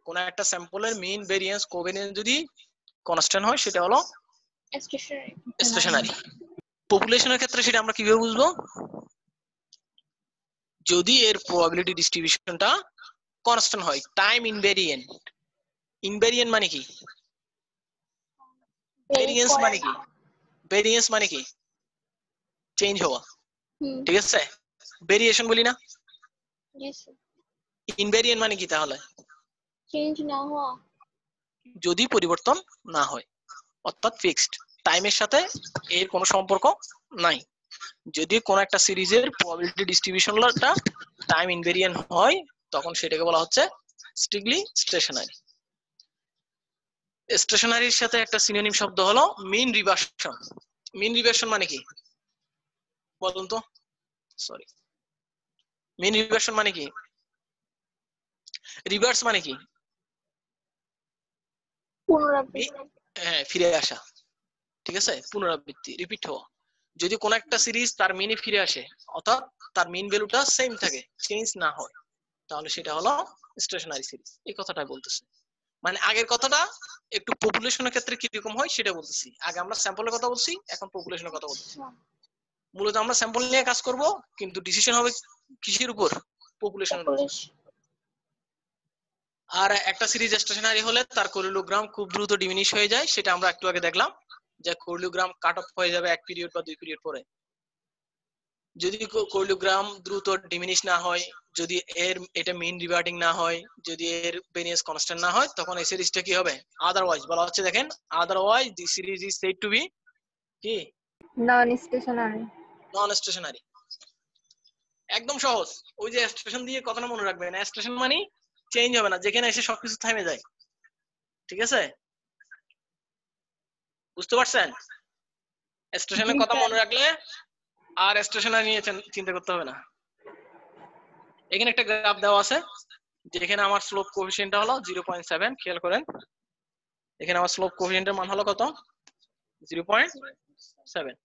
কোন একটা স্যাম্পলের মিন ভেরিয়েন্স কোভেরিয়েন্স যদি কনস্ট্যান্ট হয় সেটা হলো স্টেশনারি। পপুলেশনের ক্ষেত্রে সেটা আমরা কিভাবে বুঝবো? যদি এর প্রবাবিলিটি ডিস্ট্রিবিউশনটা কনস্ট্যান্ট হয়, টাইম ইনভেরিয়েন্ট। ইনভেরিয়েন্ট মানে কি? ভেরিয়েন্স মানে কি? ভেরিয়েন্স মানে কি? চেঞ্জ হওয়া, ঠিক আছে? ভেরিয়েশন বলি না? ইনভেরিয়েন্ট মানে কি তাহলে? চেঞ্জ না হওয়া। যদি পরিবর্তন না হয়। অর্থাৎ ফিক্সড, টাইমের সাথে এর কোনো সম্পর্ক নাই। যদি কোন একটা সিরিজের প্রবাবিলিটি ডিস্ট্রিবিউশনটা টাইম ইনভেরিয়েন্ট হয় তখন সেটাকে বলা হচ্ছে স্ট্রিক্টলি স্টেশনারি। স্টেশনারির সাথে একটা সিনোনিম শব্দ হলো মিন রিভার্সন। মিন রিভার্সন মানে কি বলুন তো? সরি, মিন রিভার্সন মানে কি? রিভার্স মানে কি? পুনরাবৃত্তি। হ্যাঁ, ফিরে আসা। ঠিক আছে, পুনরাবৃত্তি, রিপিট হওয়া। যদি কোন একটা সিরিজ তার মিনে ফিরে আসে অর্থাৎ তার মিন ভ্যালুটা সেম থাকে, চেঞ্জ না হয়, তাহলে সেটা হলো স্টেশনারি সিরিজ। এই কথাটাই বলতেছে। মানে আগের কথাটা একটু পপুলেশনের ক্ষেত্রে কিরকম হয় সেটা বলতেছি। আগে আমরা স্যাম্পলের কথা বলছি, এখন পপুলেশনের কথা বলতেছি। মূলত আমরা স্যাম্পল নিয়ে কাজ করব, কিন্তু ডিসিশন হবে কিসের উপর? পপুলেশনের উপর। আর একটা সিরিজ স্টেশনারি হলে তার কোরিলোগ্রাম খুব দ্রুত ডিমিনিশ হয়ে যায়, সেটা আমরা একটু আগে দেখলাম যে কোরিলোগ্রাম কাট অফ হয়ে যাবে 1 পিরিয়ড বা 2 পিরিয়ড পরে। যদি কোরিলোগ্রাম দ্রুত ডিমিনিশ না হয়, যদি এটা মিন রিভার্টিং না হয়, যদি এর ভেরিয়েন্স কনস্ট্যান্ট না হয়, তখন এই সিরিজটা কি হবে? আদারওয়াইজ বলা হচ্ছে, দেখেন, otherwise the series is said to be কি? Non stationary. Non stationary. একদম সহজ। ওই যে স্টেশন দিয়ে কথাটা মনে রাখবেন, স্টেশন মানে চেঞ্জ হবে না, যেখানে এসে সবকিছু থেমে যায়। ঠিক আছে, বুঝতে পারছেন? স্টেশনের কথা মনে রাখলে আর স্টেশনারি নিয়ে চিন্তা করতে হবে না। এখানে একটা গ্রাফ দেওয়া আছে, যেখানে আমার স্লোপ কোএফিসিয়েন্টটা হলো 0.7। খেয়াল করেন, এখানে আমার স্লোপ কোএফিসিয়েন্টের মান হলো কত? 0.7।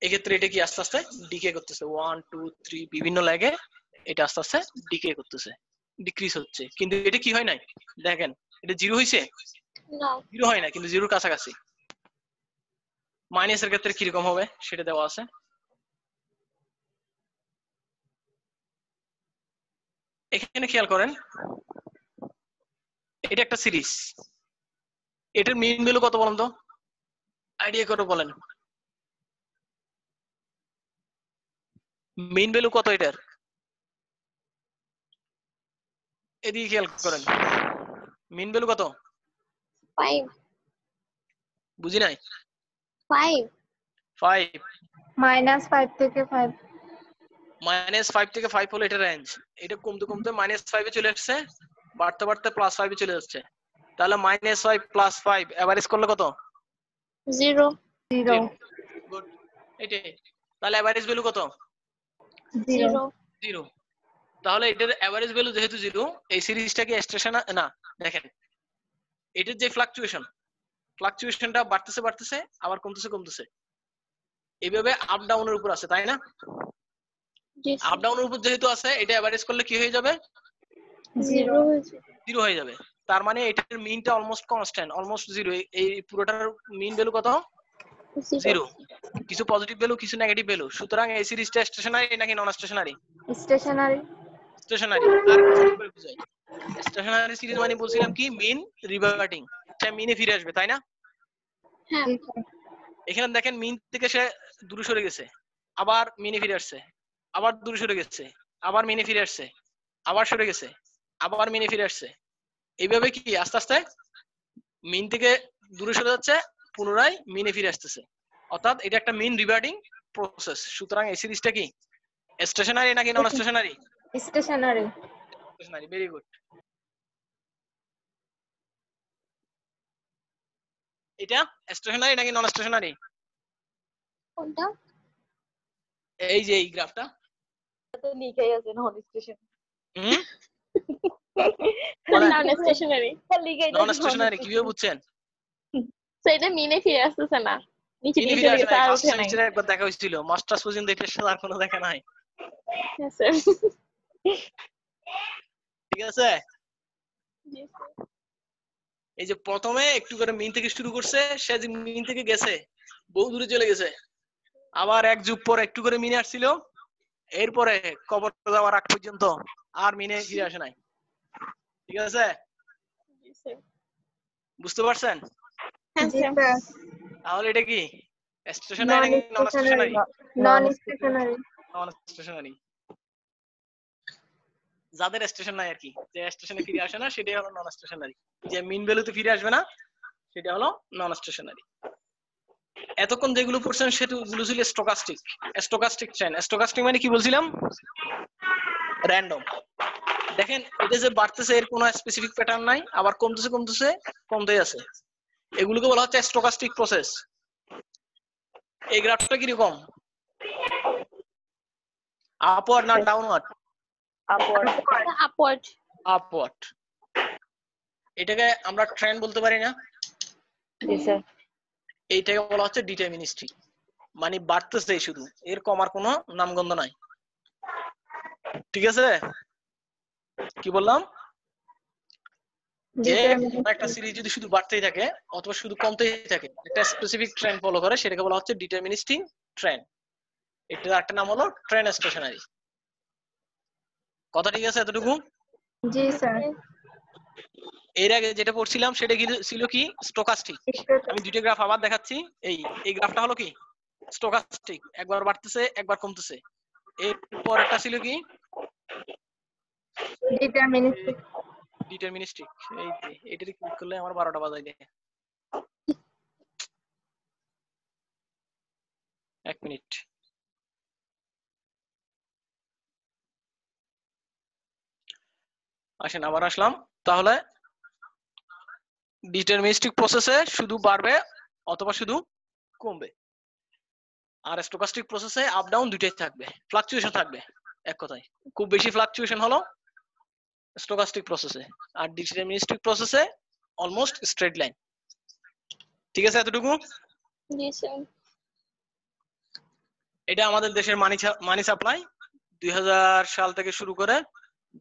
এক্ষেত্রে এটা কি আস্তে আস্তে ডিকে করতেছে, 1 2 3 বিভিন্ন লেগে এটা আস্তে আস্তে ডিকে করতেছে, ডিক্রিজ হচ্ছে। কিন্তু এটা কি হয় নাই, দেখেন, এটা জিরো হইছে? না, জিরো হয় না, কিন্তু জিরোর কাছাকাছি। মাইনাসের ক্ষেত্রে কিরকম হবে সেটা দেওয়া আছে। এখানে খেয়াল করেন, এটা একটা সিরিজ, এটার মিন ভ্যালু কত বলেন তো? আইডিয়া করে বলেন, মিন ভ্যালু কত এটার? এদিকে খেয়াল করেন, মিন ভ্যালু কত? 5 বুঝি নাই। 5 5 -5 থেকে 5। -5 থেকে 5 হলো এটা রেঞ্জ। এটা কমতে কমতে -5 এ চলে আসছে, বাড়তে বাড়তে +5 এ চলে যাচ্ছে। তাহলে -5 +5 এভারেজ করলে কত? 0 0 গুড, এটাই। তাহলে এভারেজ ভ্যালু কত? 0 0। তাহলে এটার এভারেজ ভ্যালু যেহেতু 0, এই সিরিজটা কি স্টেশন না? দেখেন, এটার যে ফ্লাকচুয়েশনটা বাড়তেছে বাড়তেছে আবার কমতেছে কমতেছে, এইভাবে আপ ডাউনের উপর আছে, তাই না? আপ ডাউনের উপর যেহেতু আছে, এটা এভারেজ করলে কি হয়ে যাবে? 0 হয়ে যাবে। তার মানে এটার মিনটা অলমোস্ট কনস্ট্যান্ট, অলমোস্ট 0। এই পুরোটার মিন ভ্যালু কত? 0। কিছু পজিটিভ ভ্যালু, কিছু নেগেটিভ ভ্যালু। সুতরাং এই সিরিজটা স্টেশনারি নাকি নন স্টেশনারি? স্টেশনারি। স্টেশনারি। আর কি করে বুঝাই? স্টেশনারি সিরিজ মানে বলছিলাম কি, মিন রিভার্টিং, সে মিনে ফিরে আসবে, তাই না? হ্যাঁ, এখানে দেখেন, মিন থেকে সে দূরে সরে গেছে, আবার মিনে ফিরে আসছে, আবার দূরে সরে গেছে, আবার মিনে ফিরে আসছে, আবার সরে গেছে, আবার মিনে ফিরে আসছে। এইভাবে কি আস্তে আস্তে মিন থেকে দূরে সরে যাচ্ছে, পুনরায় মিনে ফিরে আসতেছে। অর্থাৎ এটা একটা মিন রিভার্টিং প্রসেস। সুতরাং এই সিরিজটা কি স্টেশনারি নাকি non stationary? Stationary. Stationary. Very good. এটা স্টেশনারি নাকি নন স্টেশনারি? কোনটা? এই যে এই গ্রাফটা তো লিখাই আছে নন স্টেশন। নন স্টেশনারি। লিখাই নন স্টেশনারি কিভাবে বুঝছেন? সেটা মিনে ফিরে আসতেছে না, নিচে মিনে নিচে ফিরে চলে আসে গেছে, নাই। আর ফার্স্ট ওঠে নাই। সেমিস্টারে একবার দেখা হয়েছিল, মাস্টার্স পর্যন্ত এটা আর কোনো দেখা নাই। হ্যাঁ স্যার। ঠিক আছে, জি স্যার। এই যে প্রথমে একটু করে মিন থেকে শুরু করছে, সে যে মিন থেকে গেছে বহু দূরে চলে গেছে, আবার এক যুগ পর একটু করে মিনে আসছিল, এরপরে কবর যাওয়ার আগ পর্যন্ত আর মিনে ফিরে আসে নাই। ঠিক আছে, জি স্যার। বুঝতে পারছেন? হ্যাঁ জি স্যার। স্যার। তাহলে এটা কি স্টেশনারি নাকি non stationary? Non stationary. Non stationery. যাদের স্টেশন নাই আর কি, যে স্টেশনে ফিরে আসে না, সেটাই হলো নন স্টেশনারি। যে মিন ভ্যালুতে ফিরে আসবে না, সেটা হলো নন স্টেশনারি। এতক্ষণ যেগুলো পড়ছেন সেগুলো ছিল স্টোকাস্টিক। স্টোকাস্টিক ট্রেন্ড, স্টোকাস্টিক মানে কি বলছিলাম? র্যান্ডম। দেখেন এটা যে বাড়তেছে এর কোনো স্পেসিফিক প্যাটার্ন নাই, আবার কমতেছে কমতেই আছে, এগুলোকে বলা হচ্ছে স্টোকাস্টিক প্রসেস। এই গ্রাফটা কিরকম? আপওয়ার্ড না ডাউনওয়ার্ড? আপওয়ার্ড। আপওয়ার্ড। আপওয়ার্ড। এটাকে আমরা ট্রেন্ড বলতে পারি না? জি স্যার। এইটাকে বলা হচ্ছে ডিটারমিনিস্টিক, মানে বাড়তেছে শুধু, এর কমার কোনো নামগন্ধ নাই। ঠিক আছে? কি বললাম? যে একটা সিরিজ যদি শুধু বাড়তেই থাকে অথবা শুধু কমতেই থাকে, একটা স্পেসিফিক ট্রেন্ড ফলো করে, সেটাকে বলা হচ্ছে ডিটারমিনিস্টিক ট্রেন্ড। এটার একটা নাম হলো ট্রেন্ড স্টেশনারি। কথা ঠিক আছে এতটুকু? জি স্যার। এর আগে যেটা পড়ছিলাম সেটা কি ছিল? কি স্টোকাস্টিক। আমি দুইটা গ্রাফ আবার দেখাচ্ছি। এই গ্রাফটা হলো কি স্টোকাস্টিক, একবার বাড়তেছে একবার কমতেছে। এরপর একটা ছিল কি ডিটারমিনিস্টিক। ডিটারমিনিস্টিক। এই যে এটাতে ক্লিক করলে আমার 12টা বাজায় দেয়। এক মিনিট। আসেন আবার আসলাম। তাহলে ডিটারমিনিস্টিক প্রসেসে শুধু বাড়বে অথবা শুধু কমবে, আর স্টোকাস্টিক প্রসেসে আপ ডাউন দুইটাই থাকবে, ফ্লাকচুয়েশন থাকবে। এক কথায় খুব বেশি ফ্লাকচুয়েশন হলো স্টোকাস্টিক প্রসেসে, আর ডিটারমিনিস্টিক প্রসেসে অলমোস্ট স্ট্রেট লাইন। ঠিক আছে এতটুকু? জি স্যার। এটা আমাদের দেশের মানি সাপ্লাই 2000 সাল থেকে শুরু করে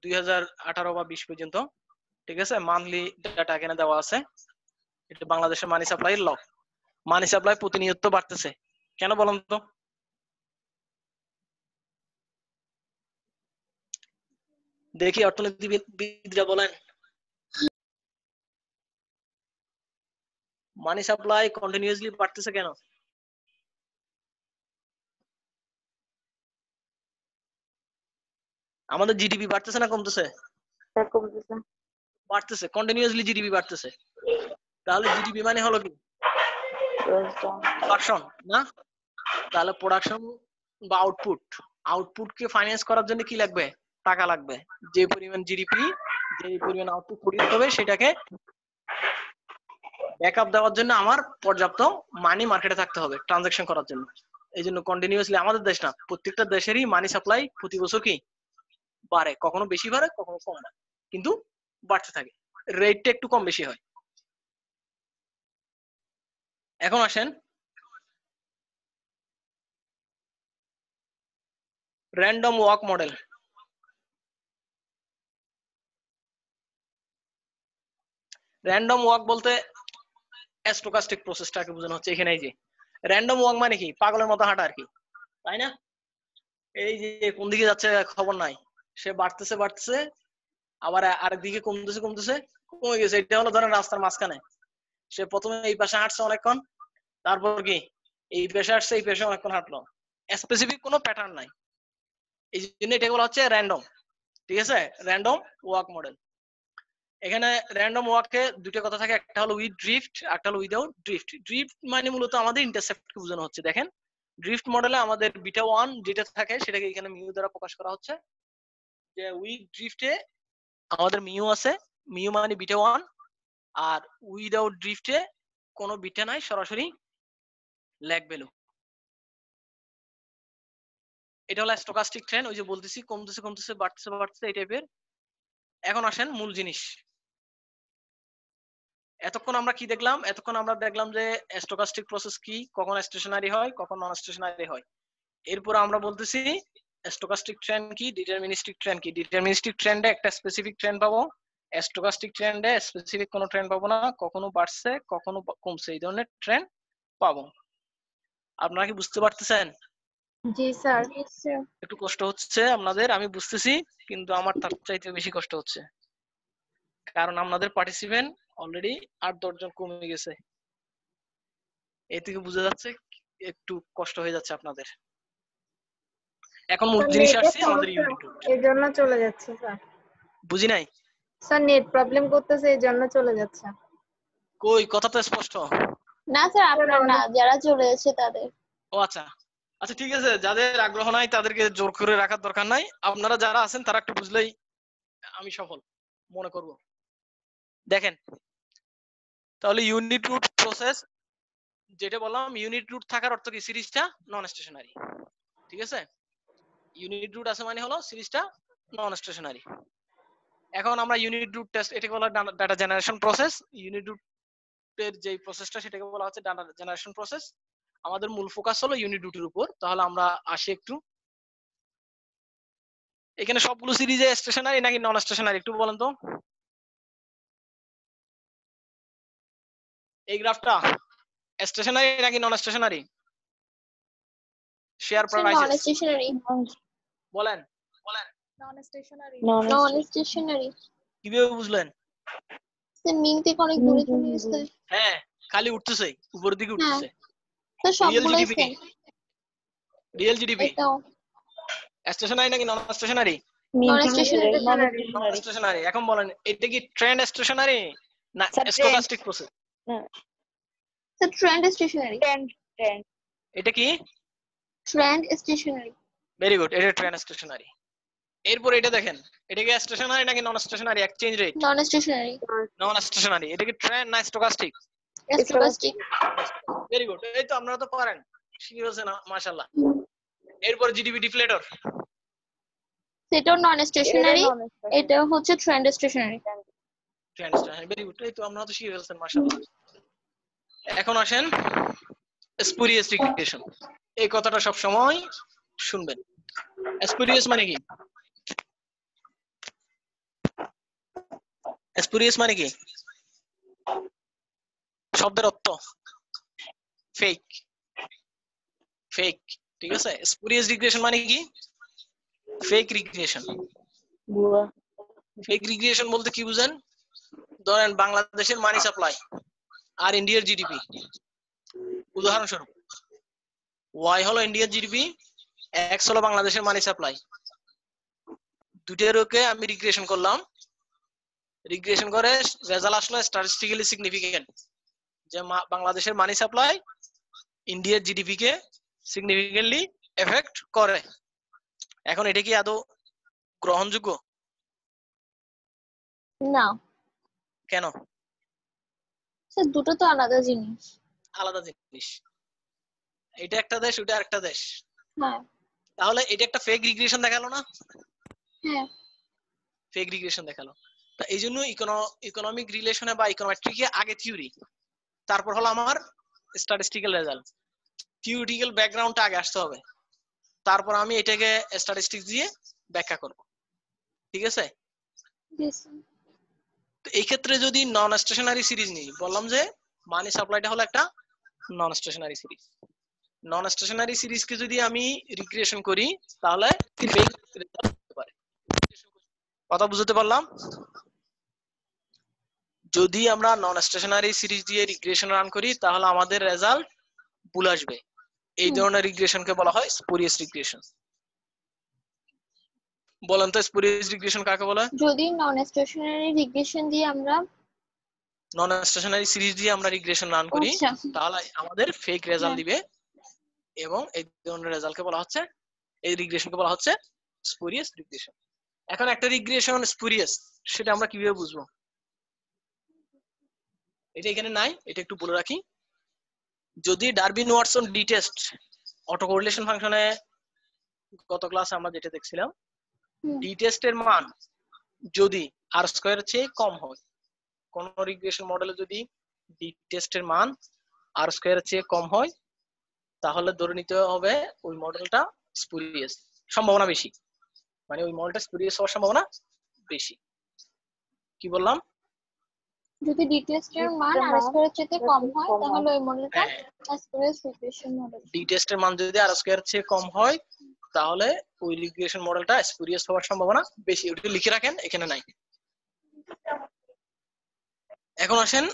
2018 বা 20 পর্যন্ত। ঠিক আছে, মান্থলি ডাটা এখানে দেওয়া আছে। এটা বাংলাদেশের মানি সাপ্লাই লগ। মানি সাপ্লাই প্রতিনিয়ত বাড়তেছে, কেন বলুন তো? দেখি অর্থনীতিবিদরা বলেন। মানি সাপ্লাই কন্টিনিউয়াসলি বাড়তেছে কেন? আমাদের জিডিপি বাড়তেছে না কমতেছে? স্যার কমতেছে। বাড়তেছে, কন্টিনিউয়াসলি জিডিপি বাড়তেছে। তাহলে জিডিপি মানে হলো কি? প্রোডাকশন না? তাহলে প্রোডাকশন বা আউটপুটকে ফাইন্যান্স করার জন্য কি লাগবে? টাকা লাগবে। যে পরিমাণ জিডিপি, যে পরিমাণ আউটপুট প্রডিউস হবে, সেটাকে ব্যাকআপ দেওয়ার জন্য আমার পর্যাপ্ত মানি মার্কেটে থাকতে হবে ট্রানজাকশন করার জন্য। এই জন্য কন্টিনিউয়াসলি আমাদের দেশ না, প্রত্যেকটা দেশেরই মানি সাপ্লাই প্রতি বছর কি বাড়ে, কখনো বেশি বাড়ে কখনো কম বাড়ে, কিন্তু বাড়তে থাকে। রেটটা একটু কম বেশি হয়। এখন আসেন random walk model. Random walk বলতে স্টোকাস্টিক প্রসেসটাকে বোঝানো হচ্ছে এখানে। এই যে র্যান্ডম ওয়াক মানে কি? পাগলের মতো হাঁটা আর কি, তাই না? এই যে কোন দিকে যাচ্ছে খবর নাই, সে বাড়তেছে আবার আরেকদিকে কমে গেছে। এটা হলো ধরেন রাস্তার মাঝখানে, সে প্রথমে এই পাশে হাঁটছে অনেকক্ষণ, তারপর কি এই পেশে আসছে, এই পেশে অনেকক্ষণ হাঁটলো, স্পেসিফিক কোনো প্যাটার্ন নাই। এই জন্য এটাকে বলা হচ্ছে র্যান্ডম। ঠিক আছে, র্যান্ডম ওয়াক মডেল। এখানে র্যান্ডম ওয়াকে দুটো কথা থাকে, একটা হলো উইথ ড্রিফট, একটা হলো উইদাউট ড্রিফট। ড্রিফট মানে মূলত আমাদের ইন্টারসেপ্টকে বোঝানো হচ্ছে। দেখেন ড্রিফট মডেলে আমাদের বিটা 1 যেটা থাকে সেটাকে এখানে মিউ দ্বারা প্রকাশ করা হচ্ছে। যে উইথ ড্রিফটে আমাদের মিউ আছে, মিউ মানে বিটা 1, আর উইদাউট ড্রিফটে কোনো বিটা নাই, সরাসরি ল্যাগ ভ্যালু। এটা হলো স্টোকাস্টিক ট্রেন্ড। ওই যে বলতেছি কমতেছে বাড়তেছে এই টাইপের। এখন আসেন মূল জিনিস। এতক্ষণ আমরা কি দেখলাম? এতক্ষণ আমরা দেখলাম যে স্টোকাস্টিক প্রসেস কি, কখন স্টেশনারি হয়, কখন নন স্টেশনারি হয়। এরপর আমরা বলতেছি স্টোকাস্টিক ট্রেন্ড কি, ডিটারমিনিস্টিক ট্রেন্ড কি। ডিটারমিনিস্টিক ট্রেন্ডে একটা স্পেসিফিক ট্রেন্ড পাবো, স্টোকাস্টিক ট্রেন্ডে স্পেসিফিক কোনো ট্রেন্ড পাবো না, কখনো বাড়ছে কখনো কমছে, এই ধরনের ট্রেন্ড পাবো। আপনারা কি বুঝতে পারতেছেন? জি স্যার। একটু কষ্ট হচ্ছে আপনাদের, আমি বুঝতেছি, কিন্তু আমার তার চাইতে বেশি কষ্ট হচ্ছে, কারণ আপনাদের পার্টিসিপেন্ট অলরেডি 8-10 জন কমে গেছে। এই থেকে বোঝা যাচ্ছে একটু কষ্ট হয়ে যাচ্ছে আপনাদের। এখন মূল জিনিস আসছে আমাদের ইউনিট। এই জন্য চলে যাচ্ছে স্যার। বুঝি নাই স্যার নেট প্রবলেম করতেছে, এই জন্য চলে যাচ্ছে। কই কথা তো স্পষ্ট। না স্যার আপনার না, যারা চলে এসেছে তাদের। ও আচ্ছা আচ্ছা ঠিক আছে, যাদের আগ্রহ নাই তাদেরকে জোর করে রাখার দরকার নাই, আপনারা যারা আছেন তারা একটু বুঝলেই আমি সফল মনে করব। দেখেন তাহলে ইউনিট রুট প্রসেস যেটা বললাম, ইউনিট রুট থাকার অর্থ কি সিরিজটা নন স্টেশনারি। ঠিক আছে, ইউনিট রুট আছে মানে হলো সিরিজটা নন স্টেশনারি। এখন আমরা ইউনিট রুট টেস্ট, এটাকে বলা হয় ডাটা জেনারেশন প্রসেস। ইউনিট রুটের যে প্রসেসটা সেটাকে বলা হচ্ছে ডাটা জেনারেশন প্রসেস। আমাদের মূল ফোকাস হলো ইউনিট রুটের উপর। তাহলে আমরা আসি একটু, এখানে সবগুলো সিরিজে স্টেশনারি নাকি নন স্টেশনারি একটু বলেন তো। এই গ্রাফটা স্টেশনারি নাকি নন স্টেশনারি? শেয়ার নন প্রাইসেস স্টেশনারি। বলেন। নন স্টেশনারি। Non stationery. কিভাবে বুঝলেন? স্যার মিং থেকে অনেক দূরে চলে গেছে। হ্যাঁ খালি উঠতেছে, উপরের দিকে উঠতেছে। তো রিয়েল সবগুলোই জিডিপি, সেম। রিয়েল জিডিপি এটাও স্টেশনারি নাকি non stationary? Non stationary. Non stationary. এখন বলেন এটা কি ট্রেন্ড স্টেশনারি না Sir, statistic process? Sir trend stationary. Trend. এটা কি? Trend stationary. ভেরি গুড, এটা ট্রেন্ড স্টেশনারি। এরপর এটা দেখেন, এটা কি স্টেশনারি নাকি non stationary? Exchange rate non stationary. Non stationary. এটা কি ট্রেন্ড না স্ট্যাটিস্টিক? স্ট্যাটিস্টিক। ভেরি গুড, এই তো আপনারা তো পারেন, শিখে গেছেন মাশাআল্লাহ। এরপর জিডিপি ডিফ্লেটর, সেটাও নন স্টেশনারি, এটা হচ্ছে trend stationary. Trend stationary. Very good, এই তো আপনারা তো শিখে গেছেন মাশাআল্লাহ। এখন আসেন স্পুরিয়াস রিগ্রেশন। এই কথাটা সব সময় শুনবেন। স্পুরিয়াস মানে কি? স্পুরিয়াস মানে কি? শব্দের অর্থ ফেক, ফেক। ঠিক আছে, স্পুরিয়াস রিগ্রেশন মানে কি? Fake regression. Bua. Fake regression বলতে কি বুঝেন? ধরেন বাংলাদেশের মানি সাপ্লাই আর ইন্ডিয়ার জিডিপি, উদাহরণস্বরূপ ওয়াই হলো ইন্ডিয়ার জিডিপি, এক্স হলো বাংলাদেশের মানি সাপ্লাই। দুটোকে আমি রিগ্রেশন করলাম, রিগ্রেশন করে রেজাল্ট আসলো স্ট্যাটিস্টিক্যালি সিগনিফিকেন্ট, যে বাংলাদেশের মানি সাপ্লাই ইন্ডিয়ার জিডিপি কে সিগনিফিকেন্টলি এফেক্ট করে। এখন এটা কি আদৌ গ্রহণযোগ্য? না কেন? স্যার দুটো তো আলাদা জিনিস। আলাদা জিনিস, এটা একটা দেশ ওটা আরেকটা দেশ। হ্যাঁ তাহলে এটা একটা ফেক রিগ্রেশন দেখালো না? হ্যাঁ ফেক রিগ্রেশন দেখালো। তা এই জন্য ইকোনমিক রিলেশনে বা ইকোনোমেট্রিকে আগে থিওরি, তারপর হলো আমার স্ট্যাটিস্টিক্যাল রেজাল্ট। থিওরিটিক্যাল ব্যাকগ্রাউন্ডটা আগে আসতে হবে, তারপর আমি এটাকে স্ট্যাটিস্টিক্স দিয়ে ব্যাখ্যা করব। ঠিক আছে, তো এই ক্ষেত্রে যদি নন স্টেশনারি সিরিজ নিই, বললাম যে মানি সাপ্লাইটা হলো একটা নন স্টেশনারি সিরিজ। নন স্টেশনারি সিরিজকে যদি আমি রিগ্রেশন করি তাহলে ফেক রেজাল্ট হতে পারে। কথা বুঝতে পারলাম? যদি আমরা নন স্টেশনারি সিরিজ দিয়ে রিগ্রেশন রান করি তাহলে আমাদের রেজাল্ট ভুল আসবে। এই ধরনের রিগ্রেশনকে বলা হয় স্পুরিয়াস রিগ্রেশন। বলেন তো স্পুরিয়াস রিগ্রেশন কাকে বলে? যদি নন স্টেশনারি রিগ্রেশন দিয়ে আমরা নন স্টেশনারি সিরিজ দিয়ে আমরা রিগ্রেশন রান করি তাহলে আমাদের ফেক রেজাল্ট দিবে, এবং এই ধরনের রেজাল্টকে বলা হচ্ছে, এই রিগ্রেশনকে বলা হচ্ছে স্পুরিয়াস রিগ্রেশন। এখন একটা রিগ্রেশন স্পুরিয়াস সেটা আমরা কিভাবে বুঝবো? এটা এখানে নাই, এটা একটু বলে রাখি। যদি Darwin-Watson D test auto correlation ফাংশনে গত ক্লাসে আমরা যেটা দেখছিলাম, ডি টেস্টের মান যদি আর স্কয়ারের চেয়ে কম হয়, কোন রিগ্রেশন মডেলে যদি ডি টেস্টের মান আর স্কয়ারের চেয়ে কম হয় তাহলে ধরে নিতে হবে ওই মডেলটা স্পুরিয়াস, সম্ভাবনা বেশি, মানে ওই মডেলটা স্পুরিয়াস হওয়ার সম্ভাবনা বেশি। কি বললাম? যদি ডি টেস্টের মান আর স্কয়ারের চেয়ে কম হয় তাহলে ওই মডেলটা স্পুরিয়াস রিগ্রেশন মডেল। ডি টেস্টের মান যদি আর স্কয়ারের চেয়ে কম হয় তাহলে ওই রিগ্রেশন মডেলটা স্পুরিয়াস হওয়ার সম্ভাবনা বেশি। ওটা লিখে রাখেন, এখানে নাই। এখন আসেন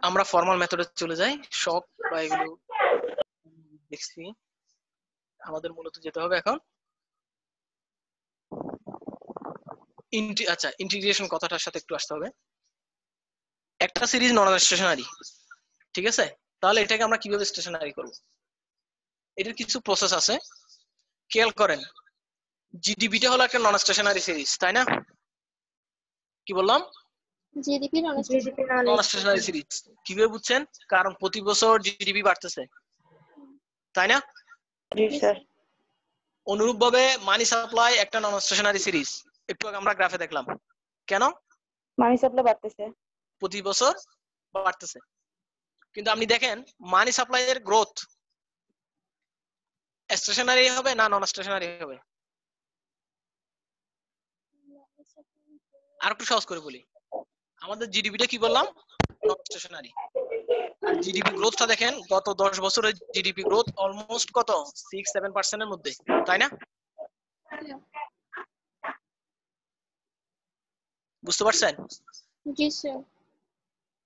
আমরা ফর্মাল মেথডে চলে যাই। শক বা এগুলো দেখছি, আমাদের মূলত যেতে হবে এখন আচ্ছা ইন্টিগ্রেশন কথাটার সাথে একটু আসতে হবে। একটা একটা সিরিজ নন স্টেশনারি, ঠিক আছে? তাহলে এটাকে আমরা কিভাবে স্টেশনারি করব? এটার কিছু প্রসেস আছে, খেয়াল করেন। জিডিপিটা হলো একটা নন স্টেশনারি সিরিজ, তাই না? কি বললাম? জিডিপি নন স্টেশনারি সিরিজ। কিভাবে বুঝছেন? কারণ প্রতি বছর জিডিপি বাড়তেছে, তাই না? জি স্যার। অনুরূপভাবে মানি সাপ্লাই একটা নন স্টেশনারি সিরিজ। একটু আগে আমরা গ্রাফে দেখলাম। কেন? মানি সাপ্লাই বাড়তেছে। প্রতি বছর বাড়তেছে। কিন্তু আপনি দেখেন মানি সাপ্লাই এর গ্রোথ স্টেশনারি হবে না নন স্টেশনারি হবে? আর একটু সহজ করে বলি, আমাদের জিডিপিটা কি বললাম? নন স্টেশনারি। আর জিডিপি গ্রোথটা দেখেন, গত 10 বছরের জিডিপি গ্রোথ অলমোস্ট কত? 6-7% এর মধ্যে, তাই না? বুঝতে পারছেন? জি স্যার।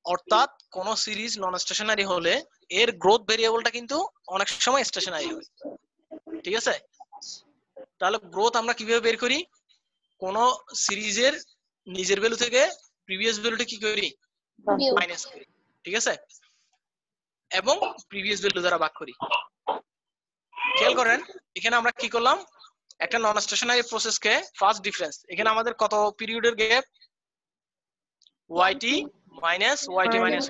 অর্থাৎ কোন সিরিজ নন স্টেশনারি হলে এর গ্রোথ ভেরিয়েবলটা কিন্তু অনেক সময় স্টেশনারি হয়, ঠিক আছে? তাহলে গ্রোথ আমরা কিভাবে বের করি? কোন সিরিজের নিজের ভ্যালু থেকে প্রিভিয়াস ভ্যালুটা কি করি? মাইনাস করি, ঠিক আছে? এবং প্রিভিয়াস ভ্যালু দ্বারা ভাগ করি। খেয়াল করেন এখানে আমরা কি করলাম? একটা নন স্টেশনারি প্রসেসকে ফার্স্ট ডিফারেন্স, এখানে আমাদের কত পিরিয়ডের গ্যাপ? ওয়াইটি মাইনাস ওয়াইটি মাইনাস,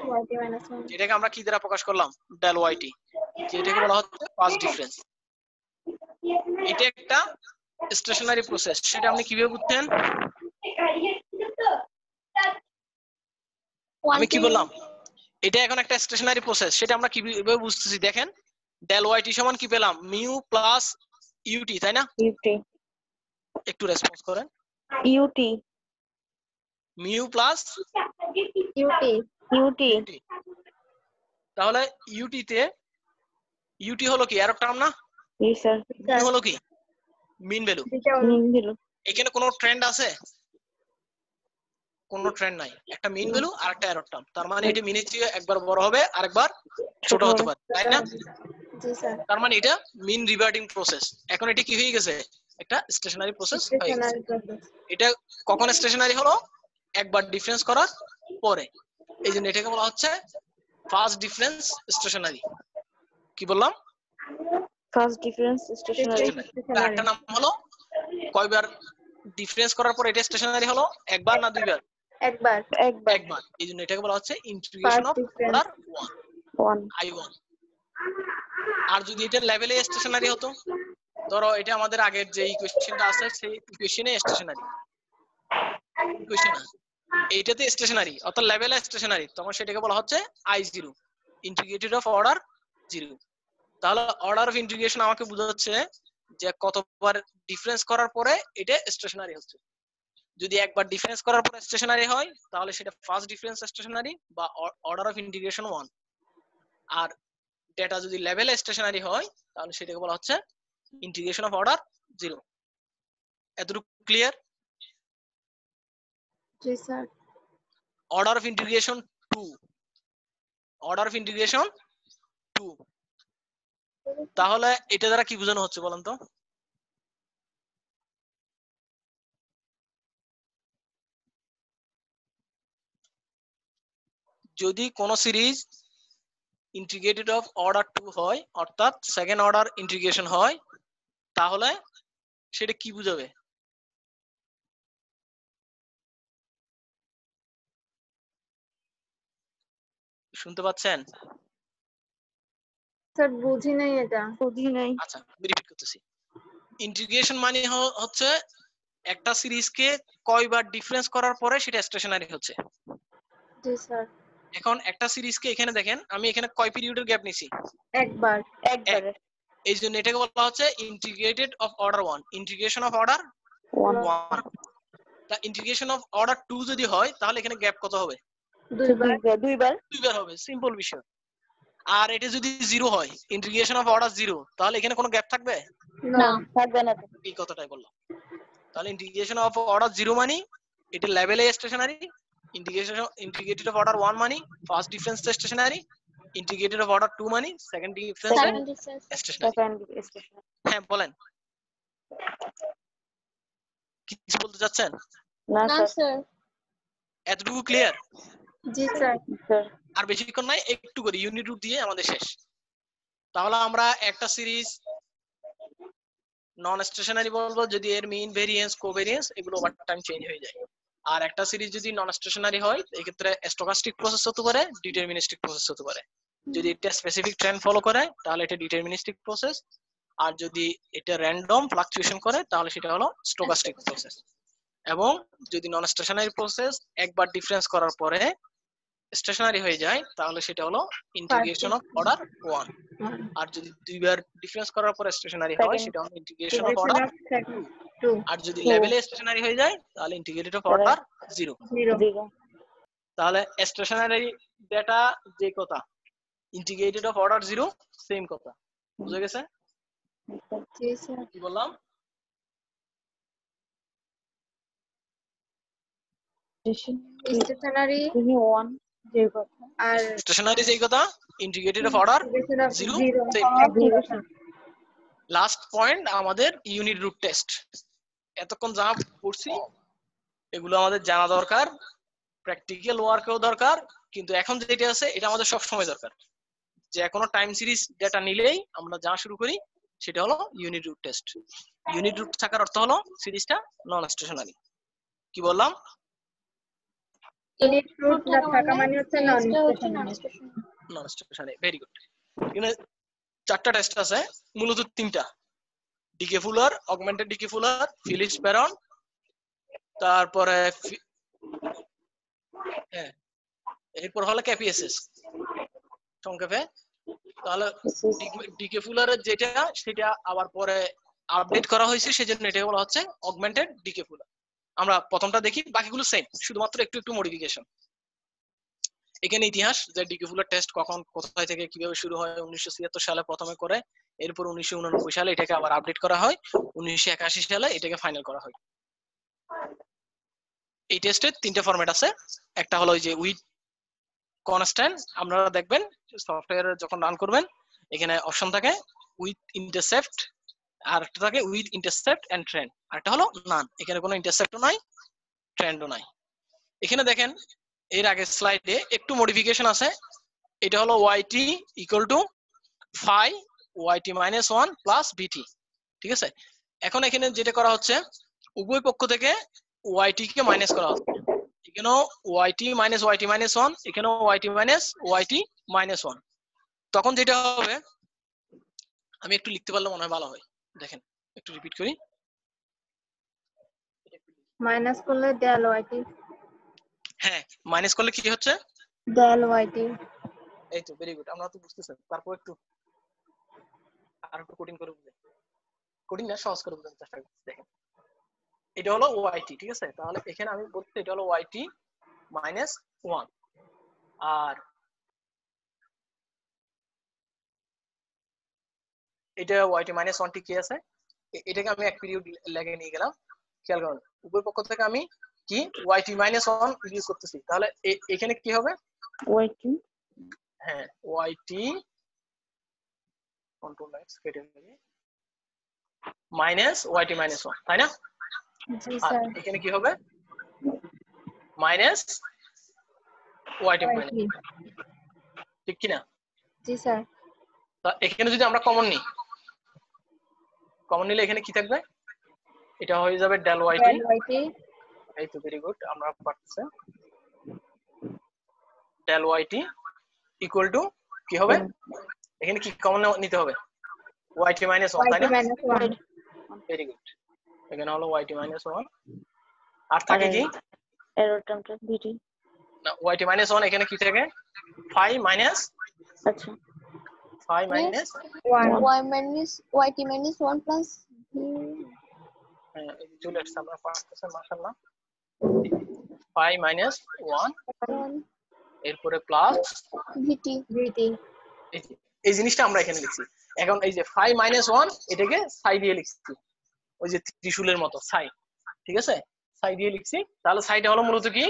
যেটাকে আমরা কি দ্বারা প্রকাশ করলাম? ডেল ওয়াইটি, যেটাকে বলা হচ্ছে ফার্স্ট ডিফারেন্স। এটা একটা স্টেশনারি প্রসেস, সেটা আপনি কিভাবে বুঝছেন? আমি কি বললাম? এটা এখন একটা স্টেশনারি প্রসেস, সেটা আমরা কিভাবে বুঝতেছি? দেখেন ডেল ওয়াইটি সমান কি পেলাম? মিউ প্লাস ইউটি, তাই না? ইউটি। একটু রেসপন্স করেন। UT. Mu plus UT. UT. তাহলে ইউটি তে ইউটি হলো কি এরর টার্ম না? জি স্যার। মিউ হলো কি মিন ভ্যালু। Mean value. এখানে কোনো ট্রেন্ড আছে? কোনো ট্রেন্ড নাই, একটা মিন ভ্যালু আর একটা এরর টার্ম। তার মানে এটা মিনের চেয়ে একবার বড় হবে আর একবার ছোট হতে পারে, তাই না? জি স্যার। তার মানে এটা মিন রিভার্টিং প্রসেস। এখন এটা কি হয়ে গেছে? একটা স্টেশনারি প্রসেস হয়ে গেছে। এটা কখন স্টেশনারি হলো? একবার ডিফারেন্স করার পরে। এই জন্য এটাকে বলা হচ্ছে ফার্স্ট ডিফারেন্স স্টেশনারি। কি বললাম? First difference stationary. একটা নাম হলো কয়বার ডিফারেন্স করার পর এটা স্টেশনারি হলো? একবার না দুইবার? একবার। একবার। এই জন্য এটাকে বলা হচ্ছে ইন্টিগ্রেশন অফ অর্ডার 1 I1। আর যদি এটা লেভেলে স্টেশনারি হতো, ধরো এটা আমাদের আগের যে ইকুয়েশনটা আছে সেই ইকুয়েশনে স্টেশনারি, ইকুয়েশন এইটাতে স্টেশনারি অর্থাৎ লেভেলে স্টেশনারি, তখন সেটাকে বলা হচ্ছে I0, ইন্টিগ্রেটেড অফ অর্ডার 0। তাহলে অর্ডার অফ ইন্টিগ্রেশন আমাকে বোঝাচ্ছে যে কতবার ডিফারেন্স করার পরে এটা স্টেশনারি হচ্ছে। যদি একবার ডিফারেন্স করার পরে স্টেশনারি হয় তাহলে সেটা ফার্স্ট ডিফারেন্স স্টেশনারি বা অর্ডার অফ ইন্টিগ্রেশন 1। আর ডেটা যদি লেভেলে স্টেশনারি হয় তাহলে সেটাকে বলা হচ্ছে ইন্টিগ্রেশন অফ অর্ডার 0। এতটুকু clear? G sir. Order of integration 2, order of integration 2, তাহলে এটা দ্বারা কি বোঝানো হচ্ছে বলেন তো? যদি কোন সিরিজ ইন্টিগ্রেটেড অফ অর্ডার 2 হয় অর্থাৎ সেকেন্ড অর্ডার ইন্টিগ্রেশন হয় তাহলে সেটা কি বোঝাবে? শুনতে পাচ্ছেন? স্যার বুঝি নাই এটা। বুঝি নাই। আচ্ছা আমি রিপিট করতেছি। ইন্টিগ্রেশন মানে হচ্ছে একটা সিরিজকে কয়বার ডিফারেন্স করার পরে সেটা স্টেশনারি হচ্ছে। জি স্যার। এখন একটা সিরিজকে এখানে দেখেন আমি এখানে কয় পিরিয়ডের গ্যাপ নিছি? একবার। এই জন্য এটাকে বলা হচ্ছে integrated of order 1, integration of order 1। তা ইন্টিগ্রেশন অফ অর্ডার 2 যদি হয় তাহলে এখানে গ্যাপ কত হবে? দুইবার হবে, সিম্পল বিষয়। আর এটা যদি 0 হয়, ইন্টিগ্রেশন অফ অর্ডার 0, তাহলে এখানে কোনো গ্যাপ থাকবে না, থাকবে না। এই কথাটাই বললাম। তাহলে ইন্টিগ্রেশন অফ অর্ডার 0 মানে এটা লেভেলে স্টেশনারি, ইন্টিগ্রেটেড অফ অর্ডার 1 মানে first difference stationary, integrated of order 2 মানে সেকেন্ড ডিফারেন্স স্টেশনারি। হ্যাঁ বলেন, কিছু বলতে চাচ্ছেন? না স্যার। এতটুকু ক্লিয়ার? জি স্যার। স্যার আর বেশিক্ষণ নাই, একটু করে ইউনিট রুট দিয়ে আমাদের শেষ। তাহলে আমরা একটা সিরিজ নন স্টেশনারি বলবো যদি এর মিন ভেরিয়েন্স কোভেরিয়েন্স এগুলো ওভার টাইম চেঞ্জ হয়ে যায়। আর একটা সিরিজ যদি নন স্টেশনারি হয় এই ক্ষেত্রে স্টকাস্টিক প্রসেস হতে পারে, ডিটারমিনিস্টিক প্রসেস হতে পারে। যদি এটা স্পেসিফিক ট্রেন্ড ফলো করে তাহলে এটা ডিটারমিনিস্টিক প্রসেস, আর যদি এটা র্যান্ডম ফ্লাকচুয়েশন করে তাহলে সেটা হলো স্টকাস্টিক প্রসেস। এবং যদি নন স্টেশনারি প্রসেস একবার ডিফারেন্স করার পরে স্টেশনারি হয়ে যায় তাহলে সেটা হলো ইন্টিগ্রেশন অফ অর্ডার 1। আর যদি দুইবার ডিফারেন্স করার পরে স্টেশনারি হয় সেটা হলো ইন্টিগ্রেশন অফ অর্ডার 2। আর যদি লেভেলে স্টেশনারি হয়ে যায় তাহলে ইন্টিগ্রেটেড অফ অর্ডার 0। 0 তাহলে স্টেশনারি ডেটা যে কথা, ইন্টিগ্রেটেড অফ অর্ডার 0 সেম কথা। বুঝা গেছে? জি স্যার। কি বললাম? স্টেশনারি 1 যে কথা আর স্টেশনারি যে কথা, integrated of order 0 same. Last point আমাদের ইউনিট রুট টেস্ট। এতক্ষণ যা পড়ছি এগুলো আমাদের জানা দরকার, প্র্যাকটিক্যাল ওয়ার্কেও দরকার, কিন্তু এখন যেটা আছে এটা আমাদের সব সময় দরকার। যে কোনো টাইম সিরিজ ডেটা নিলেই আমরা যা শুরু করি সেটা হলো unit root test. Unit root থাকার অর্থ হলো সিরিজটা নন স্টেশনারি। কি বললাম? ইউনিট রুট না থাকা মানে হচ্ছে non stationary. Non stationary, very good. এখানে 4টা টেস্ট আছে, মূলত 3টা। Dickey Fuller, augmented Dickey Fuller, Phillips Perron, তারপরে হ্যাঁ এরপর হলো কেপিএসএস সংক্ষেপে। তাহলে ডিকে ফুলারের যেটা সেটা আবার পরে আপডেট করা হয়েছে, সেজন্য এটা বলা হচ্ছে অগমেন্টেড ডিকে ফুলার। আমরা প্রথমটা দেখি, বাকিগুলো সেম, শুধুমাত্র একটু একটু মডিফিকেশন। এখানে ইতিহাস যে ডিকে ফুলার টেস্ট কখন কোথায় থেকে কিভাবে শুরু হয়। 1976 সালে প্রথমে করে, এরপর 1989 সালে এটাকে আবার আপডেট করা হয়, 1981 সালে এটাকে ফাইনাল করা হয়। এই টেস্টের 3টে ফরম্যাট আছে। একটা হলো ওই যে উইথ কনস্ট্যান্ট, আপনারা দেখবেন সফটওয়্যার যখন রান করবেন এখানে অপশন থাকে উইথ ইন্টারসেপ্ট, আর একটা থাকে উইথ ইন্টারসেপ্ট এন্ড ট্রেন্ড, আর একটা হলো নান। এখানে কোনো ইন্টারসেপ্টও নাই, ট্রেন্ডও নাই। এখানে দেখেন এর আগে স্লাইডে একটু মডিফিকেশন আছে। এটা হলো yt equal to phi yt minus 1 plus vt, ঠিক আছে? এখন এখানে যেটা করা হচ্ছে উভয় পক্ষ থেকে yt কে মাইনাস করা হচ্ছে। এখানেও yt মাইনাস 1, এখানেও yt মাইনাস yt 1। তখন যেটা হবে, আমি একটু লিখতে পারলে মনে হয় ভালো হয়। দেখেন একটু রিপিট করি। মাইনাস করলে del yt, হ্যাঁ মাইনাস করলে কি হচ্ছে? del yt। এই তো ভেরি গুড, আমরা তো বুঝতেছেন। তারপর একটু আর একটু কঠিন করে বুঝাই, কঠিন না সহজ করে বোঝানোর চেষ্টা করছি। দেখেন এটা হলো yt, ঠিক আছে? তাহলে এখানে আমি বলতে এটা হলো yt মাইনাস 1, আর এটা yt মাইনাস 1 টি কি আছে, এটাকে আমি এক পিরিয়ড লেগে নিয়ে গেলাম। খেয়াল করুন উভয় পক্ষ থেকে আমি কি yt মাইনাস 1 ইউজ করতেছি। তাহলে এখানে কি হবে? yt হ্যাঁ yt কন্ট্রোল এক্স কেটে নেবে মাইনাস yt মাইনাস 1, তাই না? জি আর স্যার। এখানে কি হবে? মাইনাস yt মাইনাস, ঠিক কি না? জি স্যার। তা এখানে যদি আমরা কমন নিই, কমন নিলে এখানে কি থাকবে? এটা হয়ে যাবে del yt। এই তো ভেরি গুড, আমরা পারতেছি। del yt ইকুয়াল টু কি হবে? এখানে কি কমন নিতে হবে? yt মাইনাস 1, তাই না? ভেরি গুড, এখানে হলো yt মাইনাস 1, আর থাকে কি এরর টার্মটা vt না yt মাইনাস 1, এখানে কি থাকে? phi মাইনাস, আচ্ছা phi minus yt minus 1 plus হ্যাঁ এই চলে আসছে, আমরা পারতেছি মাশাআল্লাহ। phi মাইনাস 1 এরপরে প্লাস vt। এই জিনিসটা আমরা এখানে লিখছি। এখন এই যে phi মাইনাস 1 এটাকে psi দিয়ে লিখছি, ওই যে ত্রিশূলের মতো psi, ঠিক আছে? psi দিয়ে লিখছি। তাহলে psiটা হলো মূলত কি?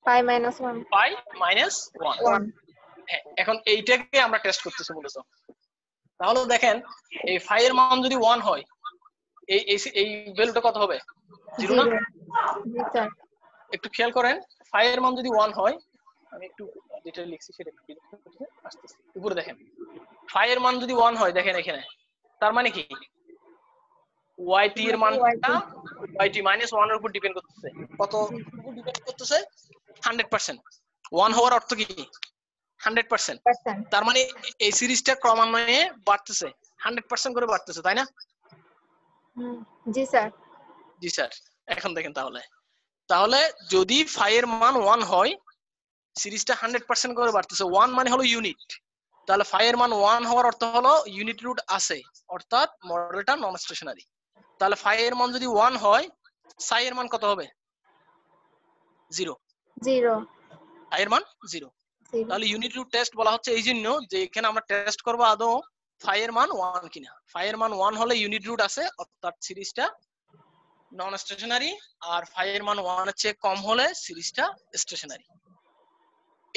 phi minus 1। phi minus 1। হ্যাঁ এখন এইটাকে আমরা টেস্ট করতেছি মূলত। তাহলে দেখেন এই phi এর মান যদি 1 হয়, এই এই ভ্যালুটা কত হবে? 0 না? জি স্যার। একটু খেয়াল করেন, phi এর মান যদি 1 হয় আমি একটু যেটা লিখছি সেটা আসতেছি। উপরে দেখেন ফাই এর মান যদি 1 হয়, দেখেন এখানে তার মানে কি yt এর মানটা yt মাইনাস 1 এর উপর ডিপেন্ড করতেছে। কত উপর ডিপেন্ড করতেছে? 100%। 1 হওয়ার অর্থ কি 100%। তার মানে এই সিরিজটা ক্রমান্বয়ে বাড়তেছে, 100% করে বাড়তেছে, তাই না? জি স্যার। জি স্যার। এখন দেখেন তাহলে যদি ফাই এর মান 1 হয়, সিরিজটা 100% করে বাড়তেছে। 1 মানে হলো ইউনিট, তাহলে ফাই এর মান 1 হওয়ার অর্থ হলো ইউনিট রুট আছে, অর্থাৎ মডেলটা নন স্টেশনারি। তাহলে ফাই এর মান যদি 1 হয়, সাই এর মান কত হবে? 0। ফাই এর মান 0। তাহলে ইউনিট রুট টেস্ট বলা হচ্ছে এই জন্য যে এখানে আমরা টেস্ট করব আদৌ ফাই এর মান 1 কিনা। ফাই এর মান 1 হলে ইউনিট রুট আছে, অর্থাৎ সিরিজটা নন স্টেশনারি, আর ফাই এর মান 1 এর চেয়ে কম হলে সিরিজটা স্টেশনারি।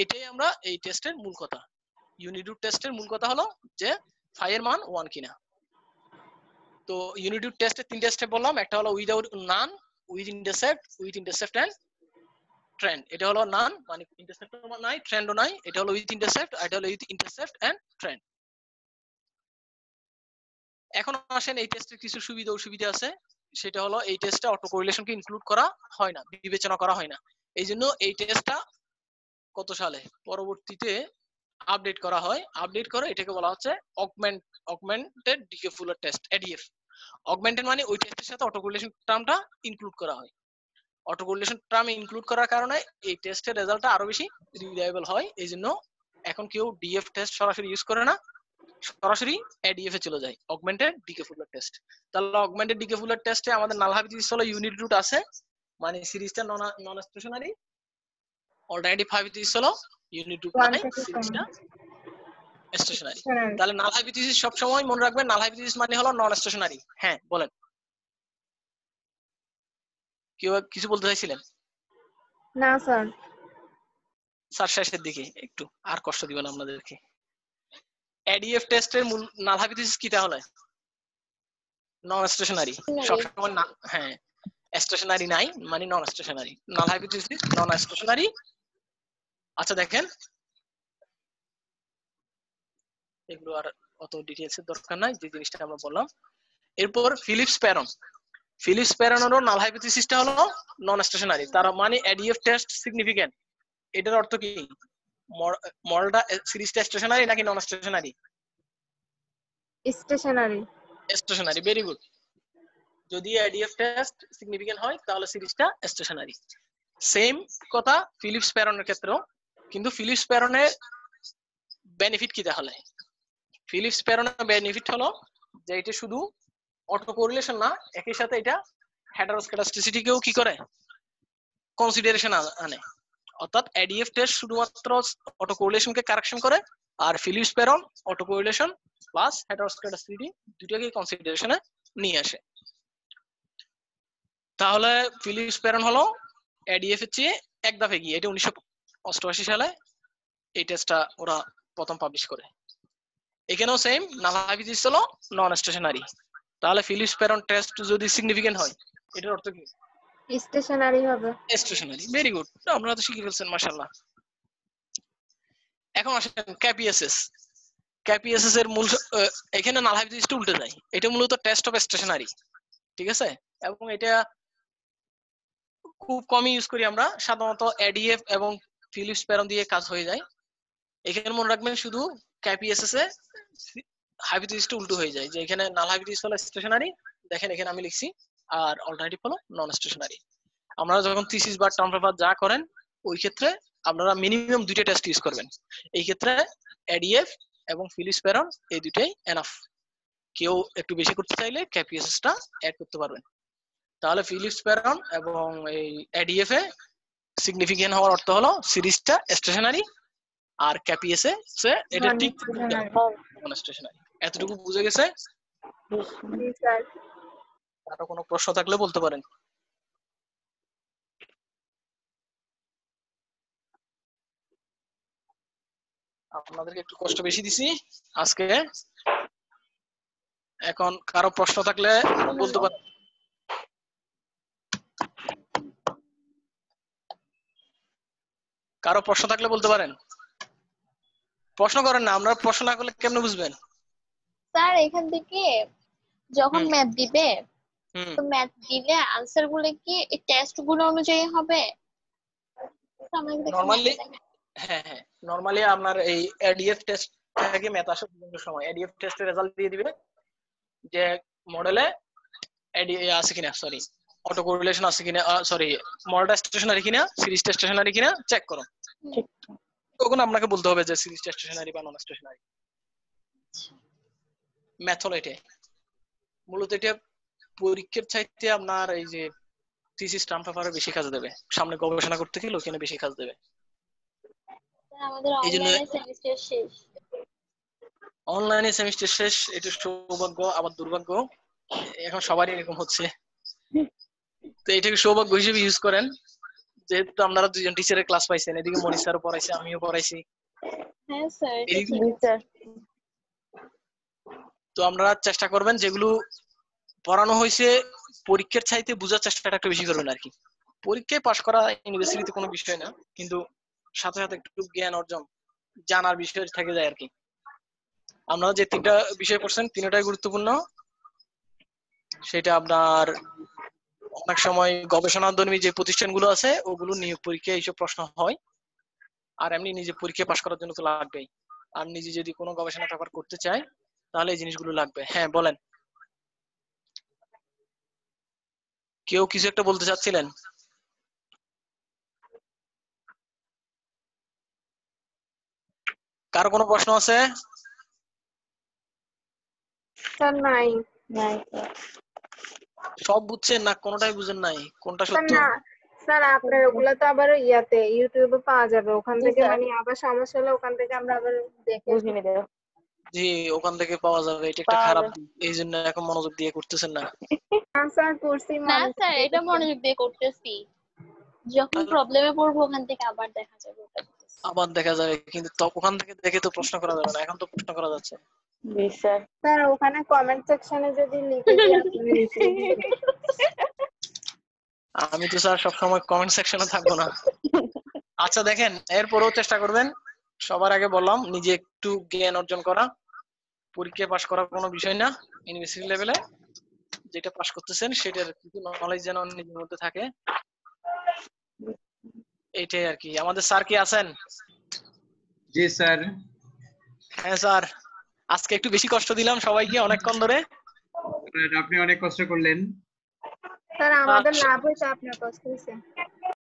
এটাই আমরা এই টেস্টের মূল কথা। ইউনিট রুট টেস্টের মূল কথা হলো যে ফাই এর মান 1 কিনা। তো ইউনিট রুট টেস্টের 3টা স্টেপ বললাম। একটা হলো without none, with intercept and trend. এটা হলো নান মানে ইন্টারসেপ্টও নাই, ট্রেন্ডও নাই। এটা হলো উইথ ইন্টারসেপ্ট, এটা হলো উইথ ইন্টারসেপ্ট এন্ড ট্রেন্ড। এখন আসেন এই টেস্টের কিছু সুবিধা অসুবিধা আছে। সেটা হলো এই টেস্টে অটো কোরিলেশনকে ইনক্লুড করা হয় না, বিবেচনা করা হয় না। এই জন্য এই টেস্টটা কত সালে পরবর্তীতে আপডেট করা হয়। আপডেট করে এটাকে বলা হচ্ছে augmented Dickey Fuller test, ADF. Augmented মানে ওই টেস্টের সাথে অটো কোরিলেশন টার্মটা ইনক্লুড করা হয়। অটো কোরিলেশন টার্ম ইনক্লুড করার কারণে এই টেস্টের রেজাল্টটা আরো বেশি রিলায়েবল হয়। এই জন্য এখন কেউ ডিএফ টেস্ট সরাসরি ইউজ করে না, সরাসরি এডিএফ এ চলে যায়, অগমেন্টেড ডিকে ফুলার টেস্ট। তাহলে অগমেন্টেড ডিকে ফুলার টেস্টে আমাদের নাল হাইপোথিসিস হলো ইউনিট রুট আছে, মানে সিরিজটা নন স্টেশনারি। অল্টারনেটিভ হাইপোথিসিস হলো ইউনিট রুট নাই, সিরিজটা স্টেশনারি। তাহলে নাল হাইপোথিসিস সব সময় মনে রাখবেন, নাল হাইপোথিসিস মানে হলো নন স্টেশনারি। হ্যাঁ বলেন, কেউ কিছু বলতে চাইছিলেন? না স্যার। স্যার শেষের দিকে একটু আর কষ্ট দিবেন আপনাদেরকে। এডিএফ টেস্টের মূল নাল হাইপোথিসিস কি তাহলে? নন স্টেশনারি। সবসময় না, হ্যাঁ স্টেশনারি নাই মানে নন স্টেশনারি। নাল হাইপোথিসিস নন স্টেশনারি। আচ্ছা দেখেন, এগুলো আর অত ডিটেইলস এর দরকার নাই, যে জিনিসটা আমরা বললাম। এরপর ফিলিপস প্যারনেরও নাল হাইপোথিসিসটা হলো নন স্টেশনারি। তার মানে এডিএফ টেস্ট সিগনিফিকেন্ট। এটার অর্থ কি মডেলটা সিরিজটা স্টেশনারি নাকি non stationary? Stationary. Very good. যদি এডিএফ টেস্ট সিগনিফিকেন্ট হয় তাহলে সিরিজটা স্টেশনারি। সেম কথা ফিলিপস প্যারনের ক্ষেত্রেও। কিন্তু ফিলিপস প্যারনের বেনিফিট কি তাহলে? ফিলিপস প্যারনের বেনিফিট হলো যে এটা শুধু অটো কোরিলেশন না, একই সাথে এটা হেটারোস্ক্যাটাস্টিসিটিকেও কি করে কনসিডারেশন আনে। অর্থাৎ এডিএফ টেস্ট শুধুমাত্র অটো কোরিলেশনকে কারেকশন করে, আর ফিলিপস প্যারন অটো কোরিলেশন প্লাস হেটারোস্ক্যাটাস্টিসিটি দুটোকে কনসিডারেশনে নিয়ে আসে। তাহলে ফিলিপস প্যারন হলো এডিএফ এর চেয়ে এক ধাপ এগিয়ে। এটা 1988 সালে এই টেস্টটা ওরা প্রথম পাবলিশ করে। এখানেও সেম, নাল হাইপোথিসিস হলো নন স্টেশনারি। তাহলে ফিলিপস প্যারন টেস্ট যদি সিগনিফিকেন্ট হয়, এটার অর্থ কি? স্টেশনারি হবে। স্টেশনারি। ভেরি গুড, আপনারা তো শিখে ফেলছেন মাশাআল্লাহ। এখন আসেন ক্যাপিএসএস এর মূল। এখানে নাল হাইপোথিসিসটা উল্টে যায়। এটা মূলত টেস্ট অফ স্টেশনারি, ঠিক আছে? এবং এটা খুব কমই ইউজ করি আমরা, সাধারণত এডিএফ এবং ফিলিপস প্যারন দিয়ে কাজ হয়ে যায়। এখানে মনে রাখবেন শুধু ক্যাপিএসএস এ হাইপোথিসিসটা উল্টো হয়ে যায়, যে এখানে নাল হাইপোথিসিস হলো স্টেশনারি, দেখেন এখানে আমি লিখছি, আর অল্টারনেটিভ হলো নন স্টেশনারি। আপনারা যখন থিসিস বা টার্ম পেপার যা করেন, ওই ক্ষেত্রে আপনারা মিনিমাম 2টা টেস্ট ইউজ করবেন। এই ক্ষেত্রে এডিএফ এবং ফিলিপস প্যারন এই দুটাই এনাফ। কেউ একটু বেশি করতে চাইলে ক্যাপিএসএসটা অ্যাড করতে পারবেন। তাহলে ফিলিপস প্যারন এবং এই এডিএফ এ সিগনিফিকেন্ট হওয়ার অর্থ হলো সিরিজটা স্টেশনারি, আর ক্যাপিএসএস এ এটা ঠিক নন স্টেশনারি। এতটুকু বুঝে গেছে? জি স্যার। আরো কোনো প্রশ্ন থাকলে বলতে পারেন। আপনাদেরকে একটু কষ্ট বেশি দিছি আজকে। এখন কারো প্রশ্ন থাকলে বলতে পারেন। কারো প্রশ্ন থাকলে বলতে পারেন। প্রশ্ন করেন না, আমরা প্রশ্ন না করলে কেমনে বুঝবেন? স্যার এখান থেকে যখন হুম। ম্যাথ দিবে, হুম। তো ম্যাথ দিলে আনসার গুলো কি এই টেস্ট গুলো অনুযায়ী হবে? নরমালি হ্যাঁ, নরমালি আপনার এই এডিএফ টেস্ট থেকে ম্যাথ আসার বিভিন্ন সময় এডিএফ টেস্টের রেজাল্ট দিয়ে দিবে যে মডেলে আছে কিনা, সরি অটো কোরিলেশন আছে কিনা, সরি মডেলটা স্টেশনারি কিনা, সিরিজ স্টেশনারি কিনা চেক করো। ঠিক। তখন আপনাকে বলতে হবে যে সিরিজ স্টেশনারি বা নন স্টেশনারি। ম্যাথ হলো এটা মূলত, এটা পরীক্ষার চাইতে আপনার এই যে থিসিস টার্ম পেপারে বেশি কাজ দেবে, সামনে গবেষণা করতে গেলে ওখানে বেশি কাজ দেবে। আমাদের এই জন্য অনলাইনে সেমিস্টার শেষ। অনলাইনে সেমিস্টার শেষ, এটা সৌভাগ্য আবার দুর্ভাগ্য, এখন সবারই এরকম হচ্ছে। তো এটাকে সৌভাগ্য হিসেবে ইউজ করেন, যেহেতু আপনারা দুজন টিচারের ক্লাস পাইছেন, এদিকে মনির স্যারও পড়াইছে, আমিও পড়াইছি। হ্যাঁ স্যার, এই স্যার তো আপনারা চেষ্টা করবেন যেগুলো পড়ানো হয়েছে পরীক্ষার চাইতে বোঝার চেষ্টাটা একটু বেশি করবেন আর কি। পরীক্ষায় পাশ করা ইউনিভার্সিটিতে কোনো বিষয় না, কিন্তু সাথে সাথে একটু জ্ঞান অর্জন জানার বিষয় থেকে যায় আর কি। আপনারা যে 3টা বিষয় পড়ছেন 3টাই গুরুত্বপূর্ণ। সেটা আপনার অনেক সময় গবেষণাধর্মী যে প্রতিষ্ঠানগুলো আছে ওগুলো নিয়োগ পরীক্ষায় এইসব প্রশ্ন হয়, আর এমনি নিজে পরীক্ষায় পাশ করার জন্য তো লাগবেই। আর নিজে যদি কোনো গবেষণা পেপার করতে চায় তাহলে এই জিনিসগুলো লাগবে। হ্যাঁ বলেন, কেউ কিছু একটা বলতে চাচ্ছিলেন? কারো কোনো প্রশ্ন আছে? স্যার নাই। নাই স্যার। সব বুঝছেন না, কোনোটাই বুঝেন নাই? কোনটা স্যার সত্য? না স্যার, আপনার ওগুলো তো আবার ইয়াতে ইউটিউবে পাওয়া যাবে, ওখান জি, থেকে স্যার। মানে আবার সমস্যা হলে ওখান থেকে আমরা আবার দেখে বুঝে নিতে হবে। জি, ওখান থেকে পাওয়া যাবে, এটা একটা পাওয়া খারাপ যাবে। দিক, এই জন্য এখন মনোযোগ দিয়ে করতেছেন না। স্যার করছি না মনোযোগ স্যার, দিয়ে এটা করছি। মনোযোগ দিয়ে করতেছি, যখন প্রবলেমে পড়বো ওখান থেকে আবার দেখা যাবে ওটা। আবার দেখা যাবে, কিন্তু ওখান থেকে দেখে তো প্রশ্ন করা যাবে না, এখন তো প্রশ্ন করা যাচ্ছে। জি স্যার। স্যার ওখানে কমেন্ট সেকশনে যদি লিখে দিই আপনি রিপ্লাই দিবেন। আমি তো স্যার সবসময় কমেন্ট সেকশনে থাকবো না। আচ্ছা দেখেন, এরপরেও চেষ্টা করবেন। সবার আগে বললাম নিজে একটু জ্ঞান অর্জন করা, পরীক্ষায় পাশ করা কোনো বিষয় না, ইউনিভার্সিটি লেভেলে যেটা পাশ করতেছেন সেটার কিছু নলেজ যেন নিজের মধ্যে থাকে, এইটাই আর কি। আমাদের স্যার কি আছেন? জি স্যার। হ্যাঁ স্যার, আজকে একটু বেশি কষ্ট দিলাম সবাইকে অনেকক্ষণ ধরে। আপনি অনেক কষ্ট করলেন। স্যার আমাদের লাভ হয়েছে, আপনার কষ্ট হয়েছে।